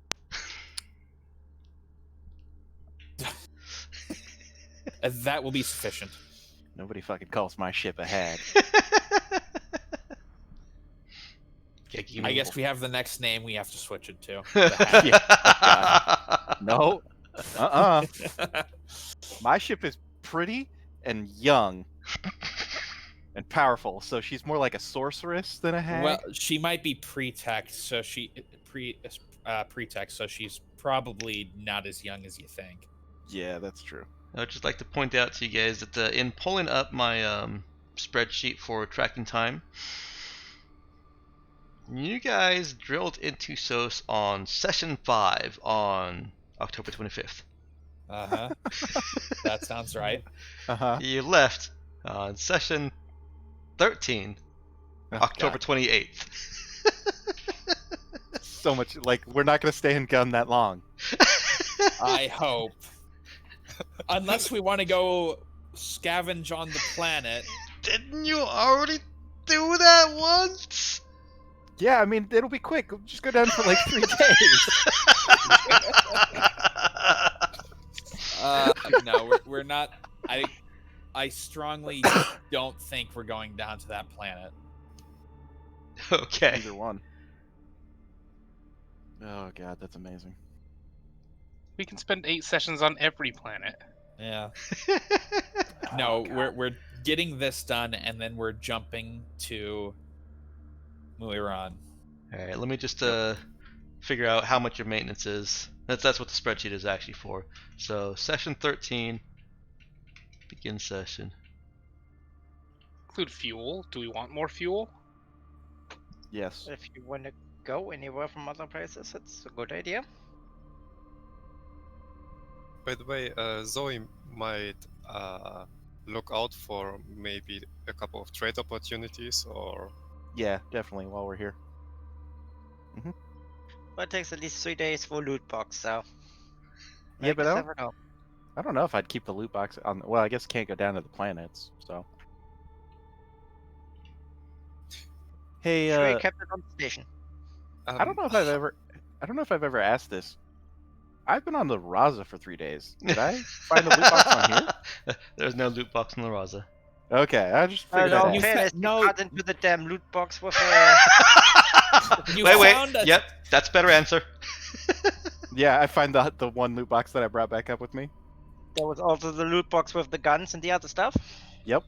That will be sufficient. Nobody fucking calls my ship a hag. Yeah, I guess we have the next name we have to switch it to. Yeah. Oh, God. No. My ship is pretty and young and powerful, so she's more like a sorceress than a hag. Well, she might be pretext, so pretext, so she's probably not as young as you think. Yeah, that's true. I would just like to point out to you guys that in pulling up my spreadsheet for tracking time, you guys drilled into SOS on session 5 on October 25th. Uh-huh. That sounds right. Uh-huh. You left on session 13, October 28th. So much, like, we're not going to stay in gun that long. I hope. Unless we want to go scavenge on the planet. Didn't you already do that once? Yeah, I mean, it'll be quick. We'll just go down for like 3 days. No, we're not. I strongly don't think we're going down to that planet. Okay. Either one. Oh god, that's amazing. We can spend 8 sessions on every planet. Yeah. No, we're getting this done, and then we're jumping to Muiran. All right, let me just figure out how much your maintenance is. That's what the spreadsheet is actually for. So session 13, begin session. Include fuel. Do we want more fuel? Yes. If you want to go anywhere from other places, it's a good idea. By the way, Zoe might look out for maybe a couple of trade opportunities, or Yeah, definitely, while we're here. But it takes at least 3 days for loot box, so. Yeah, but I never know. don't know if I'd keep the loot box on. Well, I guess can't go down to the planets, so. Hey, Sure, you kept it on the station. I don't know if I've ever asked this. I've been on the Raza for 3 days. Did I find a loot box on here? There's no loot box on the Raza. Okay, I just figured No, that out. fairness, no- you got into the damn loot box with Wait. Yep, that's a better answer. Yeah, I find the one loot box that I brought back up with me. There was also the loot box with the guns and the other stuff. Yep.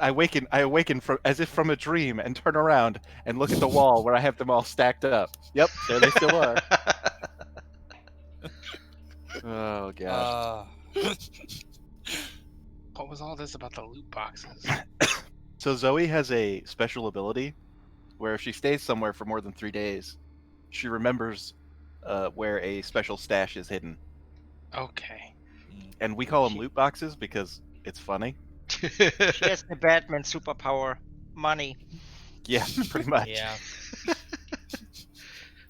I awaken from as if from a dream and turn around and look at the wall where I have them all stacked up. Yep, there they still are. Oh god. What was all this about the loot boxes? So Zoe has a special ability where if she stays somewhere for more than 3 days, she remembers where a special stash is hidden. Okay. And we call them loot boxes because it's funny. She has the Batman superpower. Money. Yeah, pretty much. Yeah.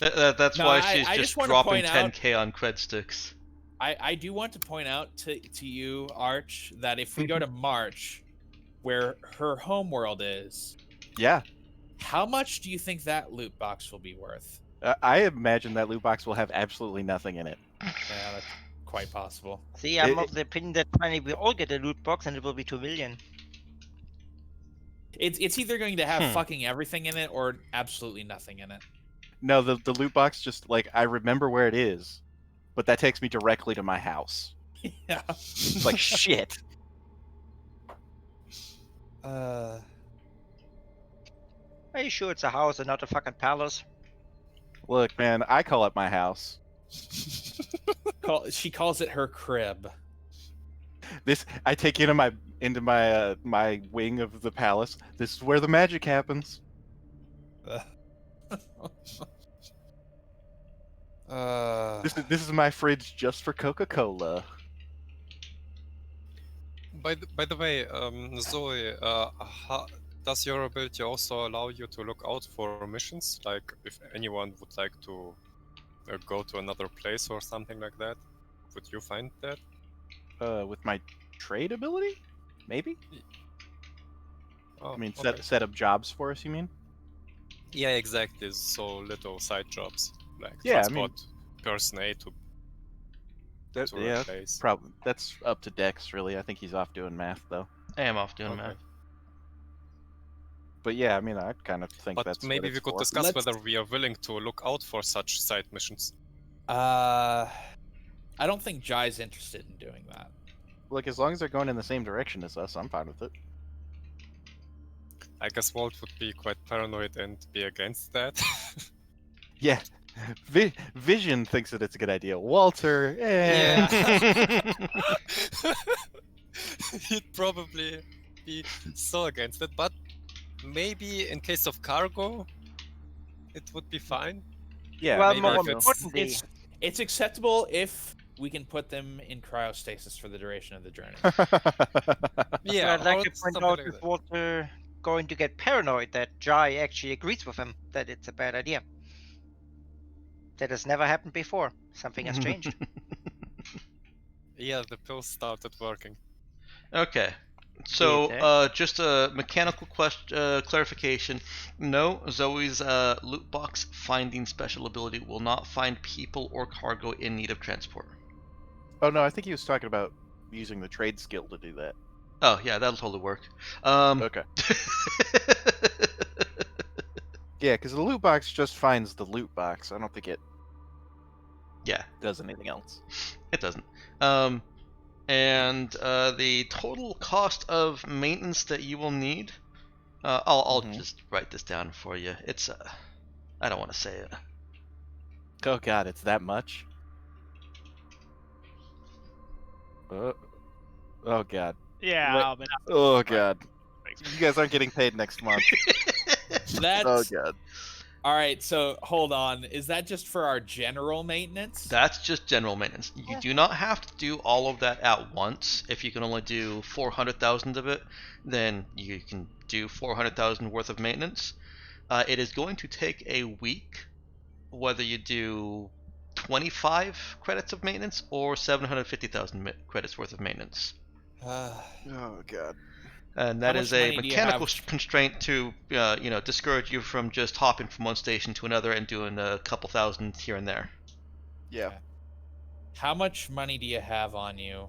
That's No, why I she's just just wanna dropping point out- 10k on cred sticks. I do want to point out to you, Arch, that if we go to March, where her homeworld is, Yeah. how much do you think that loot box will be worth? I imagine that loot box will have absolutely nothing in it. Yeah, that's quite possible. See, I'm of the opinion that finally we all get a loot box and it will be 2 million. It's either going to have fucking everything in it or absolutely nothing in it. No, the loot box just like I remember where it is, but that takes me directly to my house. Yeah. It's like shit. Are you sure it's a house and not a fucking palace? Look, man, I call it my house. She calls it her crib. This I take into my my wing of the palace. This is where the magic happens. Uh, This is my fridge just for Coca-Cola. By the way, Zoe, does your ability also allow you to look out for missions? Like, if anyone would like to go to another place or something like that, would you find that? With my trade ability, maybe. Oh, I mean, okay. set up jobs for us. You mean? Yeah, exactly. So little side jobs, like Yeah, I mean, transport person A to yeah, a place. probably that's up to Dex. Really, I think he's off doing math though. I am off doing Okay. math. But yeah, I mean, I kind of think But that's what maybe it's we could for. discuss whether we are willing to look out for such side missions. I don't think Jai's interested in doing that. Look, as long as they're going in the same direction as us, I'm fine with it. I guess Walt would be quite paranoid and be against that. Yeah, Vision thinks that it's a good idea. Walter, He'd probably be so against it, but maybe in case of cargo, it would be fine. Yeah, well, maybe more so. importantly, It's acceptable if we can put them in cryostasis for the duration of the journey. Yeah, I'd like or to point something out like with that. Walter going to get paranoid that Jai actually agrees with him that it's a bad idea. That has never happened before. Something has changed. Yeah, the pills started working. Okay. Did So, they? just a mechanical question, clarification. No, Zoe's loot box finding special ability will not find people or cargo in need of transport. Oh no, I think he was talking about using the trade skill to do that. Oh yeah, that'll totally work. Okay. Yeah, because the loot box just finds the loot box. I don't think it Yeah, does anything else. it doesn't. And the total cost of maintenance that you will need, I'll just write this down for you. It's I don't want to say it. Oh god, it's that much? Oh god. Yeah, Wait. I mean, Oh god. You guys aren't getting paid next month. That's Oh god. all right. So hold on. Is that just for our general maintenance? That's just general maintenance. You do not have to do all of that at once. If you can only do 400,000 of it, then you can do 400,000 worth of maintenance. It is going to take a week, whether you do 25 credits of maintenance or 750,000 credits worth of maintenance. Oh god. And that How is much a money do you mechanical have? constraint to, discourage you from just hopping from one station to another and doing a couple thousand here and there. Yeah. How much money do you have on you,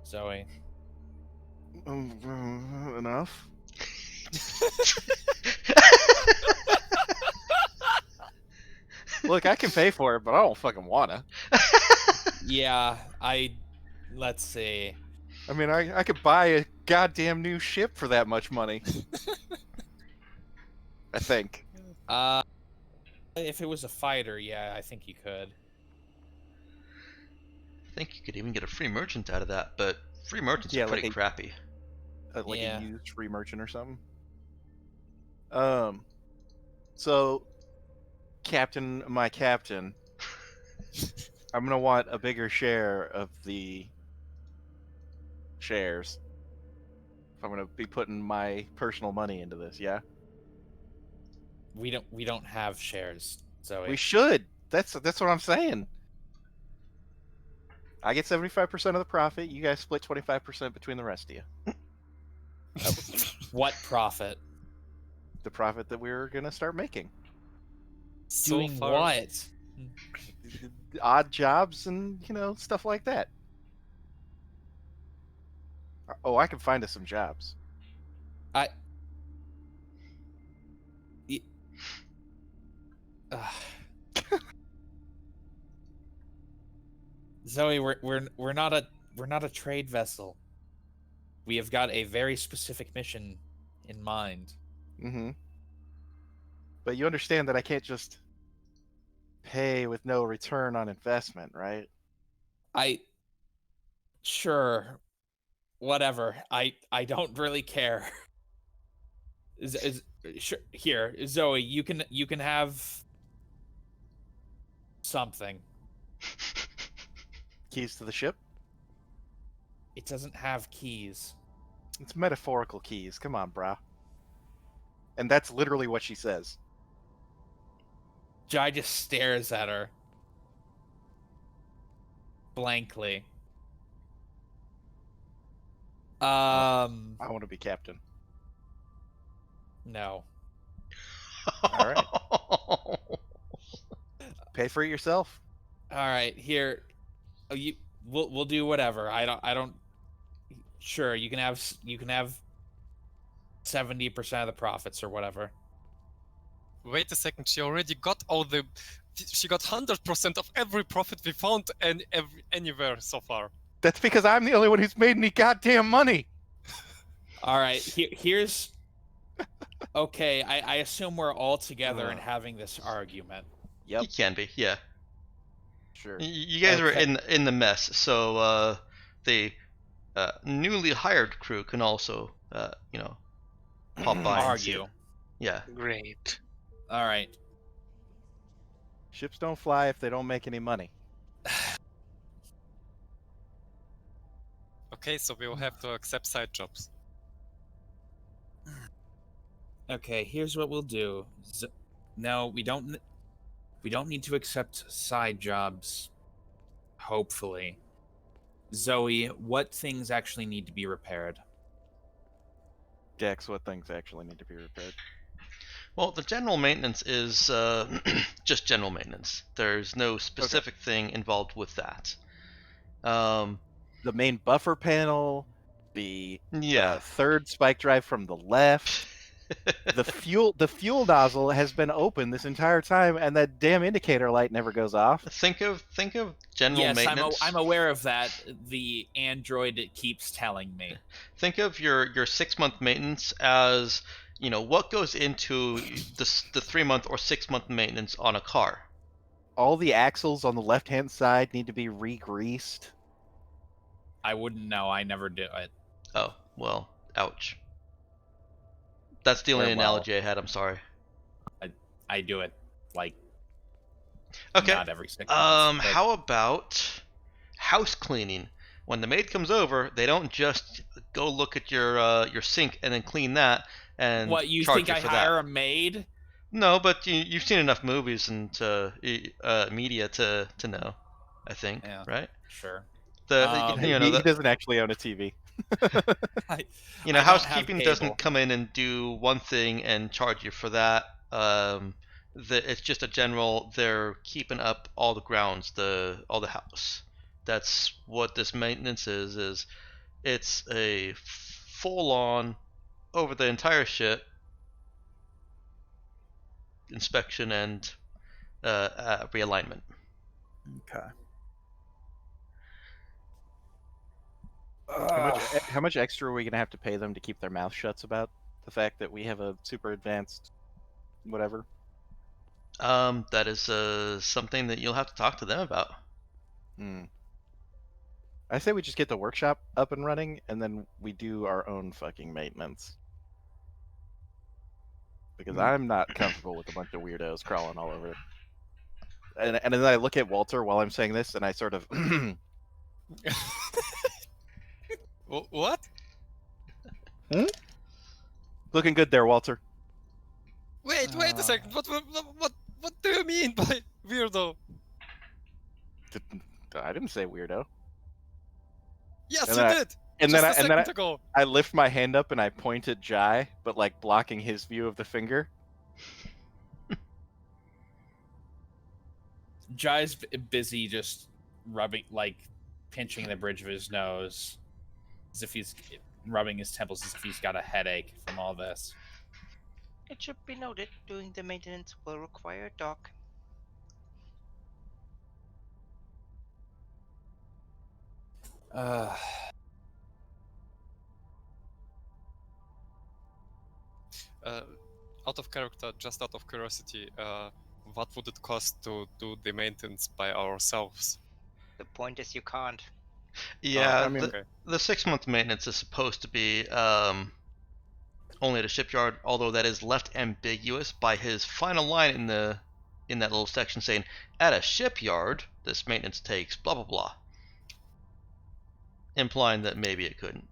Zoe? Enough. Look, I can pay for it, but I don't fucking wanna. Yeah, let's see. I mean, I could buy a goddamn new ship for that much money. I think. If it was a fighter, yeah, I think you could. I think you could even get a free merchant out of that, but free merchants Yeah, are pretty like crappy. Like Yeah. a used free merchant or something. So, my captain, I'm gonna want a bigger share of the shares. If I'm gonna be putting my personal money into this, yeah. We don't have shares, Zoe. We should. That's what I'm saying. I get 75% of the profit. You guys split 25% between the rest of you. What profit? The profit that we're gonna start making. Doing what? Odd jobs and stuff like that. Oh, I can find us some jobs. Zoe, we're not a trade vessel. We have got a very specific mission in mind. Mm-hmm. But you understand that I can't just pay with no return on investment, right? Sure, whatever. I don't really care. Sure, here, Zoe, you can have something. Keys to the ship? It doesn't have keys. It's metaphorical keys. Come on, brah. And that's literally what she says. Jai just stares at her blankly. I want to be captain. No. All right. Pay for it yourself. All right, here. We'll do whatever. I don't. Sure, you can have 70% of the profits or whatever. Wait a second. She already got all the. She got 100% of every profit we found anywhere so far. That's because I'm the only one who's made any goddamn money. All right, here's. Okay, I assume we're all together and having this argument. Yep. You can be, yeah. Sure. You guys were in the mess, so the newly hired crew can also, pop by and see. Argue. Yeah. Great. All right. Ships don't fly if they don't make any money. Okay, so we will have to accept side jobs. Okay, here's what we'll do. No, we don't need to accept side jobs. Hopefully. Zoe, what things actually need to be repaired? Dex, what things actually need to be repaired? Well, the general maintenance is just general maintenance. There's no specific thing involved with that. The main buffer panel, the Yeah. third spike drive from the left. the fuel nozzle has been open this entire time, and that damn indicator light never goes off. Think of general maintenance. I'm aware of that. The android keeps telling me. Think of your 6-month maintenance as, what goes into the 3-month or 6-month maintenance on a car. All the axles on the left-hand side need to be re-greased. I wouldn't know. I never do it. Oh, well, ouch. That's the only analogy I had. I'm sorry. I do it okay. Not every 6 months. How about house cleaning? When the maid comes over, they don't just go look at your sink and then clean that and what, you charge think I for hire that. a maid? No, but you've seen enough movies and media to know. I think, Yeah, right? Sure. He doesn't actually own a TV. Housekeeping doesn't come in and do one thing and charge you for that. It's just a general. They're keeping up all the grounds, all the house. That's what this maintenance is. It's a full-on, over the entire ship inspection and realignment. Okay. How much extra are we gonna have to pay them to keep their mouth shuts about the fact that we have a super advanced whatever? That is something that you'll have to talk to them about. I say we just get the workshop up and running, and then we do our own fucking maintenance. Because I'm not comfortable with a bunch of weirdos crawling all over it. And then I look at Walter while I'm saying this, and I sort of... What? Looking good there, Walter. Wait a second. What do you mean by weirdo? I didn't say weirdo. Yes, you did. And Just then a second ago. I lift my hand up and I point at Jai, but blocking his view of the finger. Jai's busy just rubbing, pinching the bridge of his nose, as if he's rubbing his temples as if he's got a headache from all this. It should be noted, doing the maintenance will require a dock. Out of character, just out of curiosity, what would it cost to do the maintenance by ourselves? The point is you can't. Yeah, okay. The 6-month maintenance is supposed to be only at a shipyard, although that is left ambiguous by his final line in that little section saying, at a shipyard, this maintenance takes blah blah blah. Implying that maybe it couldn't.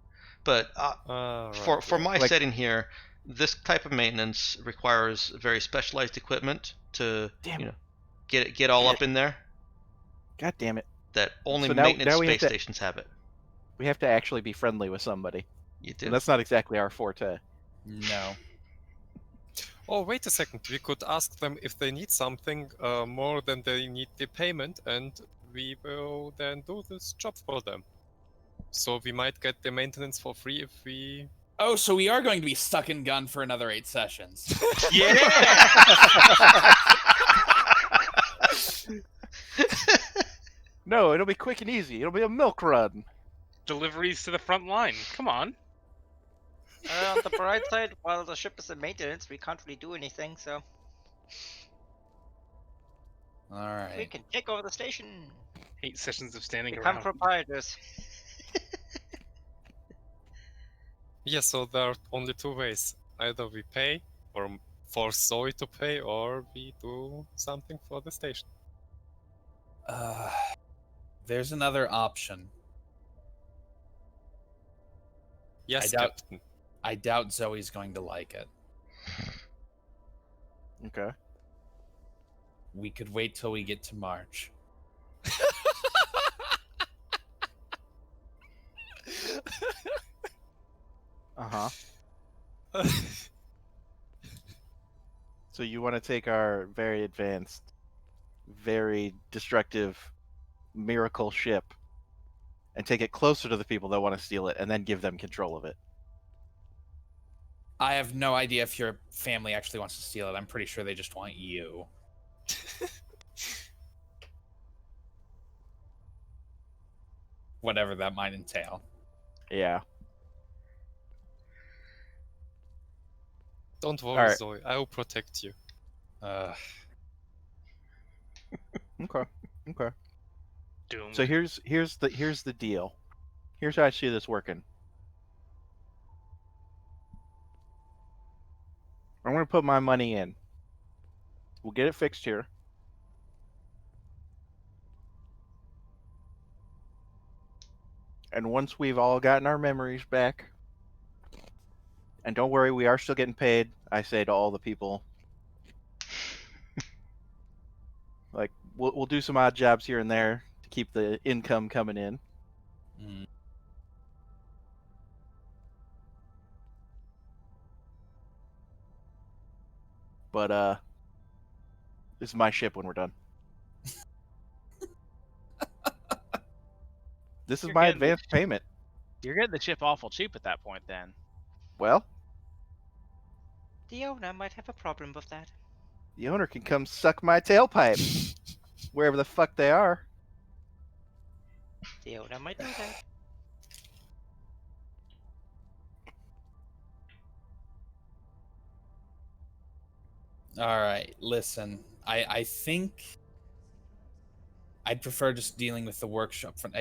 But Right. for my Like- setting here, this type of maintenance requires very specialized equipment to get all up in there. God damn it! That only So now maintenance we have space to- stations have it. We have to actually be friendly with somebody, You do. and that's not exactly our forte. No. Oh, wait a second. We could ask them if they need something more than they need the payment, and we will then do this job for them. So we might get the maintenance for free if we... Oh, so we are going to be stuck in gun for another 8 sessions. No, it'll be quick and easy. It'll be a milk run. Deliveries to the front line. Come on. On the bright side, while the ship is in maintenance, we can't really do anything, so All right. we can take over the station. 8 sessions of standing Become around. proprietors. Yeah, so there are only 2 ways. Either we pay, or force Zoe to pay, or we do something for the station. There's another option. Yes, doubt- Captain. I doubt Zoe's going to like it. Okay. We could wait till we get to March. So you want to take our very advanced, very destructive miracle ship and take it closer to the people that want to steal it, and then give them control of it. I have no idea if your family actually wants to steal it. I'm pretty sure they just want you. Whatever that might entail. Yeah. Don't worry, Alright. Zoe. I will protect you. Okay. Okay. Doomed. So here's the deal. Here's how I see this working. I'm gonna put my money in. We'll get it fixed here. And once we've all gotten our memories back, and don't worry, we are still getting paid, I say to all the people. Like, we'll do some odd jobs here and there to keep the income coming in. Mm. But this is my ship when we're done. This is You're my getting- advanced payment. You're getting the ship awful cheap at that point, then. Well, The owner might have a problem with that. the owner can come suck my tailpipe wherever the fuck they are. The owner might do that. All right, listen. I think I'd prefer just dealing with the workshop front.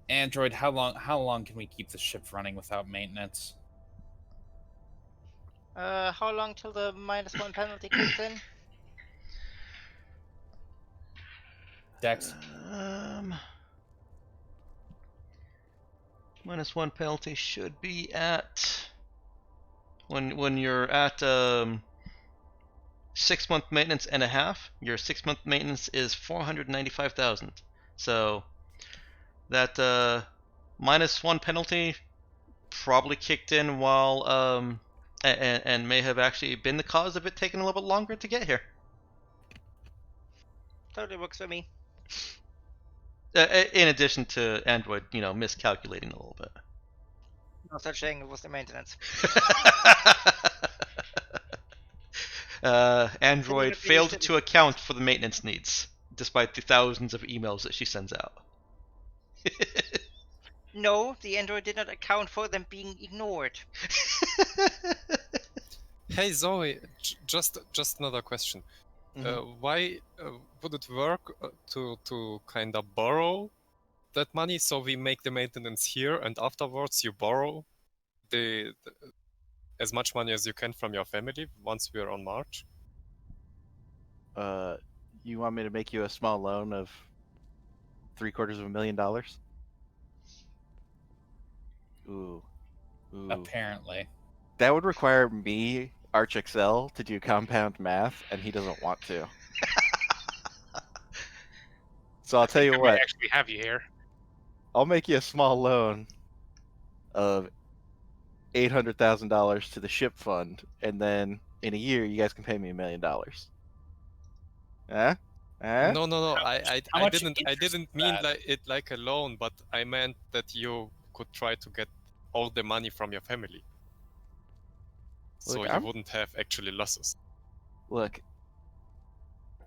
Android, how long can we keep the ship running without maintenance? How long till the -1 penalty kicks in? Dex? -1 penalty should be at when you're at 6-month maintenance and a half. Your 6-month maintenance is 495,000. So that -1 penalty probably kicked in while and may have actually been the cause of it taking a little bit longer to get here. Totally works for me. In addition to Android, miscalculating a little bit. No such thing. It was the maintenance. Android failed to account for the maintenance needs, despite the thousands of emails that she sends out. No, the android did not account for them being ignored. Hey, Zoe, just another question. Why would it work to kind of borrow that money so we make the maintenance here, and afterwards you borrow the as much money as you can from your family once we're on March? You want me to make you a small loan of $750,000? Ooh, Ooh. Apparently. That would require me, ArchXL, to do compound math, and he doesn't want to. So I'll tell you I might what. actually have you here. I'll make you a small loan of $800,000 to the ship fund, and then in a year you guys can pay me $1 million. Huh? Huh? No. How I much didn't interest mean is that? it like a loan, but I meant that you could try to get all the money from your family, so Look, you wouldn't have actually losses. Look,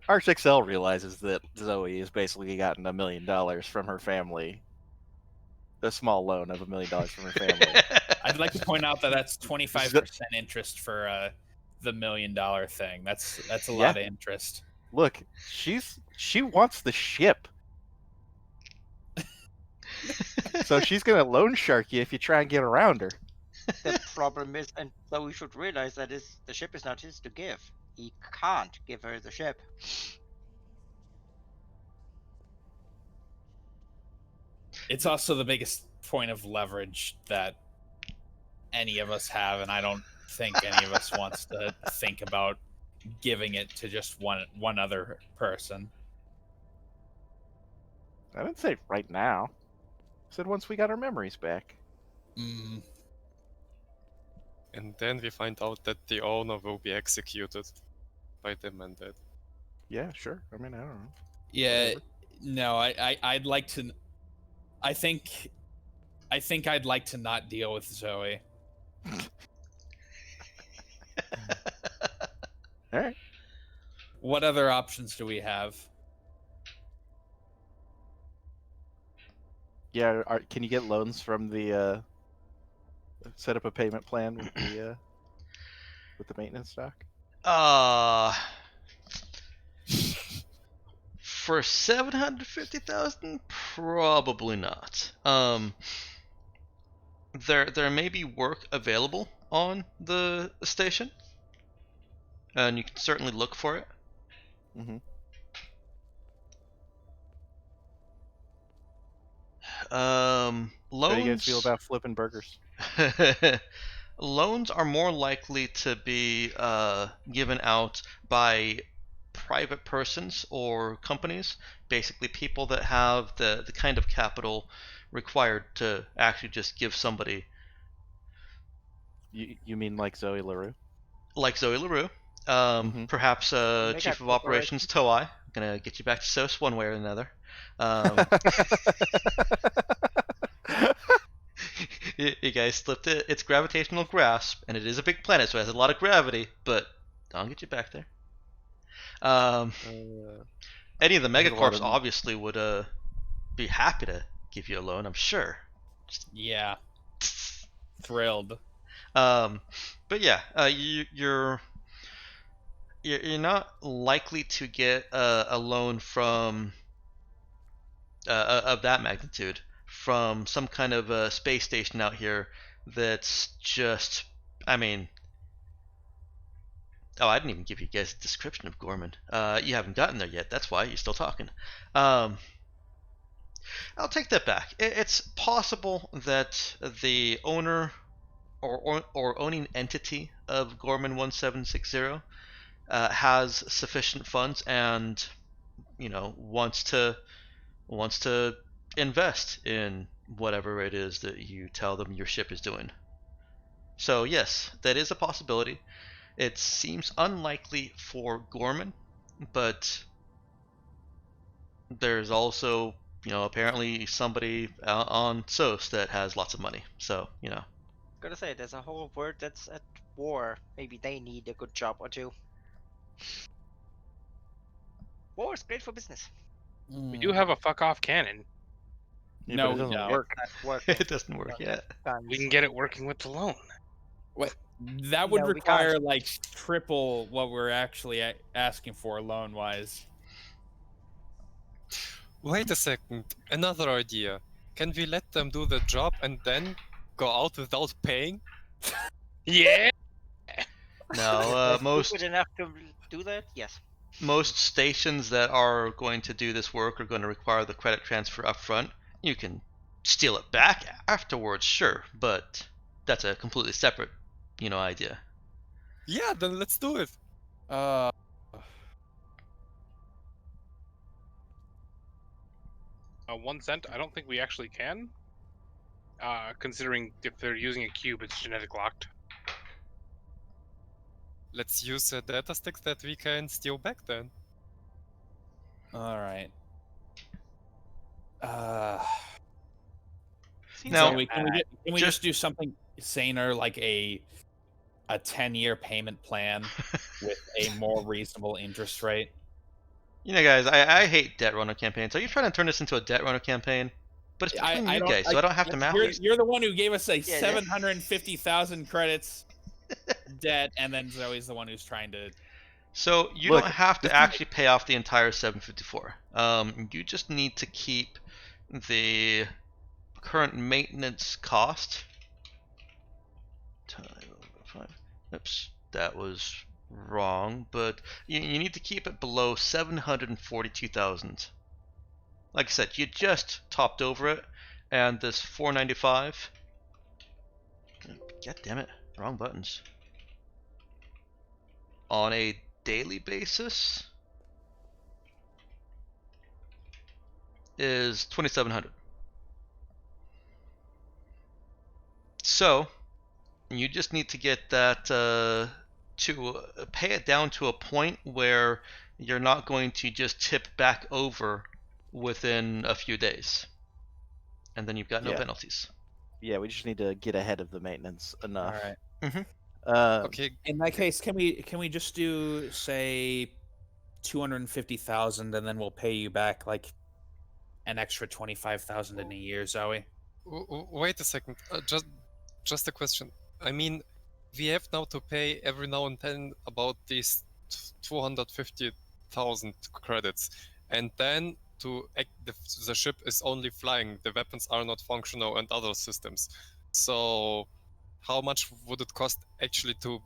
ArchXL realizes that Zoe has basically gotten $1 million from her family. A small loan of $1 million from her family. I'd like to point out that that's 25% interest for the $1 million thing. That's a lot of interest. Look, she wants the ship. So she's gonna loan shark you if you try and get around her. The problem is, and so we should realize that the ship is not his to give. He can't give her the ship. It's also the biggest point of leverage that any of us have, and I don't think any of us wants to think about giving it to just one other person. I didn't say right now. I said once we got our memories back. Mm. And then we find out that the owner will be executed by them and that. Yeah, sure. I mean, I don't know. Yeah, Whatever. no, I'd like to. I think I'd like to not deal with Zoe. All right. What other options do we have? Yeah, can you get loans from the set up a payment plan with the maintenance stock? For 750,000, probably not. There may be work available on the station, and you can certainly look for it. Mm-hmm. Loans. How do you guys feel about flipping burgers? Loans are more likely to be given out by private persons or companies, basically people that have the kind of capital required to actually just give somebody. You mean like Zoe LaRue? Like Zoe LaRue. Perhaps Chief of Operations Toei. I'm gonna get you back to SOS one way or another. You guys slipped it. It's gravitational grasp, and it is a big planet, so it has a lot of gravity, but I'll get you back there. Any of the megacorps obviously would be happy to give you a loan, I'm sure. Yeah. Thrilled. But yeah, you're not likely to get a loan from of that magnitude from some kind of a space station out here that's just, I mean, oh, I didn't even give you guys a description of Gorman. You haven't gotten there yet, that's why you're still talking. I'll take that back. It's possible that the owner or owning entity of Gorman 1760 has sufficient funds and, you know, wants to invest in whatever it is that you tell them your ship is doing. So yes, that is a possibility. It seems unlikely for Gorman, but there's also, you know, apparently somebody on SOS that has lots of money. So, you know. Gotta say, there's a whole world that's at war. Maybe they need a good job or two. War is great for business. We do have a fuck off cannon. Yeah, No, but it doesn't no. work. It doesn't work yet. We can get it working with the loan. What? That would No, we require can't. like triple what we're actually asking for loan wise. Wait a second, another idea. Can we let them do the job and then go out without paying? Yeah. No, most Stupid enough to do that? Yes. most stations that are going to do this work are going to require the credit transfer up front. You can steal it back afterwards, sure, but that's a completely separate, idea. Yeah, then let's do it. 1 cent. I don't think we actually can. Considering if they're using a cube, it's genetic locked. Let's use the data sticks that we can steal back then. All right. Now, Zoe, can we just do something saner, like a 10-year payment plan with a more reasonable interest rate? Guys, I hate debt runner campaigns. Are you trying to turn this into a debt runner campaign? But it's between you guys, so I don't have to math it. You're the one who gave us 750,000 credits debt, and then Zoe's the one who's trying to. So you don't have to actually pay off the entire 754. You just need to keep the current maintenance cost. Oops, that was wrong. But you need to keep it below 742,000. Like I said, you just topped over it, and this 495. God damn it, wrong buttons. On a daily basis is 2,700. So you just need to get that to pay it down to a point where you're not going to just tip back over within a few days, and then you've got no penalties. Yeah, we just need to get ahead of the maintenance enough. All right. Mm-hmm. Okay. In that case, can we just do, say, 250,000, and then we'll pay you back like an extra 25,000 in a year, Zoe? Wait a second. Just a question. I mean, we have now to pay every now and then about these 250,000 credits, and then the ship is only flying. The weapons are not functional, and other systems. So, how much would it cost actually to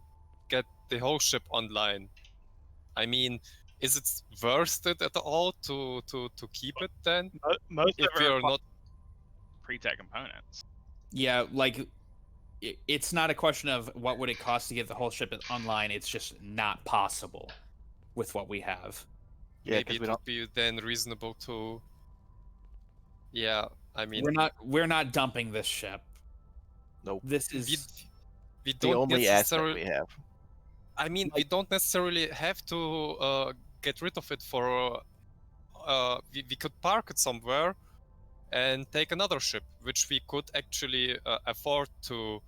get the whole ship online? I mean, is it worth it at all to keep it then? Most if of we it are not pre-tech components. Yeah, like it's not a question of what would it cost to get the whole ship online. It's just not possible with what we have. Yeah, maybe it would be then reasonable to. Yeah, I mean, we're not dumping this ship. Nope. This is we don't the only asset necessarily. we have. I mean, we don't necessarily have to get rid of it for. We could park it somewhere, and take another ship, which we could actually afford to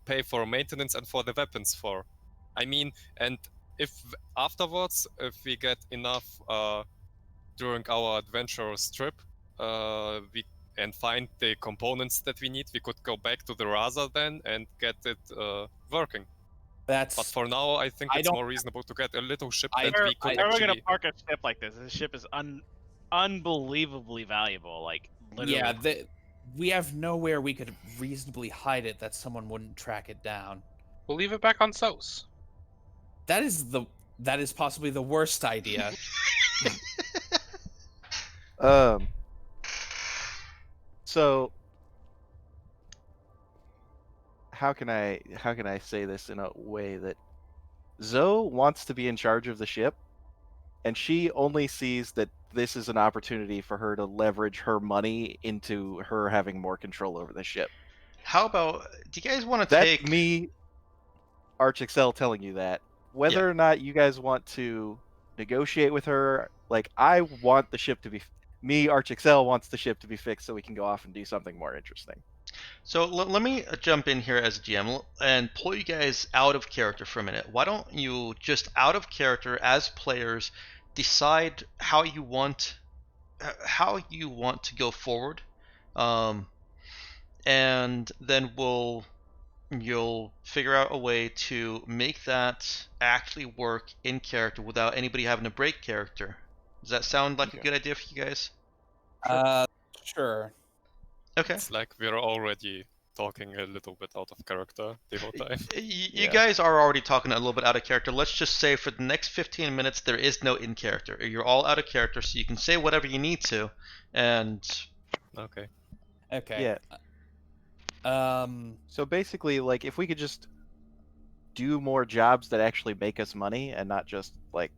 pay for maintenance and for the weapons for. I mean, and if afterwards, if we get enough during our adventurous trip, and find the components that we need, we could go back to the Raza then and get it working. But for now, I think it's more reasonable to get a little ship that we could How are we actually. gonna park a ship like this? This ship is unbelievably valuable. Like literally. Yeah, we have nowhere we could reasonably hide it that someone wouldn't track it down. We'll leave it back on Sos. That is possibly the worst idea. So how can I say this in a way that Zoe wants to be in charge of the ship, and she only sees that this is an opportunity for her to leverage her money into her having more control over the ship. How about, do you guys want to take... That's me, ArchXL, telling you that. Whether or not you guys want to negotiate with her, like, I want the ship to be... Me, ArchXL, wants the ship to be fixed so we can go off and do something more interesting. So let me jump in here as a GM and pull you guys out of character for a minute. Why don't you just out of character as players decide how you want to go forward, and then you'll figure out a way to make that actually work in character without anybody having to break character. Does that sound like a good idea for you guys? Sure. Okay. It's like we're already talking a little bit out of character the whole time. You guys are already talking a little bit out of character. Let's just say for the next 15 minutes there is no in character. You're all out of character, so you can say whatever you need to. And okay. Okay. Yeah. So basically, like, if we could just do more jobs that actually make us money and not just like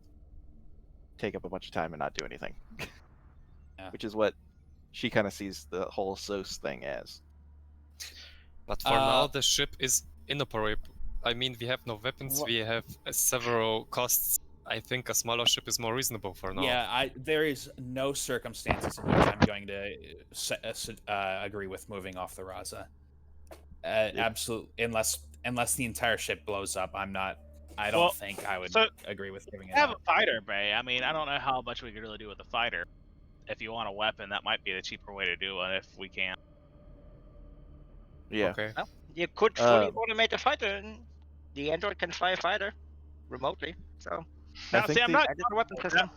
take up a bunch of time and not do anything, Yeah. which is what she kind of sees the whole SOS thing as. But for now, the ship is inoperable. I mean, we have no weapons. We have several costs. I think a smaller ship is more reasonable for now. Yeah, there is no circumstances in which I'm going to agree with moving off the Raza. Absolutely, unless the entire ship blows up, I'm not. I don't think I would agree with giving it Have up. a fighter bay. I mean, I don't know how much we could really do with a fighter. If you want a weapon, that might be the cheaper way to do it. If we can't. Yeah. Okay. Well, you could fully automate a fighter, and the android can fly a fighter remotely. So Now, see, I'm not a weapon system.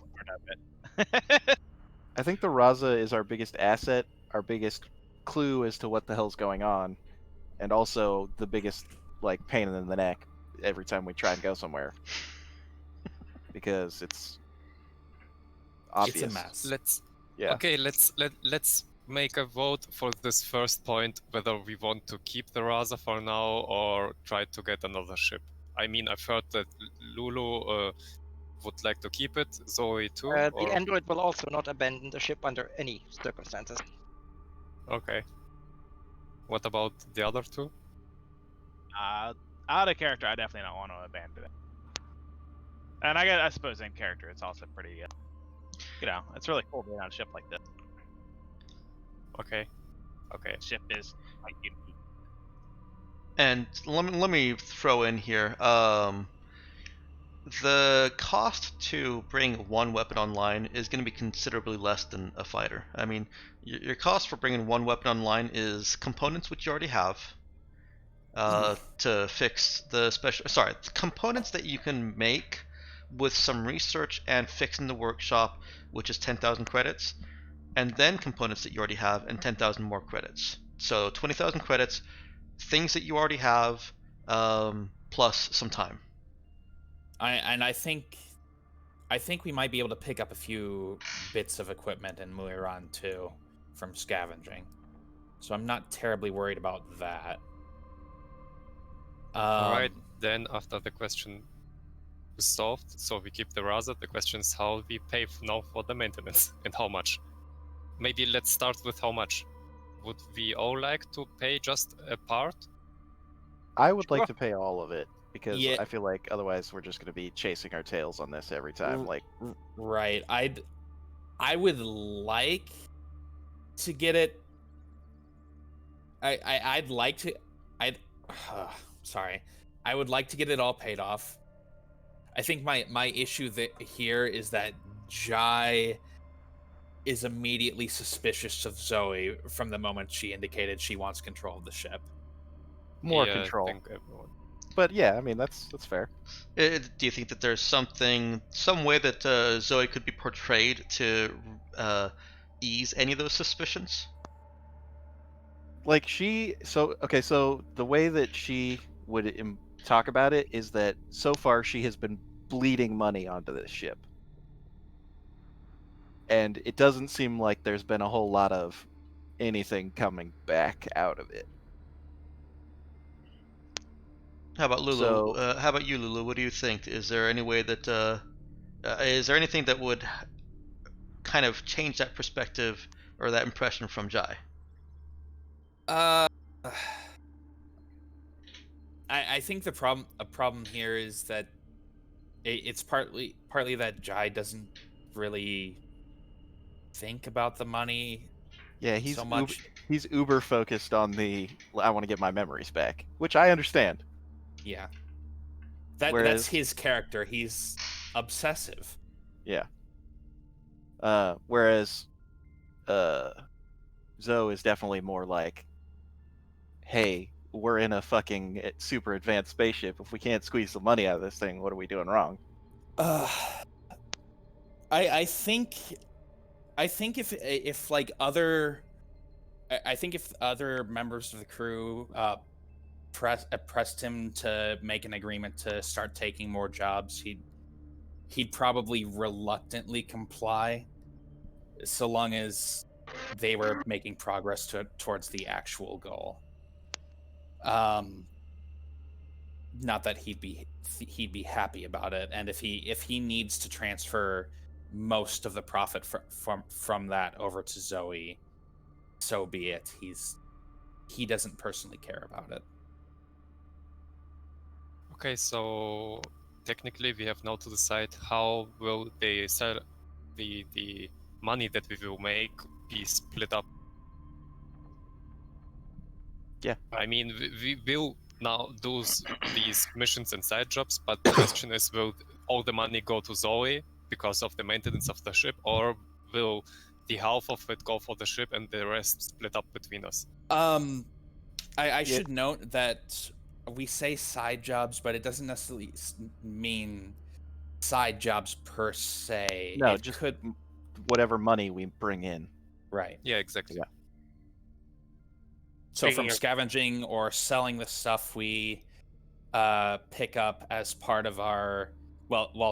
I think the Raza is our biggest asset, our biggest clue as to what the hell's going on, and also the biggest like pain in the neck every time we try and go somewhere. Because it's obvious. It's a mess. Let's make a vote for this first point, whether we want to keep the Raza for now or try to get another ship. I mean, I've heard that Lulu would like to keep it, Zoe too. The android will also not abandon the ship under any circumstances. Okay. What about the other two? Out of character, I definitely don't want to abandon it. And I suppose in character, it's also pretty, it's really cool being on a ship like this. Okay. Ship is like unique. And let me throw in here. The cost to bring one weapon online is going to be considerably less than a fighter. I mean, your cost for bringing one weapon online is components which you already have to fix the components that you can make with some research and fix in the workshop, which is 10,000 credits, and then components that you already have and 10,000 more credits. So 20,000 credits, things that you already have, plus some time. I think we might be able to pick up a few bits of equipment in Muiran too from scavenging, so I'm not terribly worried about that. All right, then after the question is solved, so we keep the Raza. The question is how we pay now for the maintenance and how much. Maybe let's start with how much. Would we all like to pay just a part? I would like to pay all of it. Because I feel like otherwise we're just going to be chasing our tails on this every time. Like, right? I would like to get it. I'd like to. Sorry. I would like to get it all paid off. I think my issue here is that Jai is immediately suspicious of Zoe from the moment she indicated she wants control of the ship. More control. But yeah, I mean that's fair. Do you think that there's some way that Zoe could be portrayed to ease any of those suspicions? Like so the way that she would talk about it is that so far she has been bleeding money onto this ship, and it doesn't seem like there's been a whole lot of anything coming back out of it. How about Lulu? How about you, Lulu? What do you think? Is there any way that is there anything that would kind of change that perspective or that impression from Jai? I think a problem here is that it's partly that Jai doesn't really think about the money. Yeah, he's so much. He's uber focused on I want to get my memories back, which I understand. Yeah. That's his character. He's obsessive. Yeah. Whereas Zoe is definitely more like, hey, we're in a fucking super advanced spaceship. If we can't squeeze the money out of this thing, what are we doing wrong? I think if like other members of the crew pressed him to make an agreement to start taking more jobs, he'd probably reluctantly comply, so long as they were making progress towards the actual goal. Not that he'd be happy about it, and if he needs to transfer most of the profit from that over to Zoe, so be it. He doesn't personally care about it. Okay, so technically we have now to decide how will they sell the money that we will make be split up. Yeah. I mean, we will now do these missions and side jobs, but the question is, will all the money go to Zoe because of the maintenance of the ship, or will the half of it go for the ship and the rest split up between us? I should note that we say side jobs, but it doesn't necessarily mean side jobs per se. No, it just could whatever money we bring in. Right. Yeah, exactly. Yeah. So from scavenging or selling the stuff we pick up as part of our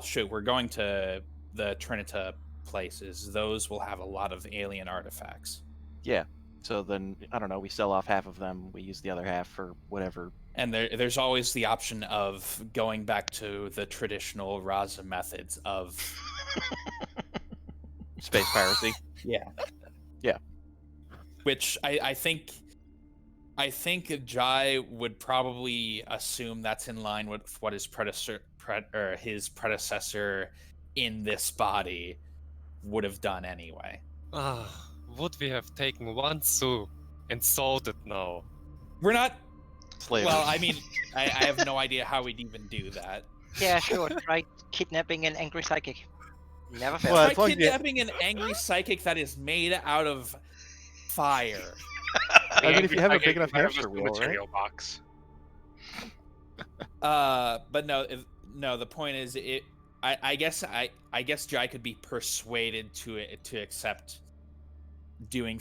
shoot, we're going to the Trinita places. Those will have a lot of alien artifacts. Yeah. So then, I don't know, we sell off half of them, we use the other half for whatever. And there's always the option of going back to the traditional Raza methods of space piracy. Yeah. Yeah. Which I think Jai would probably assume that's in line with what his predecessor in this body would have done anyway. Would we have taken one Sue and sold it now? We're not slaves. Well, I mean, I have no idea how we'd even do that. Yeah, sure. Try kidnapping an angry psychic. Never fails. Well, try kidnapping an angry psychic that is made out of fire. I mean, if you have a big enough hamster wheel, material right? box. But no, the point is, I guess Jai could be persuaded to accept doing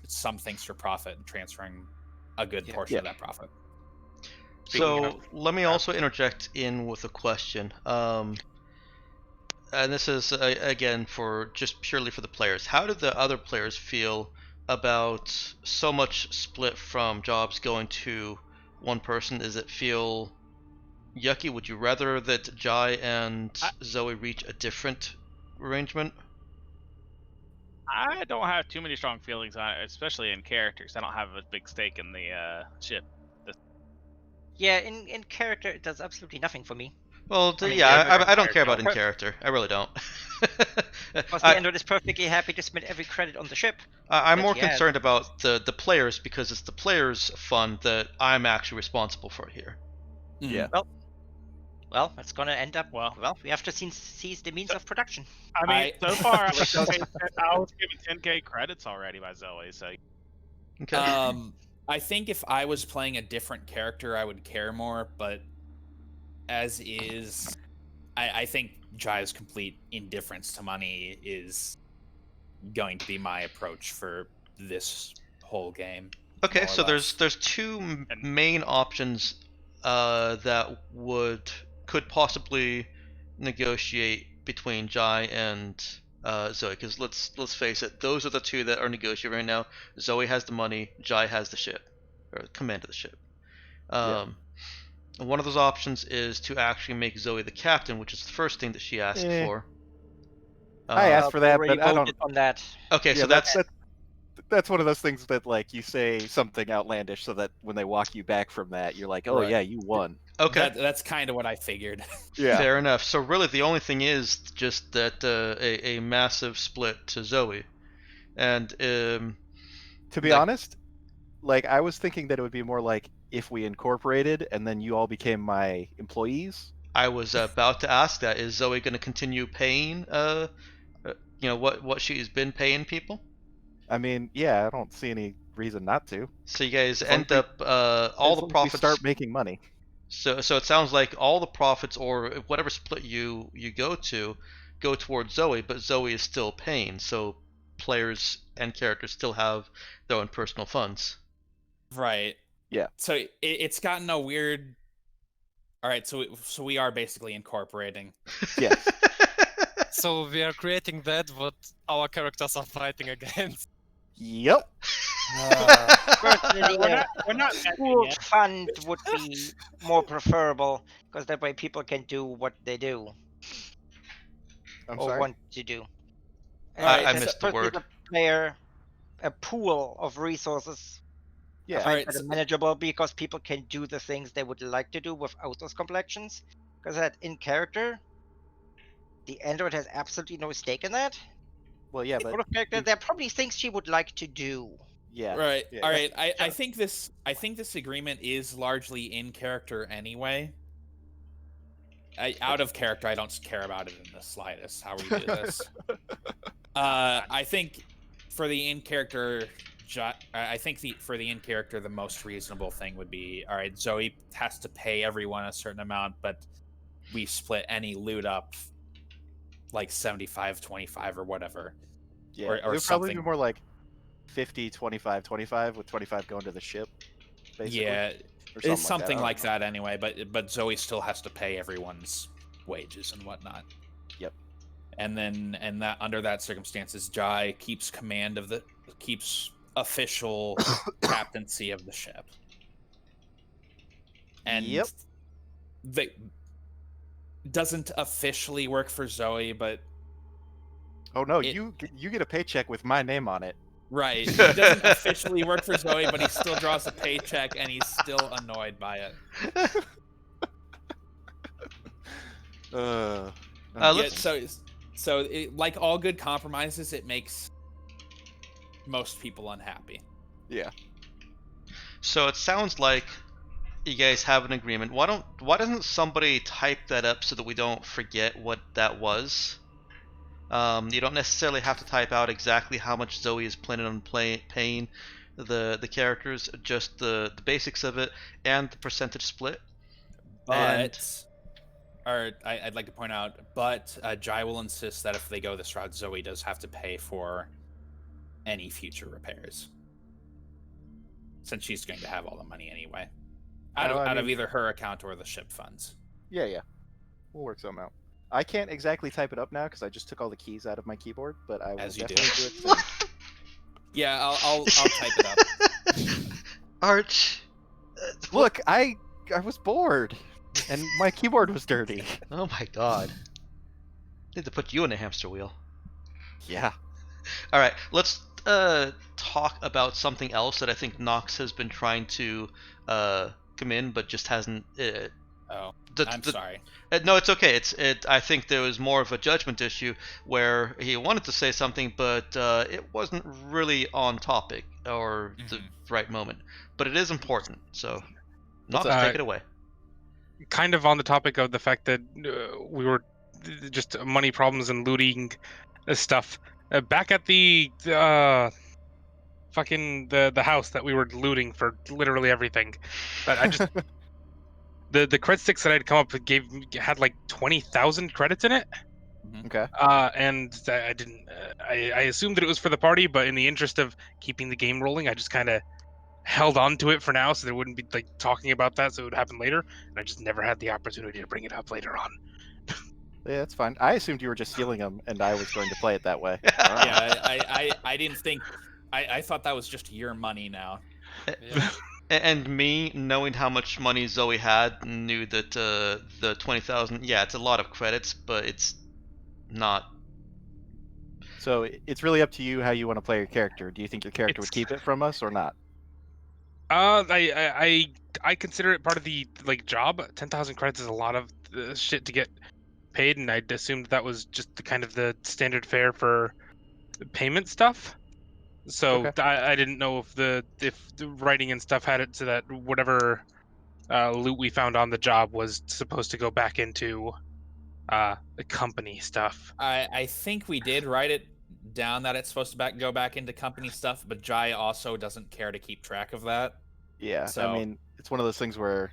some things for profit and transferring a good portion of that profit. So let me also interject in with a question. And this is again for just purely for the players. How did the other players feel about so much split from jobs going to one person? Does it feel yucky? Would you rather that Jai and Zoe reach a different arrangement? I don't have too many strong feelings on it, especially in characters. I don't have a big stake in the ship. Yeah, in character, it does absolutely nothing for me. Well, I don't care about in character. I really don't. Because the android is perfectly happy to spend every credit on the ship. I'm more concerned about the players, because it's the players' fun that I'm actually responsible for here. Mm-hmm. Yeah. Well, it's gonna end up. Well, we have to seize the means of production. I mean, so far I was given 10k credits already by Zoe. So. Okay. I think if I was playing a different character, I would care more. But as is, I think Jai's complete indifference to money is going to be my approach for this whole game. Okay, so there's two main options that could possibly negotiate between Jai and Zoe, because let's face it, those are the two that are negotiating right now. Zoe has the money, Jai has the ship, or command of the ship. One of those options is to actually make Zoe the captain, which is the first thing that she asked for. I asked for that, but I don't. On that. Okay, so that's one of those things that, like, you say something outlandish so that when they walk you back from that, you're like, oh, yeah, you won. Okay. That's kind of what I figured. Yeah. Fair enough. So really the only thing is just that a massive split to Zoe. And to be honest, like, I was thinking that it would be more like if we incorporated and then you all became my employees. I was about to ask that. Is Zoe going to continue paying what she's been paying people? I mean, yeah, I don't see any reason not to. So you guys end up all the profits start making money. So it sounds like all the profits, or whatever split you go to, go towards Zoe, but Zoe is still paying. So players and characters still have their own personal funds. Right. Yeah. So it's gotten a weird. All right. So we are basically incorporating. Yes. So we are creating that what our characters are fighting against. Yep. Personally, we're not school yet. fund would be more preferable because that way people can do what they do I'm or sorry. want to do. I And missed the personally, word. the player a pool of resources. Yeah. I find Alright, that so- manageable because people can do the things they would like to do without those complexions. Because that in character, the android has absolutely no stake in that. Well, yeah, but Out of character, you- there are probably things she would like to do. yeah. Right. Yeah. All right. I Yeah. think this agreement is largely in character anyway. Out of character, I don't care about it in the slightest. How we do this. I think for the in character, for the in character, the most reasonable thing would be, all right, Zoe has to pay everyone a certain amount, but we split any loot up like 75-25 or whatever. Yeah. Or It would probably something. be more like 50-25-25 with 25 going to the ship. Basically. Yeah, Or it's something something like like that anyway. But Zoe still has to pay everyone's wages and whatnot. Yep. And then that under that circumstances, Jai keeps official captaincy of the ship. And Yep. they doesn't officially work for Zoe, but Oh no, It- you get a paycheck with my name on it. right, he doesn't officially work for Zoe, but he still draws a paycheck, and he's still annoyed by it. Uh, Yeah, so like all good compromises, it makes most people unhappy. yeah. So it sounds like you guys have an agreement. Why doesn't somebody type that up so that we don't forget what that was? You don't necessarily have to type out exactly how much Zoe is planning on paying the characters, just the basics of it and the percentage split. But, I'd like to point out, but Jai will insist that if they go this route, Zoe does have to pay for any future repairs, since she's going to have all the money anyway, out of either her account or the ship funds. Yeah. We'll work something out. I can't exactly type it up now because I just took all the keys out of my keyboard, but I will As you do. definitely do it soon. Yeah, I'll type it up. Arch. Look, I was bored, and my keyboard was dirty. Oh my god. Need to put you in a hamster wheel. Yeah. All right, let's talk about something else that I think Nox has been trying to come in, but just hasn't. I'm sorry. No, it's okay. I think there was more of a judgment issue where he wanted to say something, but it wasn't really on topic or the right moment. But it is important, so Nox, take it away. Kind of on the topic of the fact that we were just money problems and looting stuff. Back at the fucking the house that we were looting for literally everything. But I just the credit sticks that I'd come up with had like 20,000 credits in it. Okay. And I didn't. I assumed that it was for the party, but in the interest of keeping the game rolling, I just kind of held on to it for now, so there wouldn't be like talking about that, so it would happen later. And I just never had the opportunity to bring it up later on. Yeah, that's fine. I assumed you were just stealing them, and I was going to play it that way. Yeah, I didn't think. I thought that was just your money now. Yeah. And me, knowing how much money Zoe had, knew that the 20,000, yeah, it's a lot of credits, but it's not. So it's really up to you how you want to play your character. Do you think your character would keep it from us or not? I consider it part of the job. 10,000 credits is a lot of shit to get paid, and I'd assumed that was just the kind of the standard fare for payment stuff. So Okay. I didn't know if the writing and stuff had it so that whatever loot we found on the job was supposed to go back into the company stuff. I think we did write it down that it's supposed to go back into company stuff, but Jai also doesn't care to keep track of that. Yeah, So- I mean, it's one of those things where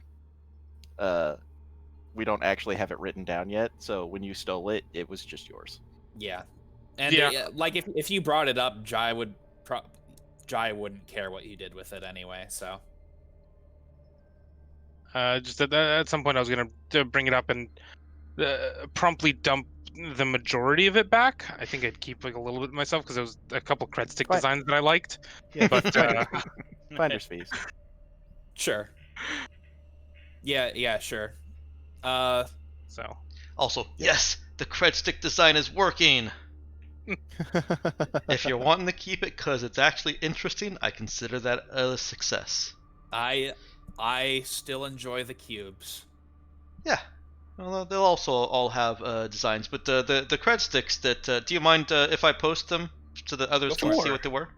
we don't actually have it written down yet, so when you stole it, it was just yours. Yeah, and Yeah. like if you brought it up, Jai wouldn't care what you did with it anyway. So Just at some point, I was gonna bring it up and promptly dump the majority of it back. I think I'd keep like a little bit myself because there was a couple cred stick designs that I liked. Yeah, But finder's fees. Sure. Yeah, sure. So Also, yes, the cred stick design is working. If you're wanting to keep it because it's actually interesting, I consider that a success. I still enjoy the cubes. Yeah. Well, they'll also all have designs, but the cred sticks that do you mind if I post them so that others can see what they were?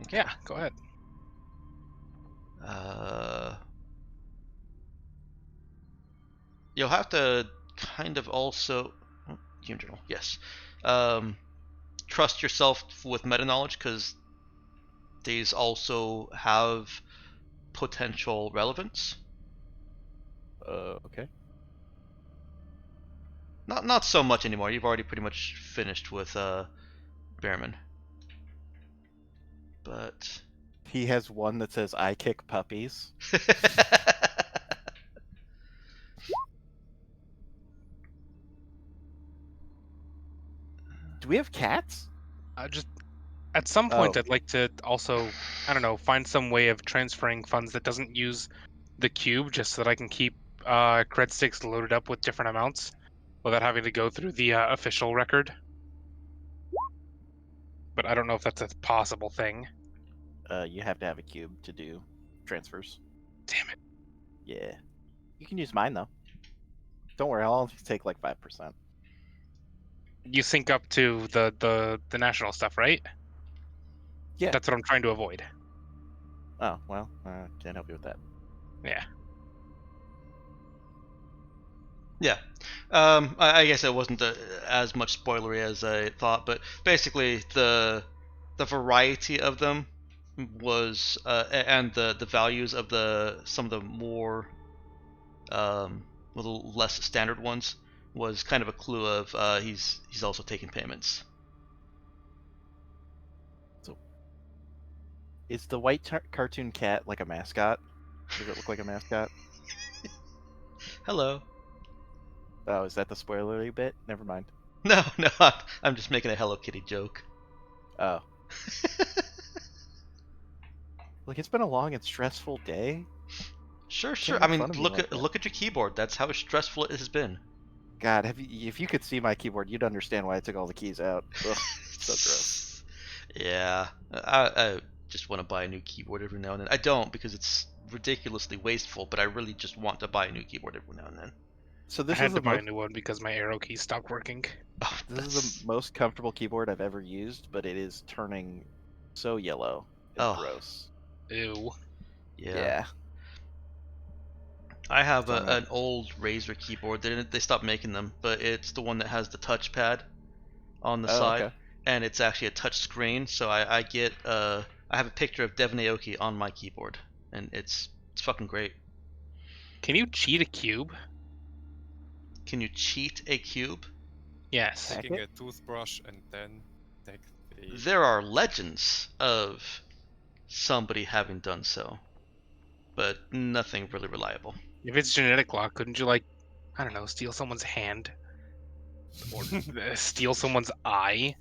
Okay. Yeah, go ahead. You'll have to kind of also Game Journal, yes. Trust yourself with meta knowledge because these also have potential relevance. Okay. Not so much anymore. You've already pretty much finished with Behrman. But he has one that says "I kick puppies." Do we have cats? Just at some point, I'd like to also, I don't know, find some way of transferring funds that doesn't use the cube, just so that I can keep cred sticks loaded up with different amounts without having to go through the official record. But I don't know if that's a possible thing. You have to have a cube to do transfers. Damn it. Yeah. You can use mine though. Don't worry, I'll only take like 5%. You sync up to the national stuff, right? Yeah. That's what I'm trying to avoid. Oh, well, can't help you with that. Yeah. Yeah. I guess it wasn't as much spoilery as I thought, but basically the variety of them was and the values of some of the more little less standard ones was kind of a clue of he's also taking payments. So, is the white cartoon cat like a mascot? Does it look like a mascot? Hello. Oh, is that the spoilery bit? Never mind. No, I'm just making a Hello Kitty joke. Oh. Like, it's been a long and stressful day. Sure. I mean, look at your keyboard. That's how stressful it has been. God, if you could see my keyboard, you'd understand why I took all the keys out. Ugh, so gross. Yeah, I just want to buy a new keyboard every now and then. I don't because it's ridiculously wasteful, but I really just want to buy a new keyboard every now and then. So this I had to buy a new one because my arrow key stopped working. Oh, this is the most comfortable keyboard I've ever used, but it is turning so yellow. It's gross. Ew. Yeah. I have an old Razer keyboard. They stopped making them, but it's the one that has the touchpad on the side, okay. And it's actually a touch screen. So I get I have a picture of Devon Aoki on my keyboard, and it's fucking great. Can you cheat a cube? Can you cheat a cube? Yes. Taking a toothbrush and then take the... There are legends of somebody having done so, but nothing really reliable. If it's genetic lock, couldn't you, like, I don't know, steal someone's hand? Or steal someone's eye?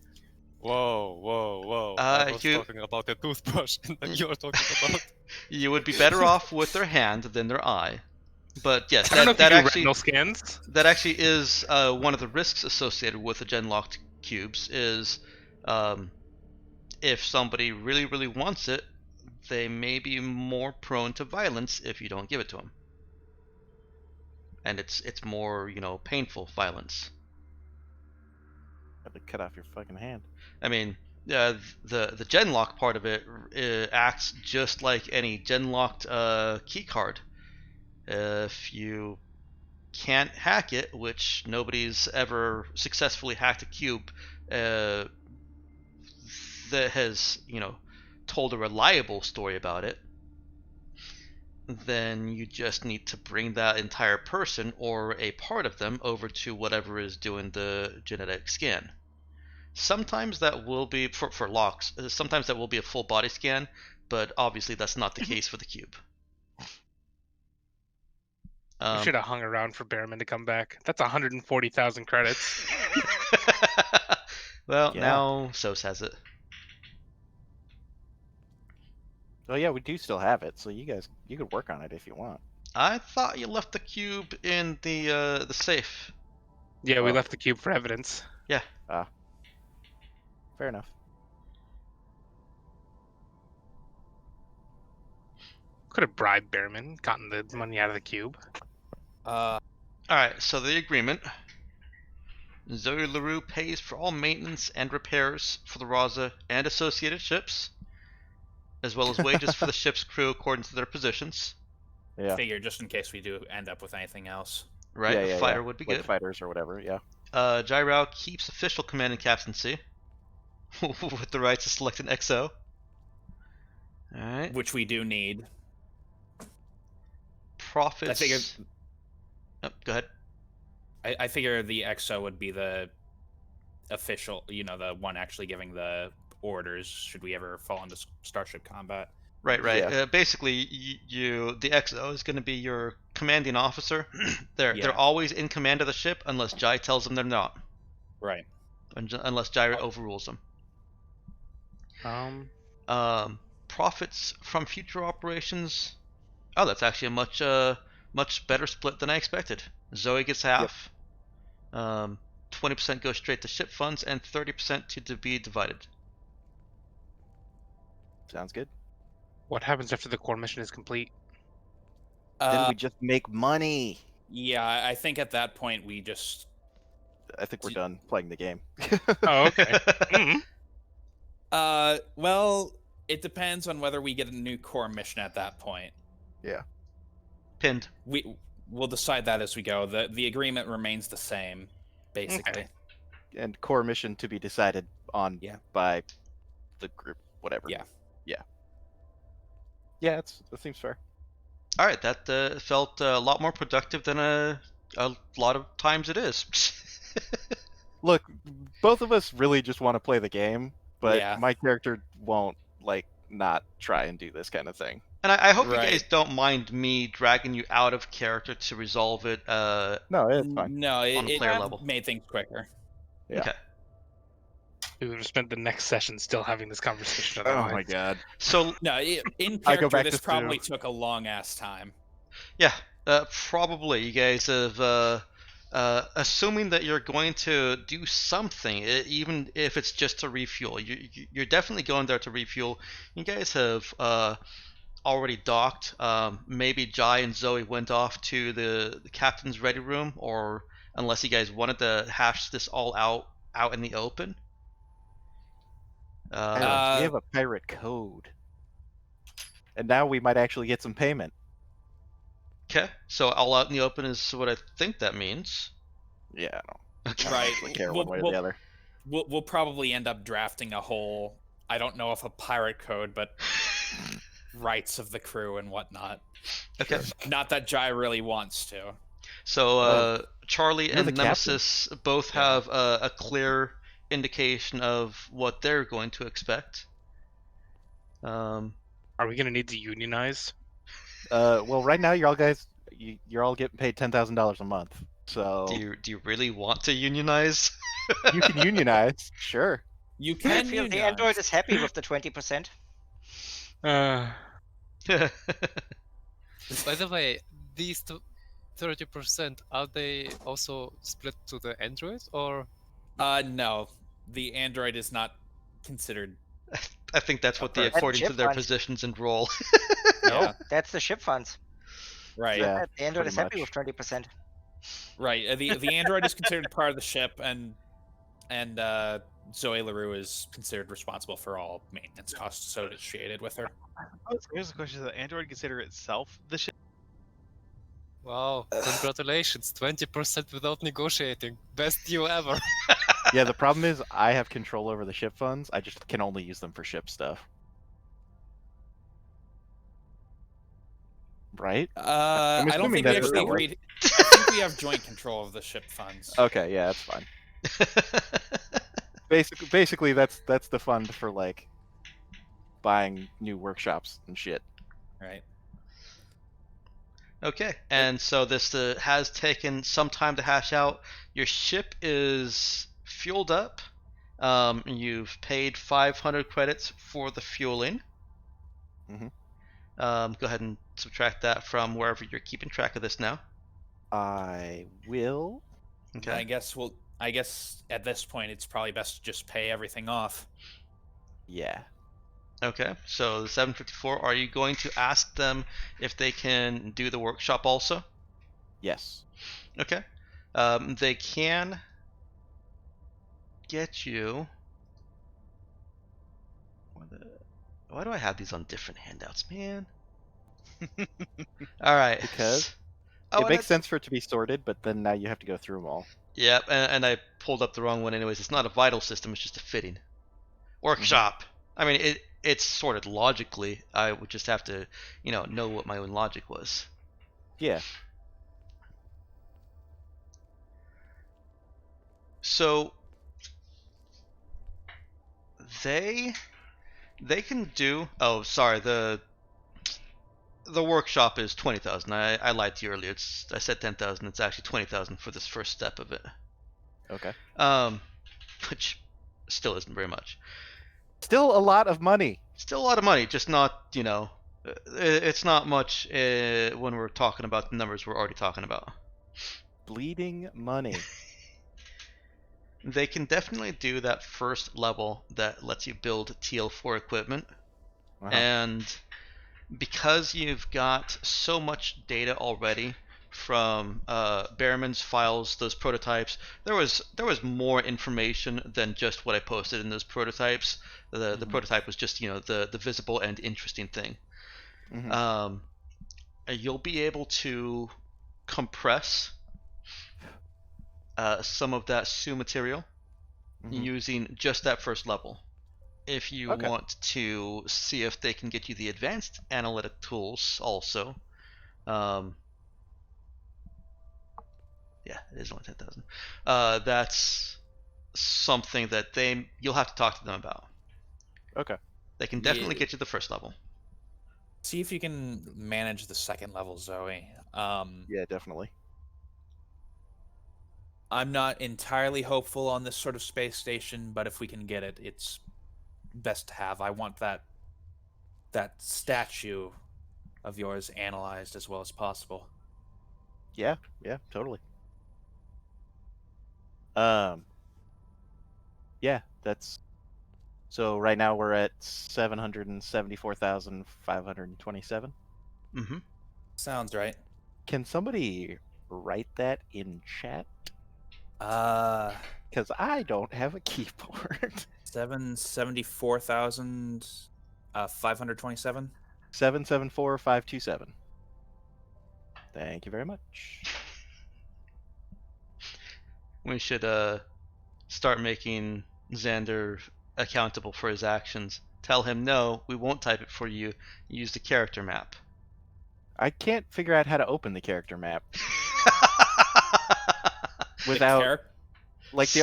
Whoa. I was talking about a toothbrush, and then you're talking about... You would be better off with their hand than their eye. But yes, that actually is one of the risks associated with the gen-locked cubes is if somebody really, really wants it, they may be more prone to violence if you don't give it to them. And it's more, painful violence. Have to cut off your fucking hand. I mean, the gen-lock part of it acts just like any gen-locked key card. If you can't hack it, which nobody's ever successfully hacked a cube that has, told a reliable story about it, then you just need to bring that entire person or a part of them over to whatever is doing the genetic scan. Sometimes that will be, for locks, sometimes that will be a full body scan, but obviously that's not the case for the cube. We should have hung around for Behrman to come back. That's 140,000 credits. Well, Yeah. now Sos has it. Oh yeah, we do still have it, so you could work on it if you want. I thought you left the cube in the safe. Yeah, we Oh. left the cube for evidence. Yeah. Fair enough. Could have bribed Behrman, gotten the money out of the cube. Alright, so the agreement. Zoe LaRue pays for all maintenance and repairs for the Raza and associated ships, as well as wages for the ship's crew according to their positions. Yeah. Figure just in case we do end up with anything else. Right? Yeah, A yeah, fighter yeah. would be Like good. fighters or whatever. Yeah. Jirao keeps official command and captaincy with the right to select an XO. Alright. Which we do need. Profits. I figure. Oh, go ahead. I figure the XO would be the official, the one actually giving the orders should we ever fall into starship combat. Right. Yeah. Basically, the XO is going to be your commanding officer. They're Yeah. always in command of the ship unless Jai tells them they're not. Right. Unless Jai overrules them. Profits from future operations. Oh, that's actually a much better split than I expected. Zoe gets half. 20% goes straight to ship funds, and 30% to be divided. Sounds good. What happens after the core mission is complete? Then we just make money. Yeah, I think at that point we just. I think we're done playing the game. Oh, okay. Mm-hmm. Well, it depends on whether we get a new core mission at that point. Yeah. Pinned. We'll decide that as we go. The agreement remains the same, basically. Okay. And core mission to be decided on by the group, whatever. Yeah. Yeah, that seems fair. All right, that felt a lot more productive than a lot of times it is. Look, both of us really just want to play the game, but Yeah. my character won't not try and do this kind of thing. And I hope Right. you guys don't mind me dragging you out of character to resolve it. No, it's fine. No, On a it player level. made things quicker. Yeah. Okay. We would have spent the next session still having this conversation. Oh Otherwise. my god. So No, in I go character, back this to probably Stu. took a long ass time. yeah, probably you guys have assuming that you're going to do something, even if it's just to refuel. You're definitely going there to refuel. You guys have already docked. Maybe Jai and Zoe went off to the captain's ready room, or unless you guys wanted to hash this all out in the open. We have a pirate code. And now we might actually get some payment. Okay, so all out in the open is what I think that means. Yeah, I don't Right. actually care one way or the other. We'll probably end up drafting a whole, I don't know if a pirate code, but rights of the crew and whatnot. Okay. Not that Jai really wants to. So Charlie You're the and Nemesis both have a clear indication of what they're going to expect. Are we going to need to unionize? Well, right now you're all getting paid $10,000 a month. So Do you really want to unionize? you can unionize, sure. You I can feel the unionize. android is happy with the 20%. By the way, these 30%, are they also split to the androids or? No, the android is not considered. I think that's what That's according to ship their funds. positions and role. Yeah, That's the ship funds. right. Yeah, The android pretty is happy much. with 20%. Right. The android is considered part of the ship, and Zoe LaRue is considered responsible for all maintenance costs associated with her. Here's the question: does the android consider itself the ship? Wow, congratulations, 20% without negotiating. Best deal ever. Yeah, the problem is I have control over the ship funds. I just can only use them for ship stuff. Right? I don't assuming think we that's actually how that works. agreed. I think we have joint control of the ship funds. Okay, yeah, that's fine. Basically that's the fund for buying new workshops and shit. Right. Okay, and so this has taken some time to hash out. Your ship is fueled up. You've paid 500 credits for the fueling. Mm-hmm. Go ahead and subtract that from wherever you're keeping track of this now. I will. Okay. I guess at this point it's probably best to just pay everything off. Yeah. Okay, so the 754. Are you going to ask them if they can do the workshop also? Yes. Okay. They can get you. Why do I have these on different handouts, man? All right. Because Oh, it makes sense for it to be sorted, but then now you have to go through them all. Yep, and I pulled up the wrong one anyways. It's not a vital system, it's just a fitting. Workshop. I mean, it's sorted logically. I would just have to, know what my own logic was. Yeah. So they can do. Oh, sorry. The workshop is 20,000. I lied to you earlier. I said 10,000. It's actually 20,000 for this first step of it. Okay. Which still isn't very much. Still a lot of money. Still a lot of money, just not, it's not much when we're talking about the numbers we're already talking about. Bleeding money. They can definitely do that first level that lets you build TL4 equipment. And because you've got so much data already from Behrman's files, those prototypes, there was more information than just what I posted in those prototypes. The prototype was just the visible and interesting thing. You'll be able to compress some of that SU material using just that first level. If you want to see if they can get you the advanced analytic tools also, yeah, it is only 10,000. That's something that you'll have to talk to them about. Okay. They can definitely get you the first level. See if you can manage the second level, Zoe. Yeah, definitely. I'm not entirely hopeful on this sort of space station, but if we can get it, it's best to have. I want that statue of yours analyzed as well as possible. Yeah, totally. Yeah, that's so right now we're at 774,527. Sounds right. Can somebody write that in chat? Because I don't have a keyboard. 774,527. 774,527. Thank you very much. We should start making Xander accountable for his actions. Tell him no, we won't type it for you. Use the character map. I can't figure out how to open the character map without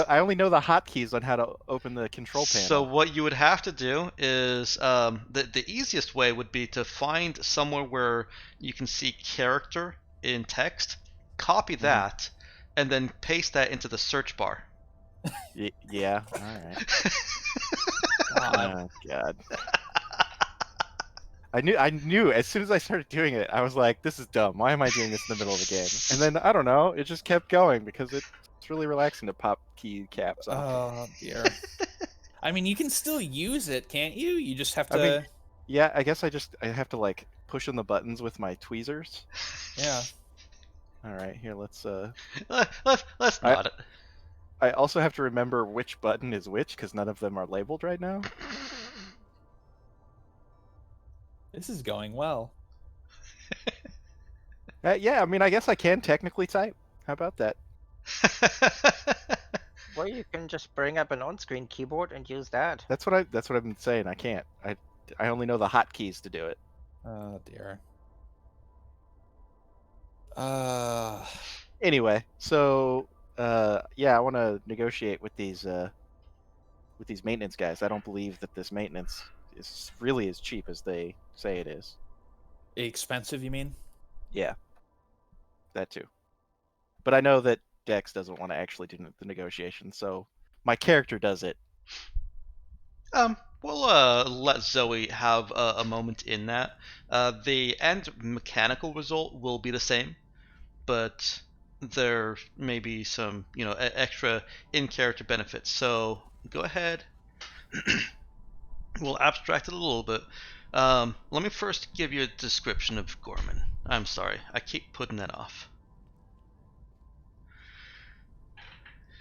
I only know the hotkeys on how to open the control panel. So what you would have to do is the easiest way would be to find somewhere where you can see character in text, copy that, and then paste that into the search bar. Yeah. All right. Oh God. I knew as soon as I started doing it, I was like, this is dumb. Why am I doing this in the middle of the game? And then, I don't know, it just kept going because it's really relaxing to pop key caps on. Oh, dear. I mean, you can still use it, can't you? You just have to... I mean, yeah, I guess I have to, push on the buttons with my tweezers. Yeah. All right, here, let's not it. I also have to remember which button is which, because none of them are labeled right now. This is going well. Yeah, I mean, I guess I can technically type. How about that? Well, you can just bring up an on-screen keyboard and use that. That's what I've been saying. I can't. I only know the hotkeys to do it. Oh dear. Anyway, so yeah, I want to negotiate with these maintenance guys. I don't believe that this maintenance is really as cheap as they say it is. Expensive, you mean? Yeah. that too. But I know that Dex doesn't want to actually do the negotiation, so my character does it. We'll let Zoe have a moment in that. The end mechanical result will be the same, but there may be some, extra in-character benefits. So go ahead. We'll abstract it a little bit. Let me first give you a description of Gorman. I'm sorry, I keep putting that off.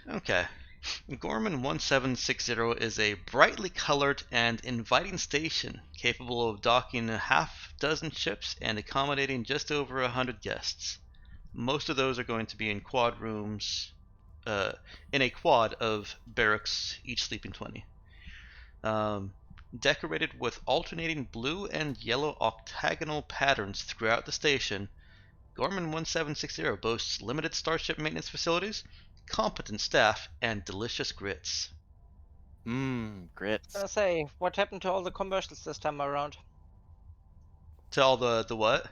Okay. Gorman 1760 is a brightly colored and inviting station capable of docking a half dozen ships and accommodating just over 100 guests. Most of those are going to be in quad rooms, in a quad of barracks, each sleeping 20. Decorated with alternating blue and yellow octagonal patterns throughout the station, Gorman 1760 boasts limited starship maintenance facilities, competent staff, and delicious grits. Grits. I say, what happened to all the commercials this time around? To all the what?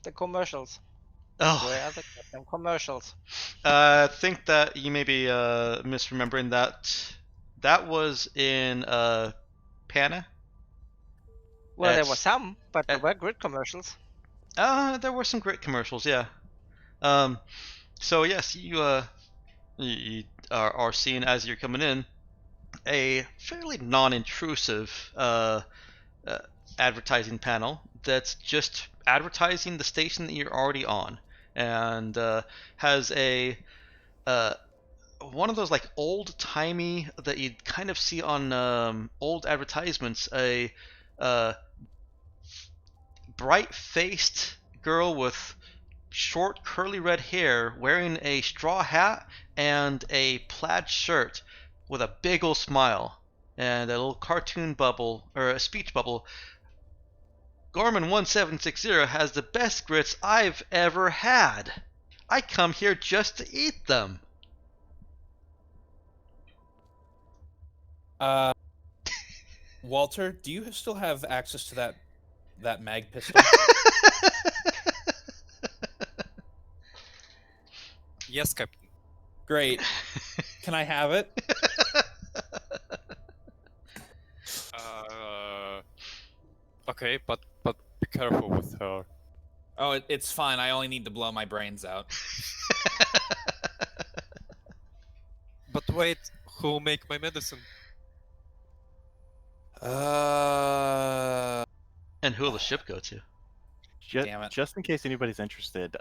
The commercials. Oh. Where are the goddamn commercials? I think that you may be misremembering that. That was in Pana. Well, there were some, but there were grid commercials. There were some great commercials, yeah. So yes, you are seeing as you're coming in a fairly non-intrusive advertising panel that's just advertising the station that you're already on, and has a one of those like old-timey that you'd kind of see on old advertisements, a bright-faced girl with short curly red hair wearing a straw hat and a plaid shirt with a big old smile and a little cartoon bubble or a speech bubble. Gorman 1760 has the best grits I've ever had. I come here just to eat them. Walter, do you still have access to that mag pistol? Yes, Captain. Great. Can I have it? Okay, but be careful with her. Oh, it's fine. I only need to blow my brains out. But wait, who'll make my medicine? And who'll the ship go to? Damn it. Just in case anybody's interested,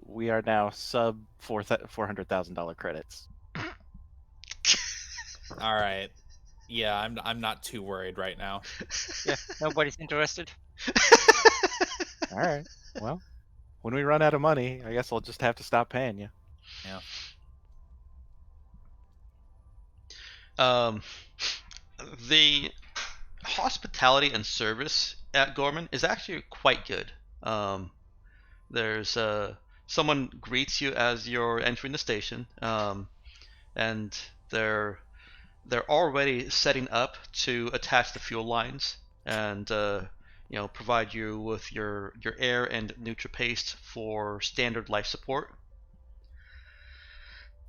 we are now sub $400,000 credits. All right. Yeah, I'm not too worried right now. Yeah, nobody's interested. All right. Well, when we run out of money, I guess I'll just have to stop paying you. Yeah. The hospitality and service at Gorman is actually quite good. There's someone greets you as you're entering the station, and they're already setting up to attach the fuel lines and provide you with your air and NutriPaste for standard life support.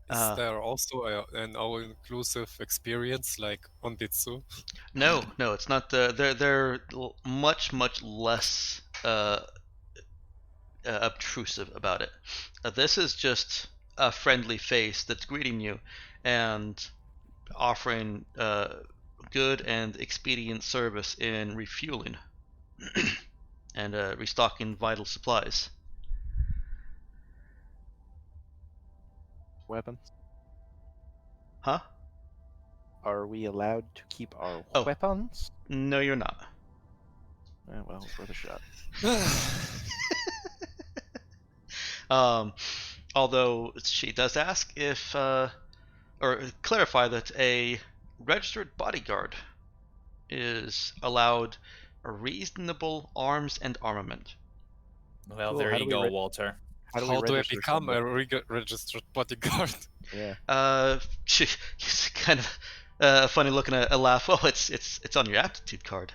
Is there also an all-inclusive experience like on Ditsu? No, it's not. They're much less obtrusive about it. This is just a friendly face that's greeting you and offering good and expedient service in refueling and restocking vital supplies. Weapons? Huh? Are we allowed to keep our weapons? No, you're not. Well, it's worth a shot. Although she does ask if, or clarify that a registered bodyguard is allowed a reasonable arms and armament. Well, there you go, Walter. How do I become a registered bodyguard? Yeah. It's kind of funny looking at a laugh. Well, it's on your aptitude card.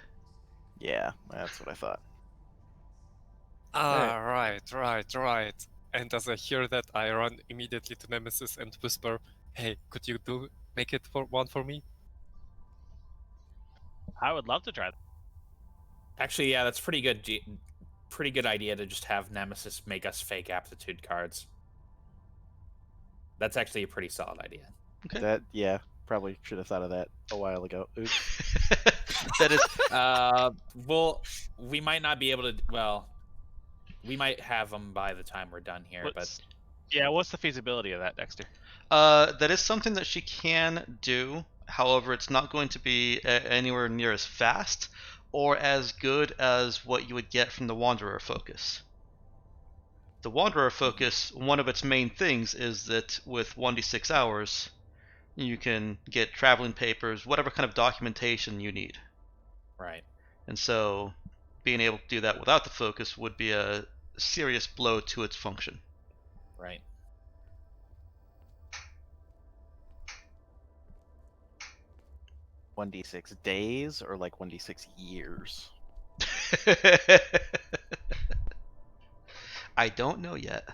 Yeah, that's what I thought. Right. And as I hear that, I run immediately to Nemesis and whisper, "Hey, could you make it for one for me?" I would love to try that. Actually, yeah, that's pretty good. Pretty good idea to just have Nemesis make us fake aptitude cards. That's actually a pretty solid idea. Okay. Yeah, probably should have thought of that a while ago. Oops. That is. Well, we might not be able to. Well, we might have them by the time we're done here. Yeah, what's the feasibility of that, Dexter? That is something that she can do. However, it's not going to be anywhere near as fast or as good as what you would get from the Wanderer Focus. The Wanderer Focus, one of its main things is that with 1d6 hours, you can get traveling papers, whatever kind of documentation you need. Right. And so, being able to do that without the focus would be a serious blow to its function. Right. $1d6 days or like 1d6 years? I don't know yet.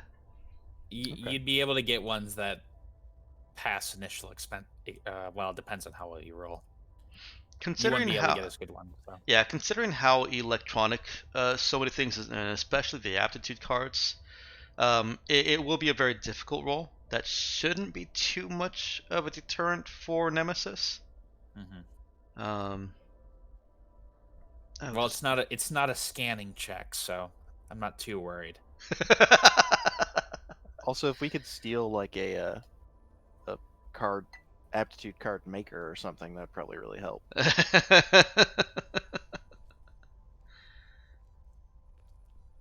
You'd be able to get ones that pass initial expense. Well, it depends on how well you roll. Considering you wouldn't be able to get as good ones. So. Yeah, considering how electronic so many things, and especially the aptitude cards, it will be a very difficult roll. That shouldn't be too much of a deterrent for Nemesis. Mm-hmm. Well, it's not a scanning check, so I'm not too worried. Also, if we could steal like a card aptitude card maker or something, that'd probably really help.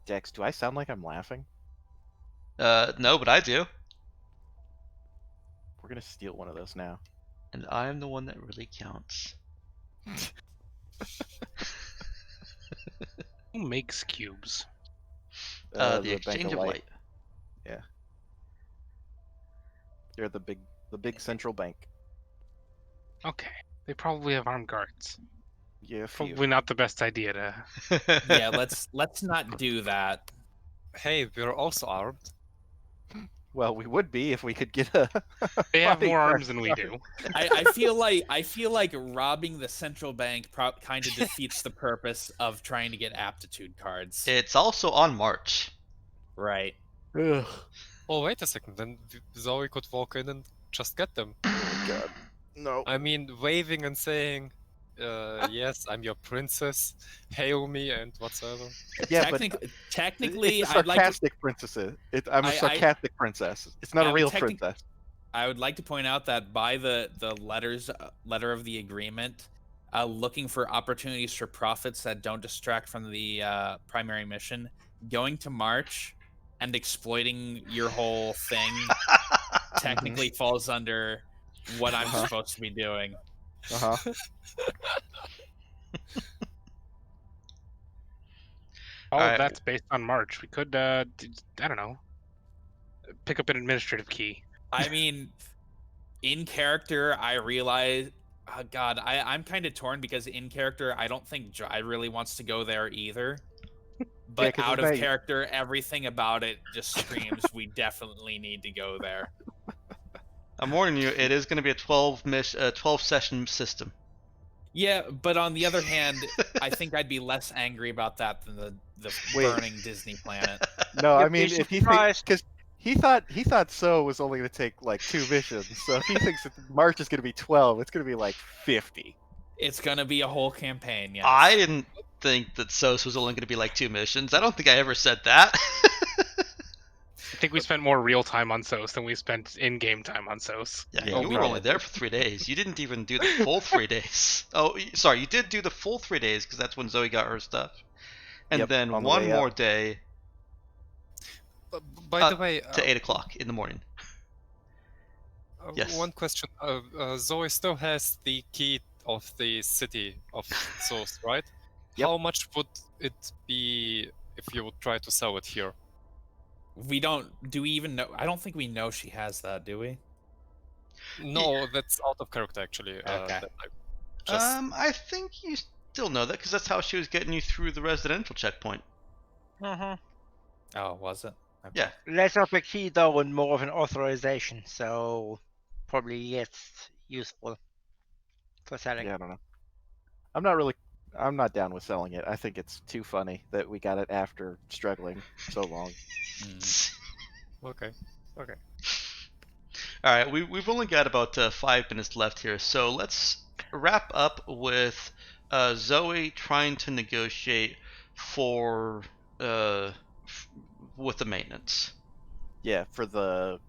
Dex, do I sound like I'm laughing? No, but I do. We're gonna steal one of those now. And I am the one that really counts. Who makes cubes? The Exchange of Light. Yeah. They're the big central bank. Okay, they probably have armed guards. Yeah, probably not the best idea to. Yeah, let's not do that. Hey, we're also armed. Well, we would be if we could get a. They have more arms than we do. I feel like robbing the central bank kind of defeats the purpose of trying to get aptitude cards. It's also on March. Right. Ugh. Oh, wait a second. Then Zoe could walk in and just get them. Oh, God. No. I mean, waving and saying, "Yes, I'm your princess. Hail me," and whatsoever. Yeah, technically, it's a sarcastic princess. I'm a sarcastic princess. It's not a real princess. I would like to point out that by the letter of the agreement, looking for opportunities for profits that don't distract from the primary mission, going to March and exploiting your whole thing technically falls under what I'm supposed to be doing. All of that's based on March. We could, I don't know, pick up an administrative key. I mean, in character, I realize, God, I'm kind of torn because in character, I don't think Jai really wants to go there either. But out of character, everything about it just screams, we definitely need to go there. I'm warning you, it is going to be a 12 session system. Yeah, but on the other hand, I think I'd be less angry about that than the burning Disney planet. No, I mean, if he thinks, because he thought So was only going to take like 2 missions, so if he thinks that March is going to be 12, it's going to be like 50. It's going to be a whole campaign. Yes. I didn't think that SOS was only going to be like 2 missions. I don't think I ever said that. I think we spent more real time on SOS than we spent in-game time on SOS. Yeah, you were only there for 3 days. You didn't even do the full 3 days. Oh, sorry, you did do the full 3 days because that's when Zoe got her stuff. And then one more day. By the way, to 8 o'clock in the morning. Yes. One question: Zoe still has the key of the city of SOS, right? Yep. How much would it be if you would try to sell it here? Do we even know? I don't think we know she has that, do we? No, that's out of character actually. Okay. I think you still know that because that's how she was getting you through the residential checkpoint. Oh, was it? Yeah. Less of a key though, and more of an authorization. So probably it's useful for selling. Yeah, I don't know. I'm not down with selling it. I think it's too funny that we got it after struggling so long. Okay. Okay. All right, we've only got about 5 minutes left here, so let's wrap up with Zoe trying to negotiate for with the maintenance. Yeah, for the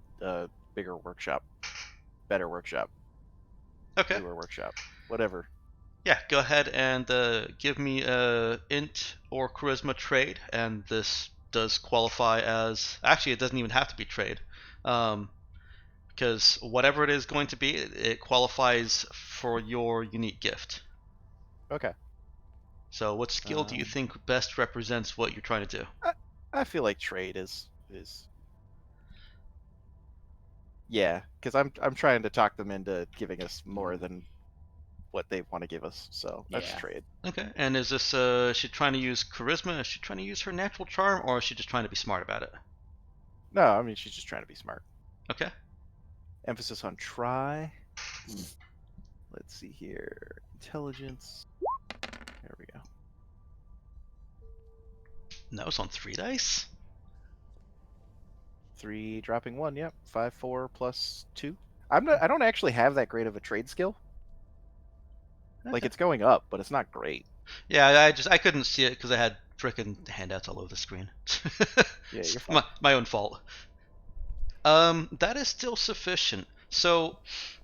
bigger workshop, better workshop, Okay. newer workshop, whatever. Yeah, go ahead and give me a int or charisma trade, and this does qualify as, actually it doesn't even have to be trade, because whatever it is going to be, it qualifies for your unique gift. Okay. So what skill do you think best represents what you're trying to do? I feel like trade is yeah, because I'm trying to talk them into giving us more than what they want to give us. So that's trade. Okay, and is this she trying to use charisma? Is she trying to use her natural charm, or is she just trying to be smart about it? No, I mean she's just trying to be smart. Okay. Emphasis on try. Let's see here. Intelligence. There we go. No, it's on 3 dice. 3 dropping 1. Yep. 5, 4 plus 2. I don't actually have that great of a trade skill. Okay. Like it's going up, but it's not great. Yeah, I couldn't see it because I had frickin' handouts all over the screen. Yeah, you're fine. My own fault. That is still sufficient. So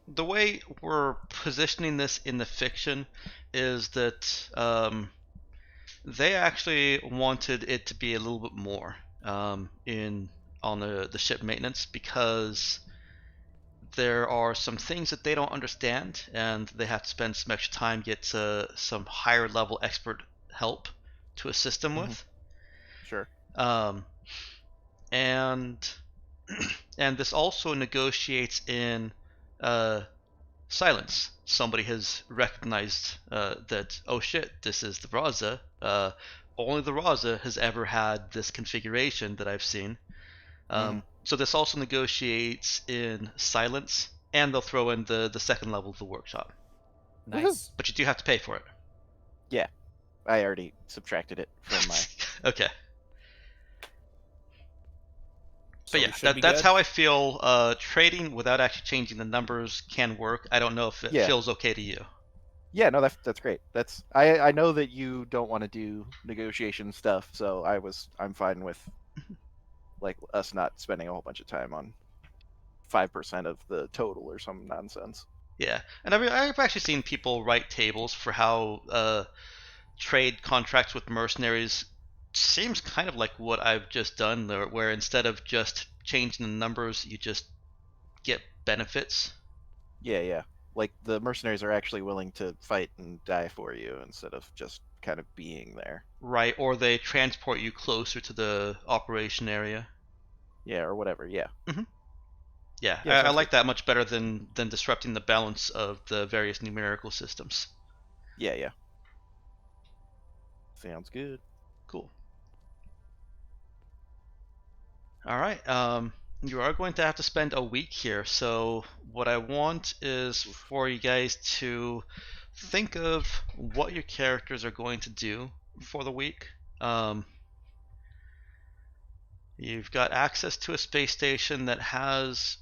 the way we're positioning this in the fiction is that they actually wanted it to be a little bit more on the ship maintenance, because there are some things that they don't understand, and they have to spend some extra time, get some higher level expert help to assist them with. Sure. And this also negotiates in silence. Somebody has recognized that, oh shit, this is the Raza. Only the Raza has ever had this configuration that I've seen. So this also negotiates in silence, and they'll throw in the second level of the workshop. Nice. But you do have to pay for it. Yeah, I already subtracted it from my. Okay. So but yeah, that's how I feel. Trading without actually changing the numbers can work. I don't know if it feels okay to you. Yeah, no, that's great. That's I know that you don't want to do negotiation stuff, so I'm fine with like us not spending a whole bunch of time on 5% of the total or some nonsense. Yeah, and I mean, I've actually seen people write tables for how trade contracts with mercenaries seems kind of like what I've just done, where instead of just changing the numbers, you just get benefits. Yeah. Like the mercenaries are actually willing to fight and die for you instead of just kind of being there. Right, or they transport you closer to the operation area. Yeah, or whatever. Yeah. Yeah, I like that much better than disrupting the balance of the various numerical systems. Yeah. Sounds good. Cool. All right. You are going to have to spend a week here, so what I want is for you guys to think of what your characters are going to do for the week. You've got access to a space station that has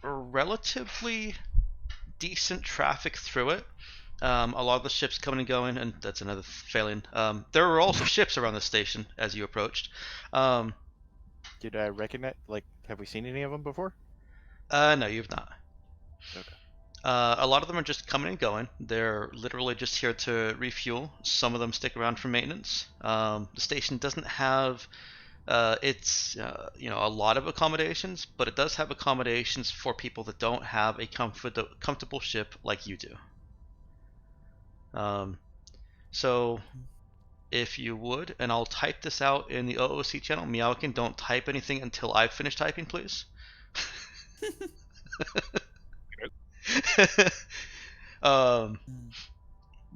relatively decent traffic through it. A lot of the ships coming and going, and that's another failing. There were also ships around the station as you approached. Did I recognize? Like, have we seen any of them before? No, you've not. Okay. A lot of them are just coming and going. They're literally just here to refuel. Some of them stick around for maintenance. The station doesn't have a lot of accommodations, but it does have accommodations for people that don't have a comfortable ship like you do. So if you would, and I'll type this out in the OOC channel. Meowkin, don't type anything until I've finished typing, please.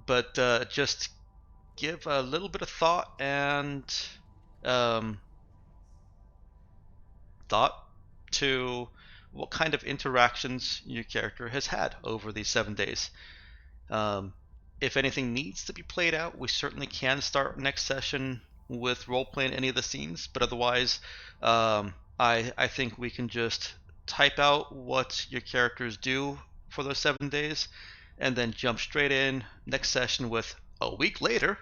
But just give a little bit of thought and thought to what kind of interactions your character has had over these 7 days. If anything needs to be played out, we certainly can start next session with role-playing any of the scenes, but otherwise, I think we can just type out what your characters do for those 7 days, and then jump straight in next session with a week later